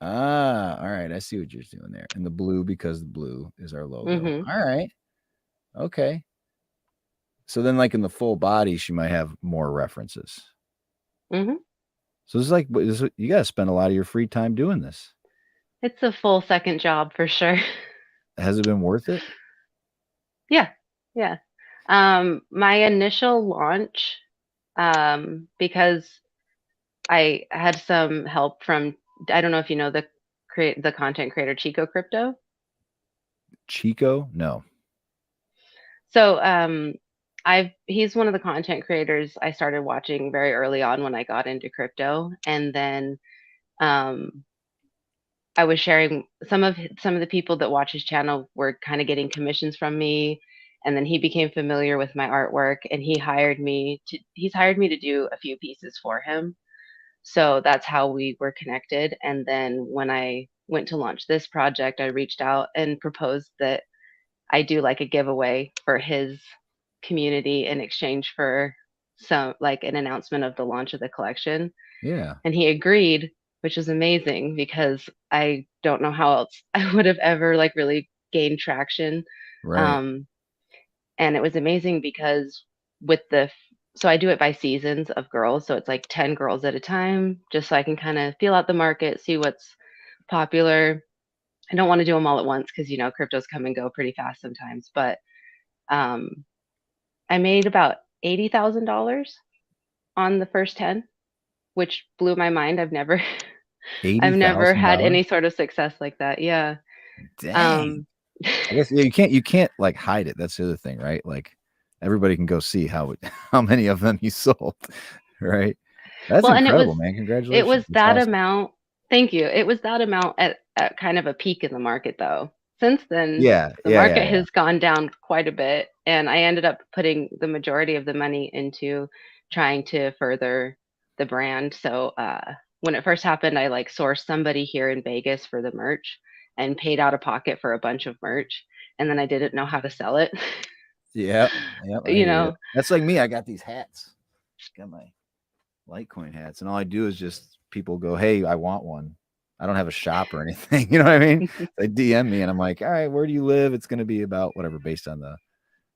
A: Ah, all right. I see what you're doing there. And the blue because the blue is our logo.
D: hmm
A: All right. Okay. So then, like in the full body, she might have more references.
D: hmm
A: So it's like you got to spend a lot of your free time doing this.
D: It's a full second job for sure.
A: Has it been worth it?
D: Yeah, yeah. My initial launch, because I had some help from, I don't know if you know the content creator Chico Crypto.
A: Chico? No.
D: So he's one of the content creators I started watching very early on when I got into crypto, and then um I was sharing some of the people that watch his channel were kind of getting commissions from me, and then he became familiar with my artwork, and he's hired me to do a few pieces for him. So that's how we were connected. And then when I went to launch this project, I reached out and proposed that I do like a giveaway for his community in exchange for some like an announcement of the launch of the collection.
A: Yeah.
D: And he agreed, which is amazing because I don't know how else I would have ever like really gained traction.
A: Right.
D: Um, and it was amazing because with so I do it by seasons of girls, so it's like 10 girls at a time, just so I can kind of feel out the market, see what's popular. I don't want to do them all at once because cryptos come and go pretty fast sometimes, but um, I made about $80,000 on the first 10, which blew my mind. I've never had
A: $80,000.
D: any sort of success like that. Yeah.
A: Dang.
D: Um,
A: I guess you can't like hide it. That's the other thing, right? Like everybody can go see how many of them you sold, right? That's
D: well, and
A: incredible, man.
D: it
A: Congratulations.
D: was
A: That's
D: that
A: awesome.
D: amount. Thank you. It was that amount at kind of a peak in the market though. Since then,
A: Yeah,
D: the
A: yeah,
D: market
A: yeah, yeah.
D: has gone down quite a bit, and I ended up putting the majority of the money into trying to further the brand. So when it first happened, I like sourced somebody here in Vegas for the merch and paid out of pocket for a bunch of merch, and then I didn't know how to sell it.
A: Yep, yep, I
D: you
A: hear you.
D: know,
A: That's like me. I got these hats. Got my Litecoin hats, and all I do is just people go, "Hey, I want one." I don't have a shop or anything. You know what I mean? They DM me, and I'm like, "All right, where do you live?" It's going to be about whatever based on the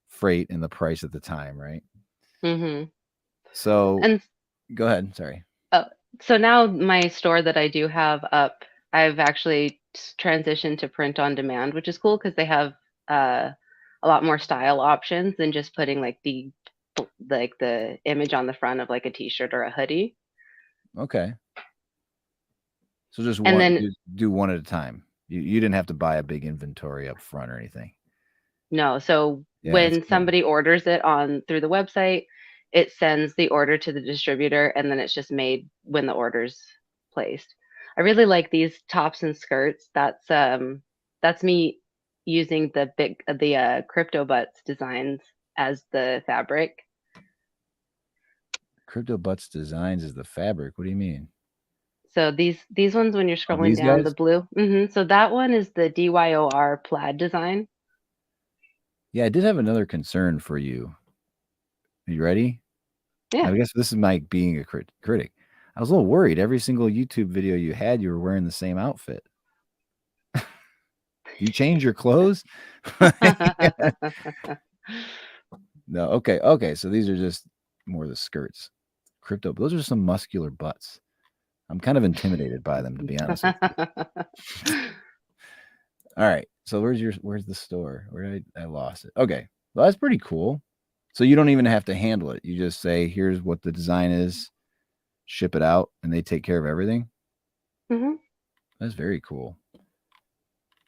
A: freight and the price at the time, right?
D: hmm
A: So
D: and
A: go ahead. Sorry.
D: Oh, so now my store that I do have up, I've actually transitioned to print on demand, which is cool because they have uh, a lot more style options than just putting like the image on the front of like a t-shirt or a hoodie.
A: Okay. So just
D: And
A: one,
D: then
A: do one at a time. You didn't have to buy a big inventory up front or anything.
D: no, so
A: Yeah, that's
D: when
A: cool.
D: somebody orders it on through the website, it sends the order to the distributor and then it's just made when the order's placed. I really like these tops and skirts. That's me using the crypto butts designs as the fabric.
A: Crypto Butts Designs is the fabric. What do you mean?
D: So these ones when you're
A: Oh,
D: scrolling
A: these
D: down the
A: guys?
D: blue. So that one is the DYOR plaid design.
A: Yeah, I did have another concern for you. Are you ready?
D: Yeah.
A: I guess this is my being a critic. I was a little worried. Every single YouTube video you had, you were wearing the same outfit. You change your clothes? No. Okay. So these are just more the skirts. Crypto. Those are some muscular butts. I'm kind of intimidated by them, to be honest with you. All right. So where's the store? Where did I lost it? Okay. Well, that's pretty cool. So you don't even have to handle it. You just say, here's what the design is, ship it out, and they take care of everything.
D: Mm-hmm.
A: That's very cool.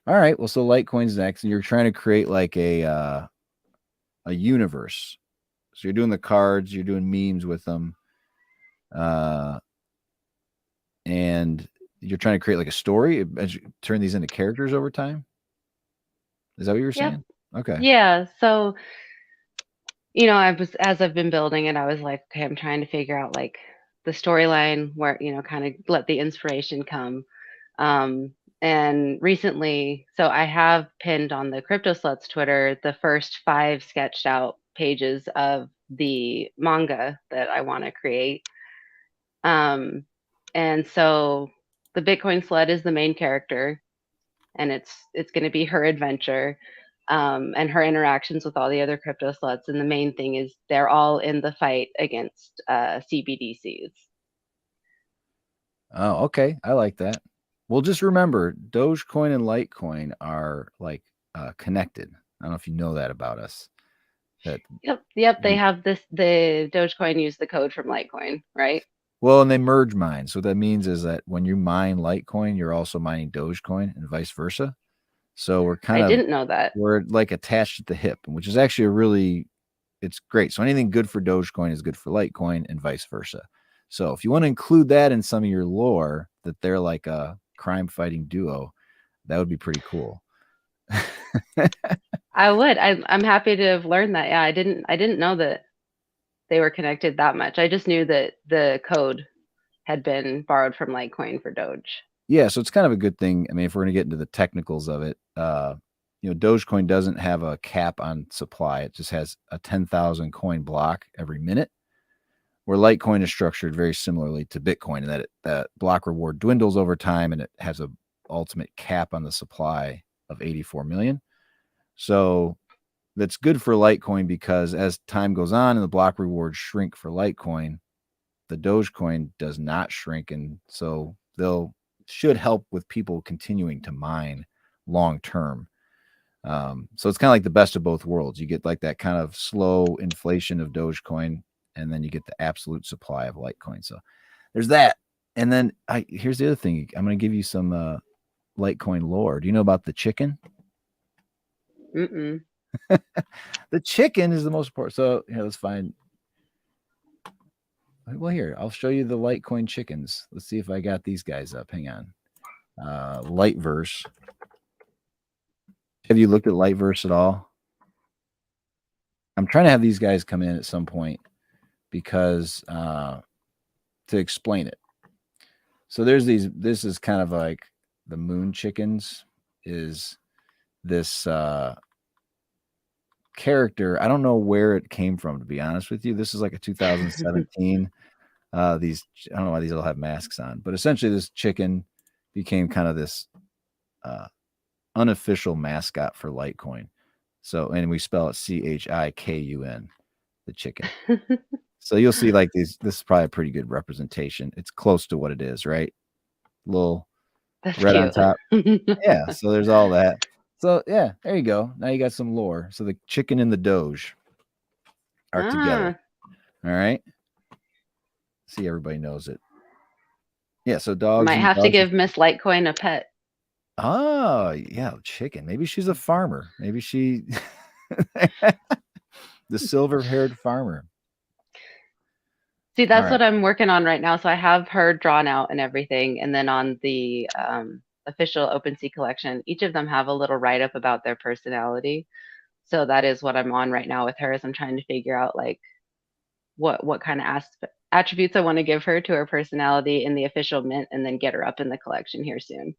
A: All right. Well, so Litecoin's next, and you're trying to create like a universe. So you're doing the cards, you're doing memes with them, and you're trying to create like a story as you turn these into characters over time. Is that what you were saying? Okay.
D: Yeah. So, as I've been building it, I was like, okay, I'm trying to figure out like the storyline where, kind of let the inspiration come. And recently, so I have pinned on the Crypt0Sluts Twitter the first 5 sketched out pages of the manga that I want to create. And so the Bitcoin slut is the main character, and it's going to be her adventure, and her interactions with all the other crypto sluts. And the main thing is they're all in the fight against CBDCs.
A: Oh, okay. I like that. Well, just remember, Dogecoin and Litecoin are like connected. I don't know if you know that about us.
D: Yep. They have the Dogecoin used the code from Litecoin, right?
A: Well, and they merge mine. So what that means is that when you mine Litecoin, you're also mining Dogecoin and vice versa. So
D: I didn't know that.
A: We're like attached at the hip, which is actually it's great. So anything good for Dogecoin is good for Litecoin and vice versa. So if you want to include that in some of your lore, that they're like a crime fighting duo, that would be pretty cool.
D: I would. I'm happy to have learned that. Yeah, I didn't know that they were connected that much. I just knew that the code had been borrowed from Litecoin for Doge.
A: Yeah, so it's kind of a good thing. I mean, if we're going to get into the technicals of it, Dogecoin doesn't have a cap on supply. It just has a 10,000 coin block every minute, where Litecoin is structured very similarly to Bitcoin, and that block reward dwindles over time, and it has a ultimate cap on the supply of 84 million. So that's good for Litecoin, because as time goes on and the block rewards shrink for Litecoin, the Dogecoin does not shrink, and so should help with people continuing to mine long term. So it's kind of like the best of both worlds. You get like that kind of slow inflation of Dogecoin, and then you get the absolute supply of Litecoin. So there's that. And then here's the other thing. I'm going to give you some Litecoin lore. Do you know about the chicken?
D: Mm-mm.
A: The chicken is the most important. So let's find. Well, here, I'll show you the Litecoin chickens. Let's see if I got these guys up. Hang on. Liteverse. Have you looked at Liteverse at all? I'm trying to have these guys come in at some point because to explain it. So there's this is kind of like the moon chickens is this character. I don't know where it came from, to be honest with you. This is like a 2017. I don't know why these all have masks on, but essentially this chicken became kind of this unofficial mascot for Litecoin. So, and we spell it CHIKUN, the chicken. So you'll see like this is probably a pretty good representation. It's close to what it is, right? Little
D: That's
A: red
D: cute.
A: on top. Yeah. So there's all that. So yeah, there you go. Now you got some lore. So the chicken and the Doge are together. All right. See, everybody knows it. Yeah. So dogs
D: Might have to give Miss Litecoin a pet.
A: Oh, yeah, chicken. Maybe she's a farmer. Maybe she the silver-haired farmer.
D: See, that's what I'm working on right now. So I have her drawn out and everything. And then on the official OpenSea collection, each of them have a little write-up about their personality. So that is what I'm on right now with her, is I'm trying to figure out like what kind of attributes I want to give her to her personality in the official mint, and then get her up in the collection here soon.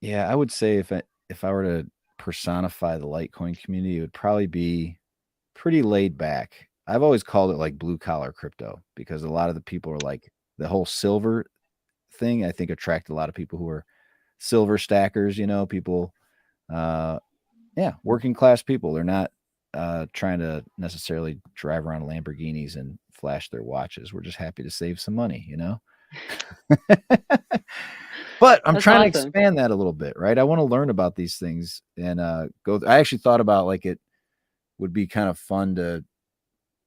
A: Yeah, I would say if I were to personify the Litecoin community, it would probably be pretty laid back. I've always called it like blue collar crypto, because a lot of the people are like the whole silver thing, I think, attracted a lot of people who are silver stackers, people, working class people. They're not trying to necessarily drive around Lamborghinis and flash their watches. We're just happy to save some money, But I'm
D: That's
A: trying to
D: awesome.
A: expand that a little bit, right? I want to learn about these things and I actually thought about, like, it would be kind of fun to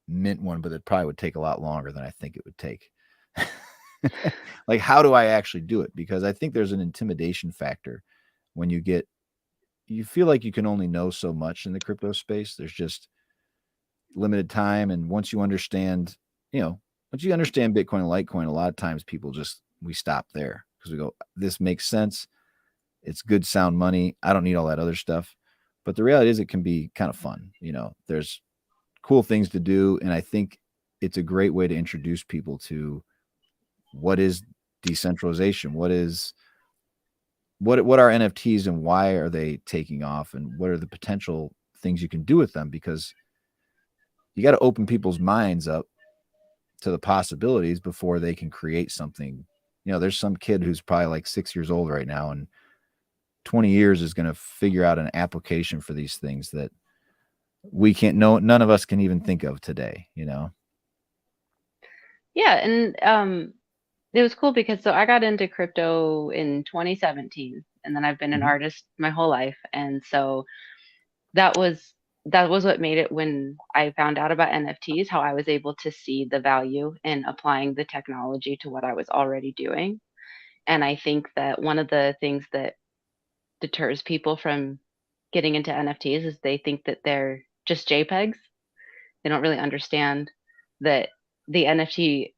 A: mint one, but it probably would take a lot longer than I think it would take. Like, how do I actually do it? Because I think there's an intimidation factor when you feel like you can only know so much in the crypto space. There's just limited time. And once you understand Bitcoin and Litecoin, a lot of times we stop there because we go, this makes sense. It's good, sound money. I don't need all that other stuff. But the reality is it can be kind of fun. There's cool things to do. And I think it's a great way to introduce people to what is decentralization, what are NFTs and why are they taking off, and what are the potential things you can do with them, because you got to open people's minds up to the possibilities before they can create something. There's some kid who's probably like 6 years old right now, and 20 years is going to figure out an application for these things that we can't know. None of us can even think of today,
D: Yeah. And it was cool because so I got into crypto in 2017, and then I've been an artist my whole life. And so that was what made it, when I found out about NFTs, how I was able to see the value in applying the technology to what I was already doing. And I think that one of the things that deters people from getting into NFTs is they think that they're just JPEGs. They don't really understand that the NFT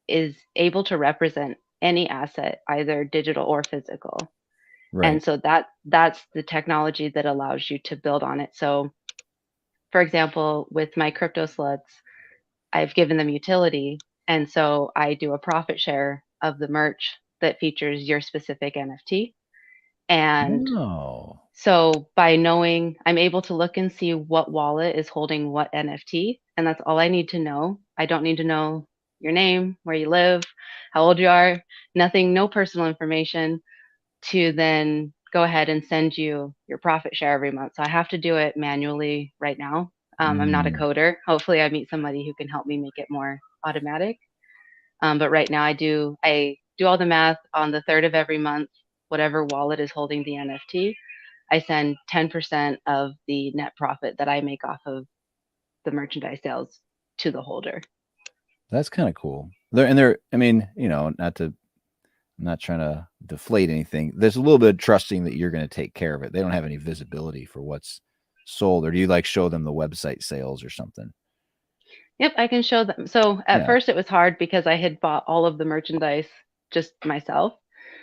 D: is able to represent any asset, either digital or physical.
A: right?
D: And so that's the technology that allows you to build on it. So, for example, with my Crypt0Sluts, I've given them utility. And so I do a profit share of the merch that features your specific NFT. And
A: Oh,
D: so by knowing, I'm able to look and see what wallet is holding what NFT. And that's all I need to know. I don't need to know your name, where you live, how old you are, nothing, no personal information, to then go ahead and send you your profit share every month. So I have to do it manually right now. I'm not a coder. Hopefully I meet somebody who can help me make it more automatic. But right now I do all the math on the third of every month. Whatever wallet is holding the NFT, I send 10% of the net profit that I make off of the merchandise sales to the holder.
A: that's kind of cool. I'm not trying to deflate anything. There's a little bit of trusting that you're going to take care of it. They don't have any visibility for what's sold, or do you like show them the website sales or something?
D: Yep, I can show them. So at first it was hard because I had bought all of the merchandise just myself.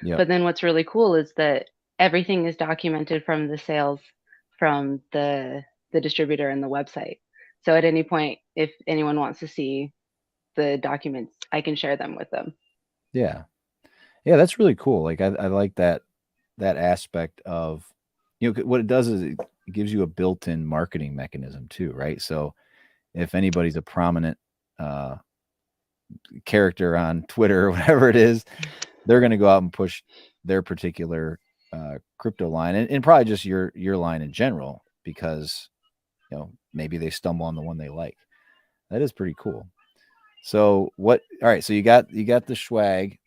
A: Yeah.
D: But then what's really cool is that everything is documented from the sales from the distributor and the website. So at any point, if anyone wants to see the documents, I can share them with them.
A: Yeah. Yeah, that's really cool. Like, I like that aspect of, what it does is it gives you a built-in marketing mechanism too, right? So if anybody's a prominent character on Twitter or whatever it is, they're going to go out and push their particular crypto line, and probably just your line in general, because maybe they stumble on the one they like. That is pretty cool. So all right, so you got the swag.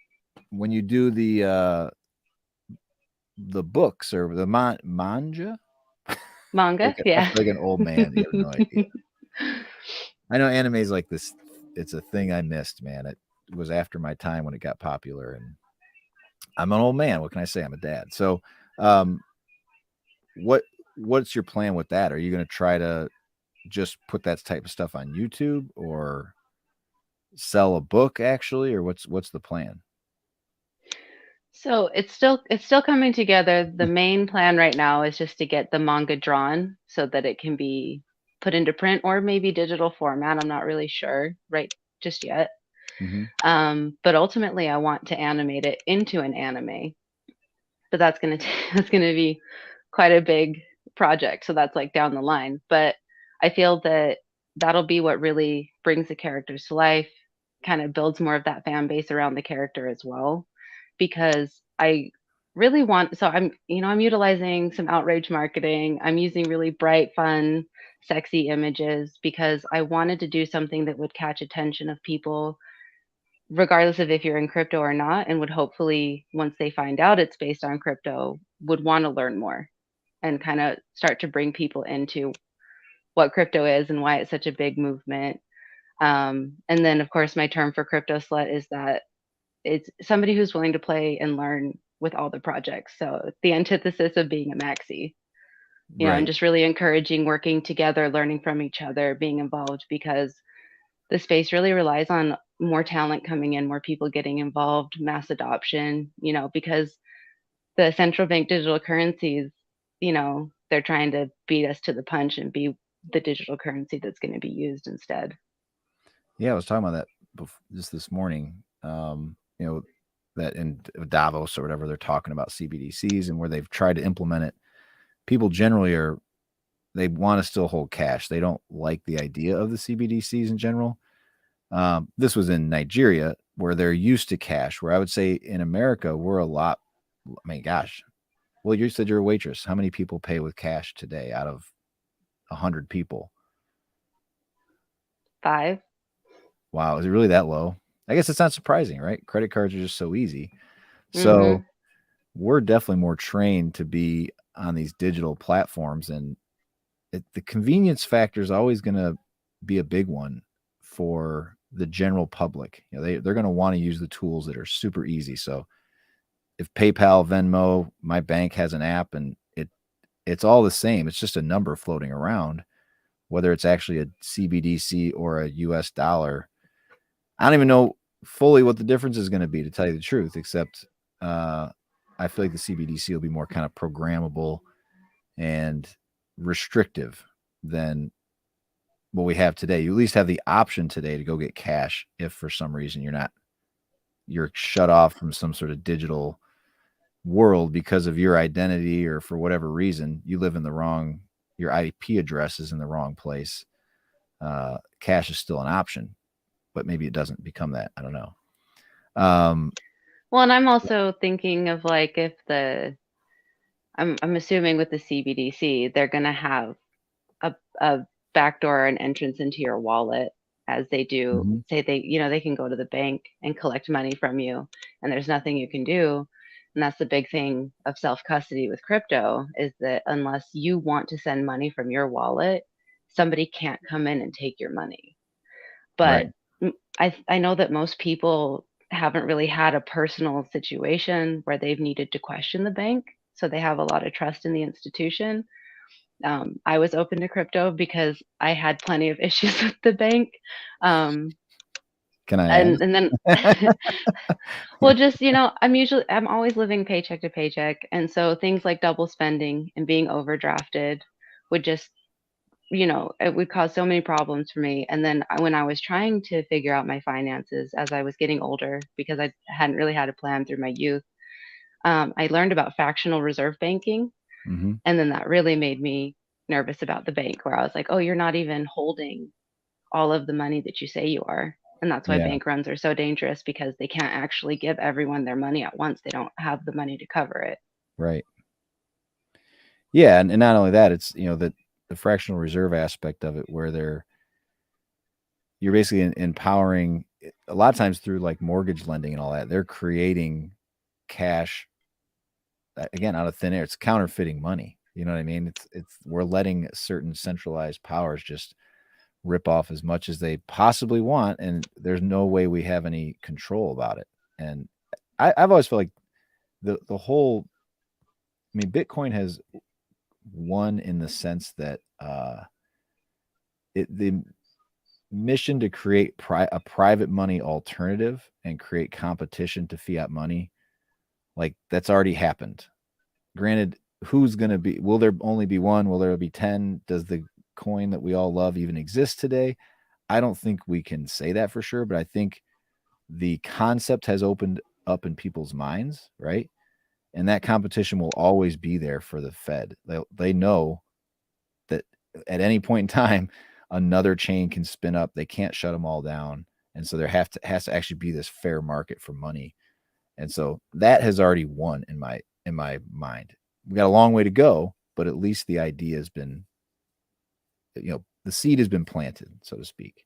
A: When you do the books or the manga,
D: Yeah.
A: like an old man. You have no idea. I know anime is like this. It's a thing I missed, man. It was after my time when it got popular, and I'm an old man. What can I say? I'm a dad. So, what's your plan with that? Are you going to try to just put that type of stuff on YouTube, or sell a book actually, or what's the plan?
D: So it's still coming together. The main plan right now is just to get the manga drawn so that it can be put into print or maybe digital format. I'm not really sure right just yet. But ultimately I want to animate it into an anime. But that's gonna be quite a big project. So that's like down the line. But I feel that that'll be what really brings the characters to life, kind of builds more of that fan base around the character as well, because I really want, so I'm, I'm utilizing some outrage marketing. I'm using really bright, fun, sexy images because I wanted to do something that would catch attention of people regardless of if you're in crypto or not, and would hopefully, once they find out it's based on crypto, would want to learn more and kind of start to bring people into what crypto is and why it's such a big movement. And then, of course, my term for crypto slut is that it's somebody who's willing to play and learn with all the projects. So the antithesis of being a maxi, and just really encouraging working together, learning from each other, being involved, because the space really relies on more talent coming in, more people getting involved, mass adoption, because the central bank digital currencies, they're trying to beat us to the punch and be the digital currency that's going to be used instead.
A: Yeah, I was talking about that just this morning. That in Davos or whatever, they're talking about CBDCs and where they've tried to implement it. People generally they want to still hold cash. They don't like the idea of the CBDCs in general. This was in Nigeria where they're used to cash, where I would say in America, we're a lot, I mean, gosh, well, you said you're a waitress. How many people pay with cash today out of 100 people?
D: 5.
A: Wow. Is it really that low? I guess it's not surprising, right? Credit cards are just so easy. So we're definitely more trained to be on these digital platforms, and the convenience factor is always going to be a big one for the general public. They're going to want to use the tools that are super easy. So if PayPal, Venmo, my bank has an app, and it's all the same. It's just a number floating around, whether it's actually a CBDC or a US dollar. I don't even know fully what the difference is going to be, to tell you the truth, except I feel like the CBDC will be more kind of programmable and restrictive than what we have today. You at least have the option today to go get cash if for some reason you're shut off from some sort of digital world because of your identity, or for whatever reason you live in the wrong, your IP address is in the wrong place. Cash is still an option, but maybe it doesn't become that. I don't know.
D: Well, and I'm also thinking of like, if I'm assuming with the CBDC, they're going to have a backdoor and entrance into your wallet, as they do. Say they can go to the bank and collect money from you, and there's nothing you can do. And that's the big thing of self-custody with crypto, is that unless you want to send money from your wallet, somebody can't come in and take your money. But I know that most people haven't really had a personal situation where they've needed to question the bank, so they have a lot of trust in the institution. I was open to crypto because I had plenty of issues with the bank.
A: Can I add?
D: And then well, just I'm always living paycheck to paycheck, and so things like double spending and being overdrafted would just, it would cause so many problems for me. And then when I was trying to figure out my finances as I was getting older, because I hadn't really had a plan through my youth, I learned about fractional reserve banking. And then that really made me nervous about the bank, where I was like, oh, you're not even holding all of the money that you say you are. And that's why bank runs are so dangerous, because they can't actually give everyone their money at once. They don't have the money to cover it. Right.
A: Yeah. And not only that, it's, the fractional reserve aspect of it, where you're basically empowering, a lot of times through like mortgage lending and all that, they're creating cash, again, out of thin air. It's counterfeiting money. You know what I mean? We're letting certain centralized powers just rip off as much as they possibly want, and there's no way we have any control about it. And I've always felt like the whole, I mean, Bitcoin has won in the sense that the mission to create a private money alternative and create competition to fiat money, like, that's already happened. Granted, who's going to be, will there only be one? Will there be 10? Does the coin that we all love even exist today? I don't think we can say that for sure, but I think the concept has opened up in people's minds, right? And that competition will always be there for the Fed. They know that at any point in time, another chain can spin up. They can't shut them all down. And so there has to actually be this fair market for money. And so that has already won in my mind. We got a long way to go, but at least the idea has been, the seed has been planted, so to speak.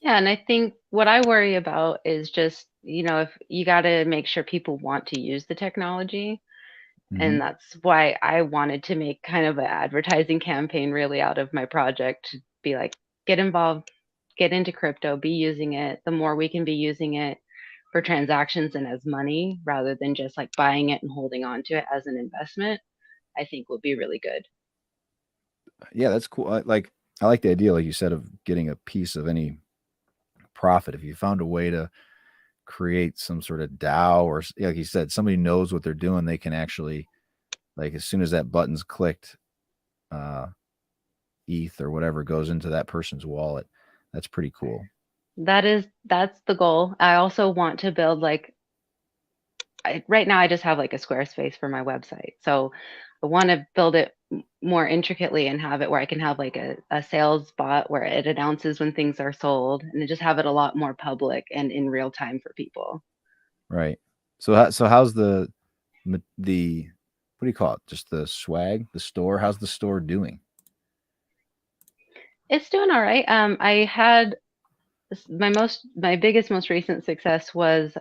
D: Yeah, and I think what I worry about is just, if you got to make sure people want to use the technology. And that's why I wanted to make kind of an advertising campaign really out of my project to be like, get involved, get into crypto, be using it. The more we can be using it for transactions and as money rather than just like buying it and holding on to it as an investment, I think will be really good.
A: Yeah, that's cool. I like the idea, like you said, of getting a piece of any profit. If you found a way to create some sort of DAO, or like you said, somebody knows what they're doing, they can actually, like, as soon as that button's clicked, ETH or whatever goes into that person's wallet. That's pretty cool.
D: That's the goal. I also want to build right now I just have like a Squarespace for my website. So I want to build it more intricately and have it where I can have like a sales bot where it announces when things are sold and just have it a lot more public and in real time for people.
A: Right. So how's the what do you call it? Just the swag, the store? How's the store doing?
D: It's doing all right. I had my biggest, most recent success was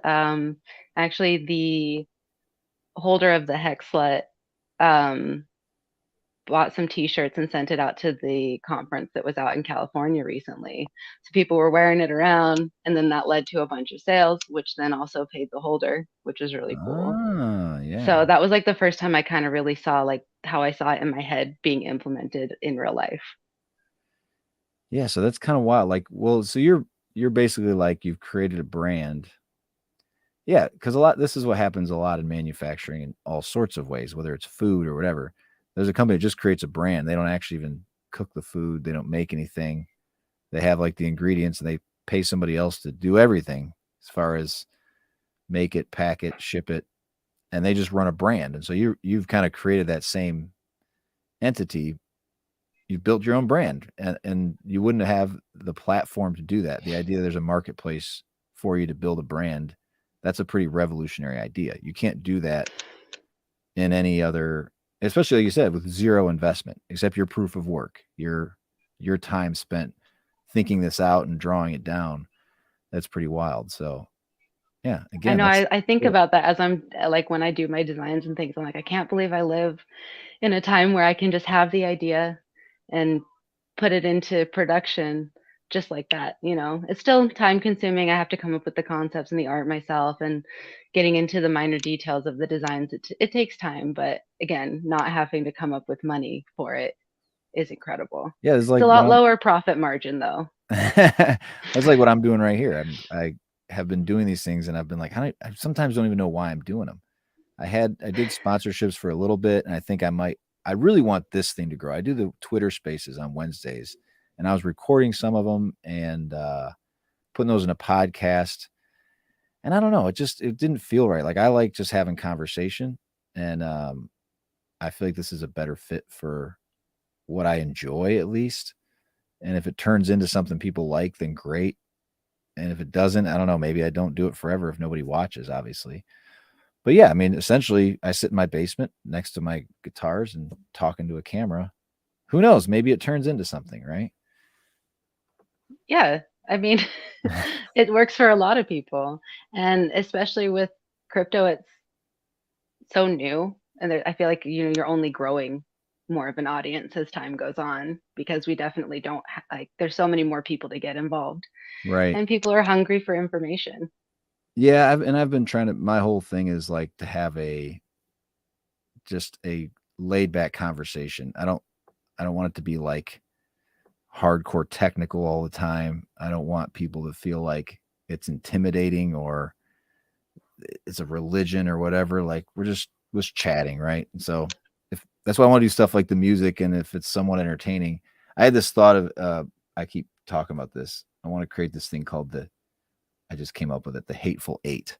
D: actually the holder of the Hex Slut bought some t-shirts and sent it out to the conference that was out in California recently. So people were wearing it around, and then that led to a bunch of sales, which then also paid the holder, which was really cool.
A: Yeah.
D: So that was like the first time I kind of really saw like how I saw it in my head being implemented in real life.
A: Yeah, so that's kind of wild. Like, well, so you're basically like you've created a brand. Yeah, because this is what happens a lot in manufacturing in all sorts of ways, whether it's food or whatever. There's a company that just creates a brand. They don't actually even cook the food. They don't make anything. They have like the ingredients and they pay somebody else to do everything as far as make it, pack it, ship it, and they just run a brand. And so you've kind of created that same entity. You've built your own brand, and you wouldn't have the platform to do that. The idea there's a marketplace for you to build a brand, that's a pretty revolutionary idea. You can't do that in any other, especially like you said, with zero investment, except your proof of work, your time spent thinking this out and drawing it down. That's pretty wild. So yeah, again,
D: I know I think about that as I'm like when I do my designs and things, I'm like, I can't believe I live in a time where I can just have the idea and put it into production just like that. It's still time consuming. I have to come up with the concepts and the art myself and getting into the minor details of the designs. It takes time, but again, not having to come up with money for it is incredible.
A: Yeah, it's like
D: a lot lower profit margin though.
A: That's like what I'm doing right here. I have been doing these things and I've been like, I sometimes don't even know why I'm doing them. I did sponsorships for a little bit, and I think I really want this thing to grow. I do the Twitter spaces on Wednesdays, and I was recording some of them and putting those in a podcast. And I don't know, it didn't feel right. Like I like just having conversation, and I feel like this is a better fit for what I enjoy, at least. And if it turns into something people like, then great. And if it doesn't, I don't know, maybe I don't do it forever if nobody watches, obviously. But yeah, I mean, essentially, I sit in my basement next to my guitars and talking to a camera. Who knows? Maybe it turns into something, right?
D: Yeah, I mean, it works for a lot of people, and especially with crypto, it's so new, and I feel like you're only growing more of an audience as time goes on because we definitely don't like. There's so many more people to get involved,
A: Right.
D: and people are hungry for information.
A: Yeah, I've been trying to. My whole thing is like to have just a laid back conversation. I don't want it to be like hardcore technical all the time. I don't want people to feel like it's intimidating or it's a religion or whatever. Like we're just chatting, right? And so if that's why I want to do stuff like the music, and if it's somewhat entertaining. I had this thought of I keep talking about this. I want to create this thing called I just came up with it, the Hateful Eight.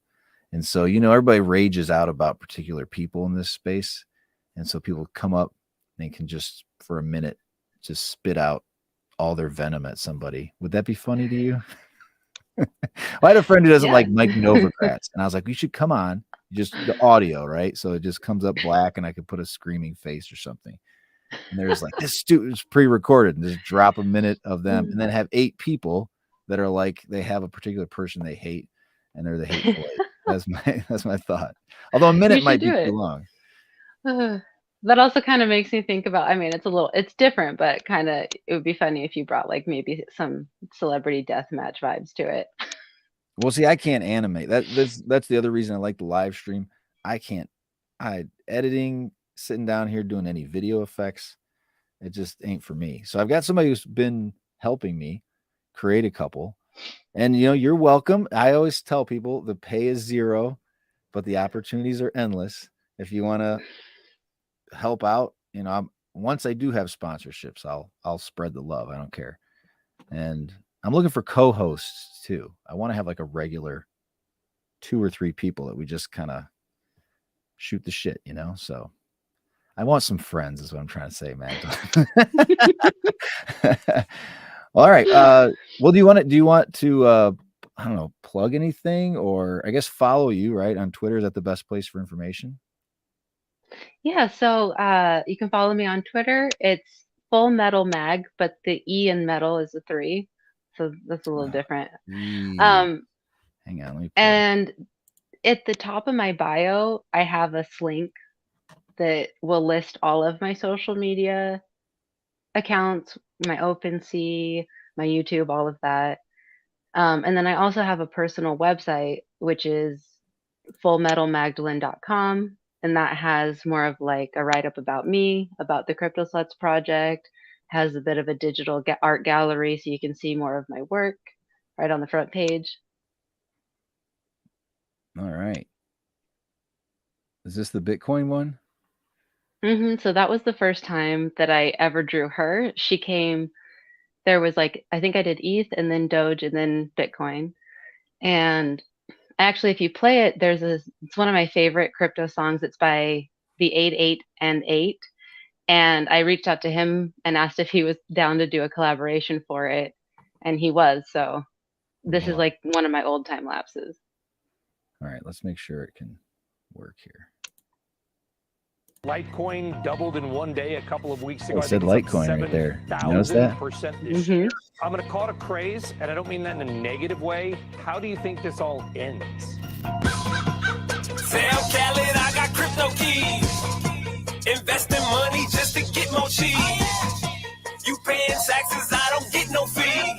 A: And so, everybody rages out about particular people in this space. And so people come up and can just, for a minute, just spit out all their venom at somebody. Would that be funny to you? Well, I had a friend who doesn't like Mike Novogratz, and I was like, "You should come on, just the audio, right? So it just comes up black, and I could put a screaming face or something." And there's like, "This student's pre-recorded," and just drop a minute of them, and then have 8 people that are like they have a particular person they hate, and they're the hateful eight. That's my thought. Although a minute might be too long.
D: That also kind of makes me think about, I mean, it's different, but kind of, it would be funny if you brought like maybe some celebrity deathmatch vibes to it.
A: Well, see, I can't animate. That's the other reason I like the live stream. Editing, sitting down here doing any video effects, it just ain't for me. So I've got somebody who's been helping me create a couple. And you're welcome. I always tell people the pay is 0, but the opportunities are endless. If you want to help out, once I do have sponsorships, I'll spread the love. I don't care. And I'm looking for co-hosts too. I want to have like a regular 2 or 3 people that we just kind of shoot the shit, So I want some friends is what I'm trying to say, man. All right. Well, do you want to I don't know, plug anything, or I guess follow you, right? On Twitter, is that the best place for information?
D: Yeah, so you can follow me on Twitter. It's Full Metal Mag, but the E in metal is a 3, so that's a little different.
A: Hang on, let me.
D: And at the top of my bio, I have a link that will list all of my social media accounts, my OpenSea, my YouTube, all of that. And then I also have a personal website, which is fullmetalmagdalene.com. And that has more of like a write-up about me, about the Crypt0Sluts project, has a bit of a digital art gallery so you can see more of my work right on the front page.
A: All right. Is this the Bitcoin one?
D: So that was the first time that I ever drew her. She came, there was like, I think I did ETH and then Doge and then Bitcoin. And actually, if you play it, it's one of my favorite crypto songs. It's by the 88 and 8. And I reached out to him and asked if he was down to do a collaboration for it. And he was. So this is like one of my old time lapses.
A: All right, let's make sure it can work here.
E: Litecoin doubled in one day a couple of weeks ago.
A: It said Litecoin right there. You notice that?
E: This year. I'm going to call it a craze, and I don't mean that in a negative way. How do you think this all ends?
F: Tell Khaled I got crypto keys. Investing money just to get more cheese. You paying taxes, I don't get no fee.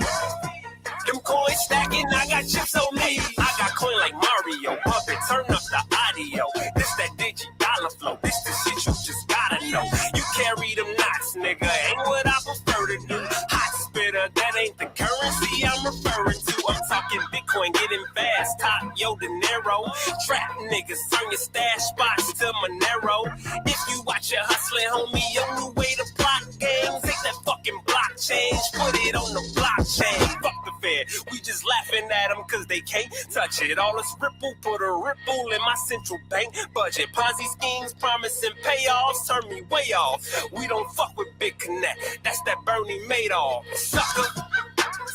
F: Them coins stacking, I got chips on me. I got coin like Mario, pump it, turn up the audio. This that dollar flow, this the shit you just gotta know. You carry them knots, nigga, ain't what I prefer to do. Hot spitter, that ain't the currency I'm referring to. I'm talking Bitcoin, getting fast, top yo dinero. Trap niggas, turn your stash spots to Monero. If you watch your hustling, homie, your new way to block games. Take that fucking blockchain, put it on the blockchain. Fuck the Fed, we just laughing at them cause they can't touch it. All this ripple, put a ripple in my central bank budget. Ponzi schemes, promising payoffs, turn me way off. We don't fuck with Big Connect, that's that Bernie Madoff. Sucker,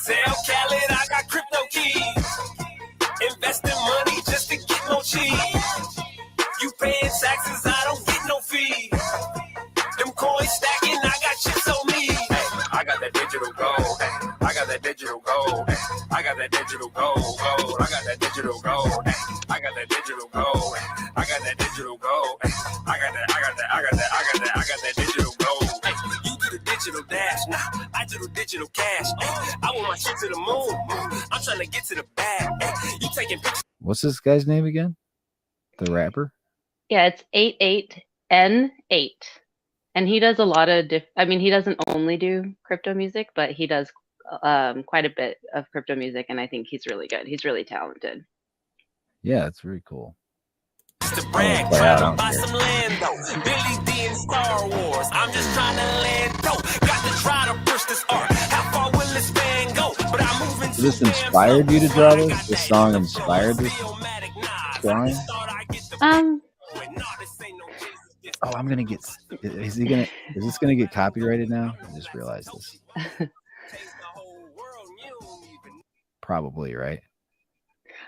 F: tell Khaled I got crypto keys. Investing money just to get more cheese. You paying taxes, I don't get no fee. Them coins stacking, I got chips on me. Hey, I got that digital gold. Hey, I got that digital gold. Hey, I got that digital gold. I got that digital gold. Hey, I got that digital gold. Hey, I got that digital gold. Hey, I got that digital gold. Hey, you do the digital dash, nah, I do the digital cash. Hey, I want my shit to the moon. I'm trying to get to the bag. Hey, you taking pictures.
A: What's this guy's name again? The rapper?
D: Yeah, it's 88N8. And he does a lot of he doesn't only do crypto music, but he does quite a bit of crypto music, and I think he's really good. He's really talented.
A: Yeah, it's very cool.
F: To brag, trying to buy some land though. Billy D in Star Wars. I'm just trying to land though. Got to try to push this art. How far will this span go? But I'm moving.
A: So this inspired you to draw this? This song inspired this drawing? Oh, is this gonna get copyrighted now? I just realized this. probably, right?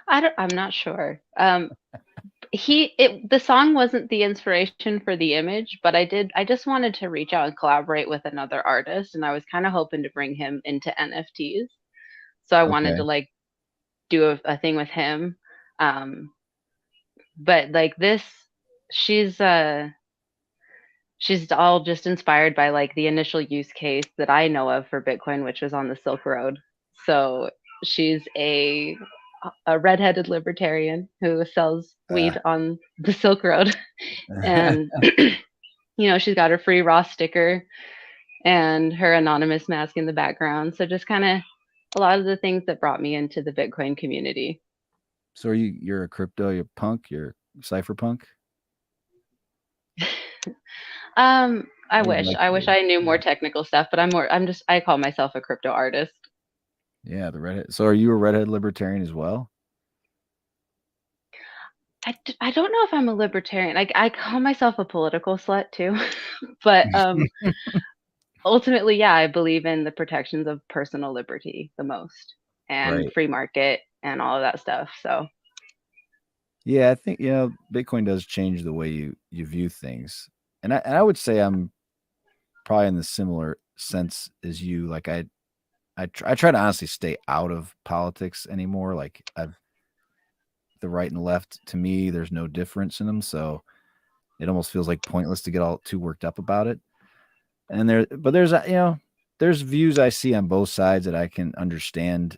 D: I'm not sure. The song wasn't the inspiration for the image, but I just wanted to reach out and collaborate with another artist, and I was kind of hoping to bring him into NFTs. So I wanted
A: Okay.
D: to like do a thing with him. But like this, she's she's all just inspired by like the initial use case that I know of for Bitcoin, which was on the Silk Road. So she's a redheaded libertarian who sells weed on the Silk Road. And she's got her free raw sticker and her anonymous mask in the background. So just kind of a lot of the things that brought me into the Bitcoin community.
A: So you're a crypto, you're punk, you're cypherpunk?
D: I
A: would
D: wish
A: like
D: I
A: to
D: wish
A: be.
D: I knew more technical stuff, but I call myself a crypto artist.
A: Yeah, the redhead. So are you a redhead libertarian as well?
D: I don't know if I'm a libertarian. I call myself a political slut too. But ultimately, yeah, I believe in the protections of personal liberty the most, and
A: Right.
D: free market and all of that stuff. So
A: Yeah, I think Bitcoin does change the way you view things, and I would say I'm probably in the similar sense as you. Like I try to honestly stay out of politics anymore. Like the right and the left, to me, there's no difference in them, so it almost feels like pointless to get all too worked up about it. And there's views I see on both sides that I can understand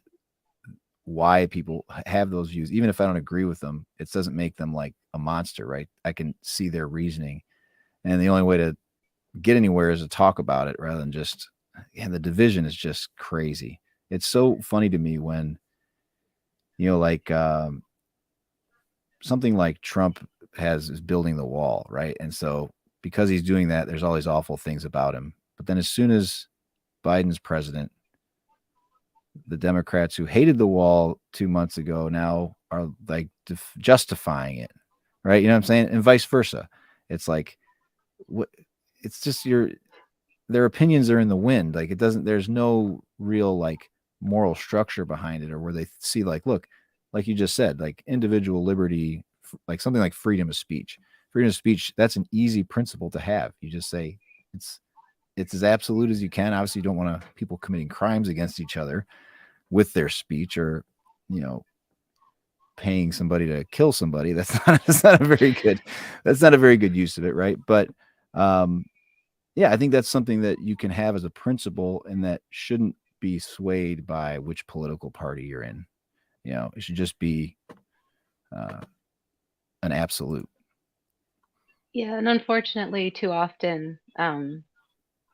A: why people have those views. Even if I don't agree with them, it doesn't make them like a monster, right? I can see their reasoning. And the only way to get anywhere is to talk about it rather than just, the division is just crazy. It's so funny to me when, like something like Trump is building the wall, right? And so because he's doing that, there's all these awful things about him. But then as soon as Biden's president, the Democrats who hated the wall 2 months ago now are like justifying it, right? You know what I'm saying? And vice versa. It's like, what? It's just their opinions are in the wind. Like there's no real like moral structure behind it, or where they see like, look, like you just said, like individual liberty, like something like freedom of speech. Freedom of speech, that's an easy principle to have. You just say it's as absolute as you can. Obviously, you don't want people committing crimes against each other with their speech, or paying somebody to kill somebody. That's not a very good use of it, right? But yeah, I think that's something that you can have as a principle, and that shouldn't be swayed by which political party you're in. It should just be an absolute.
D: yeah, and unfortunately, too often,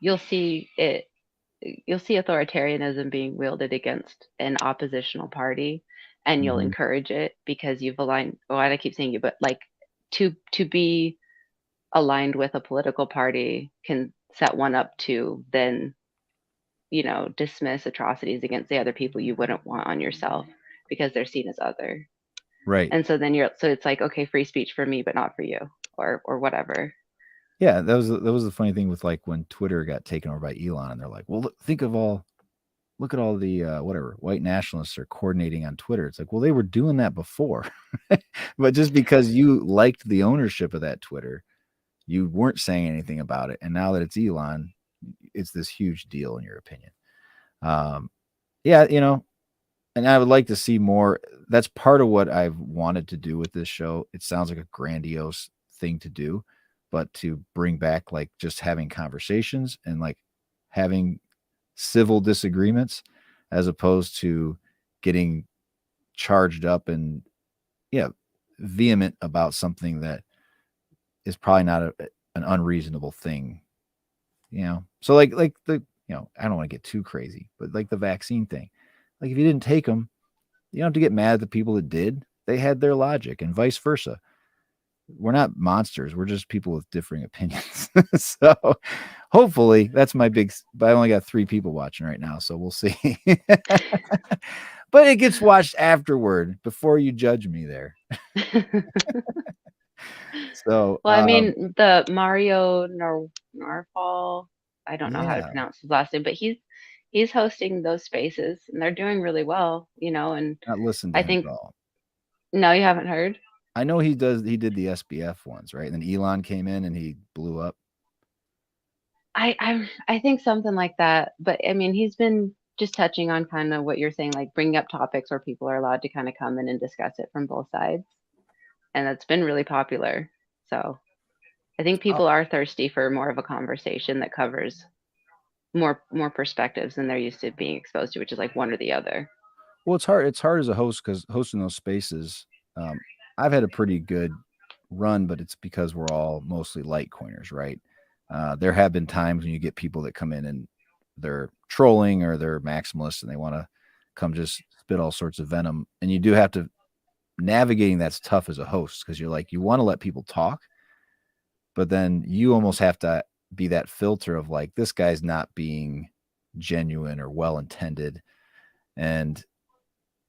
D: you'll see authoritarianism being wielded against an oppositional party, and you'll encourage it because you've aligned. Well, I keep saying you, but like to be aligned with a political party can set one up to then, dismiss atrocities against the other people you wouldn't want on yourself because they're seen as other.
A: Right.
D: And so then it's like, okay, free speech for me, but not for you, or whatever.
A: Yeah, that was the funny thing with like when Twitter got taken over by Elon, and they're like, well, look at all the whatever white nationalists are coordinating on Twitter. It's like, well, they were doing that before, but just because you liked the ownership of that Twitter, you weren't saying anything about it. And now that it's Elon, it's this huge deal in your opinion. Yeah, and I would like to see more. That's part of what I've wanted to do with this show. It sounds like a grandiose thing to do, but to bring back like just having conversations and like having civil disagreements, as opposed to getting charged up and vehement about something that is probably not an unreasonable thing. So like the I don't want to get too crazy, but like the vaccine thing, like if you didn't take them, you don't have to get mad at the people that did. They had their logic, and vice versa. We're not monsters. We're just people with differing opinions. So hopefully that's my big, but I only got 3 people watching right now, so we'll see. But it gets watched afterward before you judge me there. So,
D: well, I mean, the Mario Narfall, I don't know how to
A: yeah.
D: pronounce his last name, but he's hosting those spaces, and they're doing really well, you know. And
A: Not listened to
D: I
A: him
D: think
A: at all.
D: no, you haven't heard.
A: I know he did the SBF ones, right? And then Elon came in and he blew up.
D: I think something like that. But I mean, he's been just touching on kind of what you're saying, like bringing up topics where people are allowed to kind of come in and discuss it from both sides, and that's been really popular. So I think people are thirsty for more of a conversation that covers more perspectives than they're used to being exposed to, which is like one or the other.
A: Well, it's hard. It's hard as a host because hosting those spaces, I've had a pretty good run, but it's because we're all mostly Litecoiners, right? There have been times when you get people that come in and they're trolling or they're maximalists and they want to come just spit all sorts of venom. And you do have to navigating that's tough as a host because you're like, you want to let people talk, but then you almost have to be that filter of like, this guy's not being genuine or well-intended. And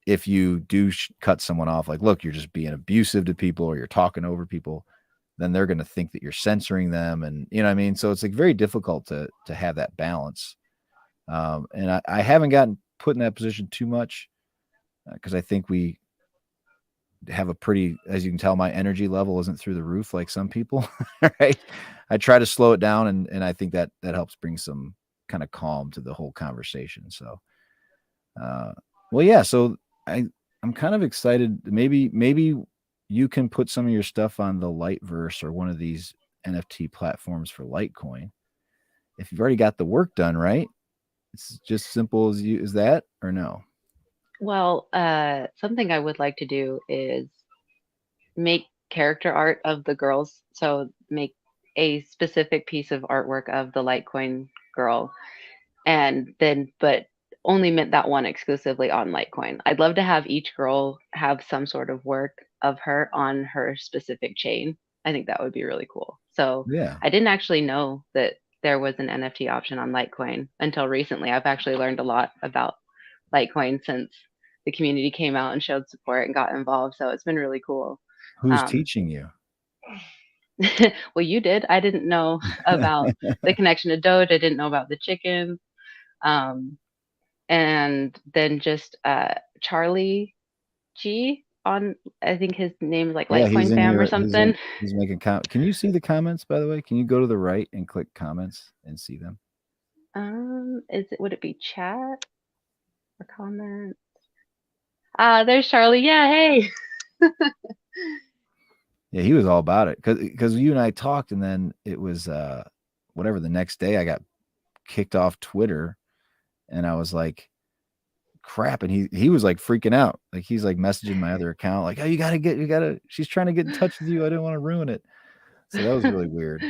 A: if you do cut someone off, like, look, you're just being abusive to people or you're talking over people, then they're going to think that you're censoring them. And you know what I mean? So it's like very difficult to have that balance. And I haven't gotten put in that position too much because I think we have a pretty, as you can tell, my energy level isn't through the roof like some people, right? I try to slow it down and I think that helps bring some kind of calm to the whole conversation. So, well, yeah, so I'm kind of excited. Maybe you can put some of your stuff on the Liteverse or one of these NFT platforms for Litecoin. If you've already got the work done, right? It's just simple as that, or no?
D: Well, something I would like to do is make character art of the girls. So make a specific piece of artwork of the Litecoin girl, and then but only meant that one exclusively on Litecoin. I'd love to have each girl have some sort of work of her on her specific chain. I think that would be really cool. So
A: Yeah.
D: I didn't actually know that there was an NFT option on Litecoin until recently. I've actually learned a lot about Litecoin since the community came out and showed support and got involved. So it's been really cool.
A: Who's teaching you?
D: Well, you did. I didn't know about the connection to Doge. I didn't know about the chickens. And then just Charlie G on, I think his name is like Litecoin Fam or something.
A: He's making comment. Can you see the comments, by the way? Can you go to the right and click comments and see them?
D: Would it be chat or comments? There's Charlie. Yeah, hey.
A: Yeah, he was all about it because you and I talked, and then it was whatever the next day I got kicked off Twitter, and I was like, crap, and he was like freaking out, like he's like messaging my other account, like, oh, you gotta. She's trying to get in touch with you. I didn't want to ruin it, so that was really weird.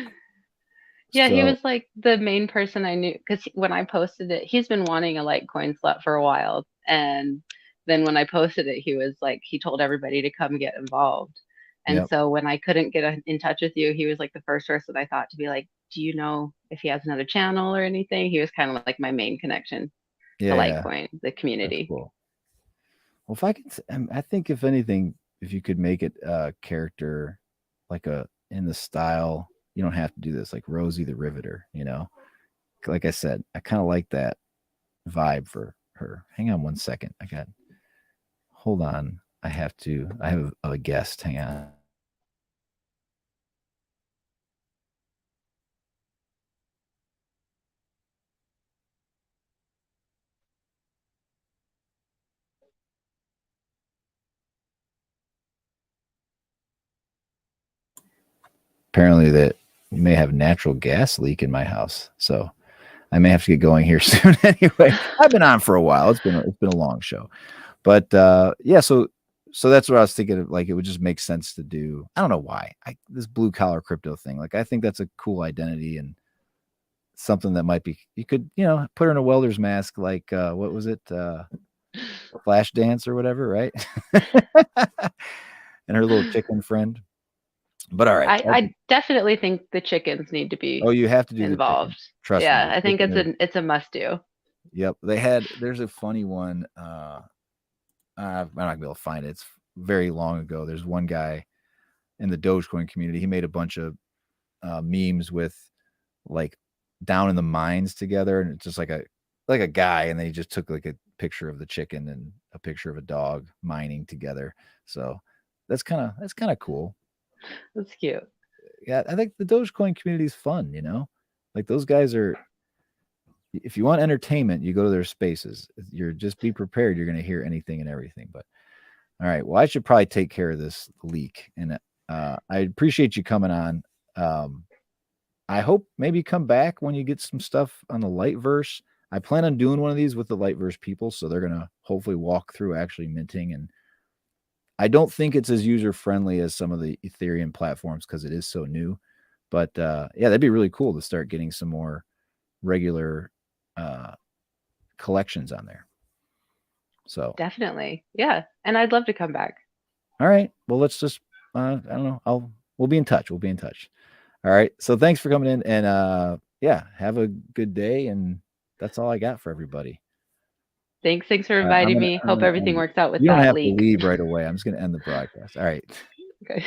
D: Yeah, he was like the main person I knew because when I posted it, he's been wanting a Litecoin slut for a while, and then when I posted it, he was like, he told everybody to come get involved. And so when I couldn't get in touch with you, he was like the first person I thought to be like, do you know if he has another channel or anything? He was kind of like my main connection to Litecoin, the community.
A: Cool. Well, if I could, I think if anything, if you could make it a character like in the style, you don't have to do this, like Rosie the Riveter, you know? Like I said, I kind of like that vibe for her. Hang on one second. Hold on. I have a guest. Hang on. Apparently that you may have natural gas leak in my house. So I may have to get going here soon. Anyway, I've been on for a while. It's been a long show, but yeah. So that's what I was thinking of. Like, it would just make sense to do. I don't know why this blue collar crypto thing. Like, I think that's a cool identity and something that might be, you could, put her in a welder's mask. Like, what was it? Flash dance or whatever. Right. And her little chicken friend. But all right.
D: I definitely think the chickens need to be
A: you have to do
D: involved.
A: Trust me.
D: Yeah, I think it's a must do.
A: Yep. There's a funny one. I'm not gonna be able to find it. It's very long ago. There's one guy in the Dogecoin community. He made a bunch of memes with like down in the mines together, and it's just like like a guy, and they just took like a picture of the chicken and a picture of a dog mining together. So that's kind of cool.
D: That's cute.
A: Yeah, I think the Dogecoin community is fun, you know? Like those guys are, if you want entertainment, you go to their spaces. You're just be prepared. You're going to hear anything and everything. But all right, well, I should probably take care of this leak. And I appreciate you coming on. I hope maybe come back when you get some stuff on the Lightverse. I plan on doing one of these with the Lightverse people. So they're going to hopefully walk through actually minting. And I don't think it's as user-friendly as some of the Ethereum platforms because it is so new. But yeah, that'd be really cool to start getting some more regular collections on there. So
D: Definitely. Yeah. And I'd love to come back.
A: all right. Well, let's just I don't know. We'll be in touch. We'll be in touch. All right. So thanks for coming in, and yeah, have a good day. And that's all I got for everybody.
D: Thanks for inviting me. Hope everything works out with
A: You don't
D: that
A: have
D: leak.
A: to leave right away. I'm just going to end the broadcast. All right.
D: Okay.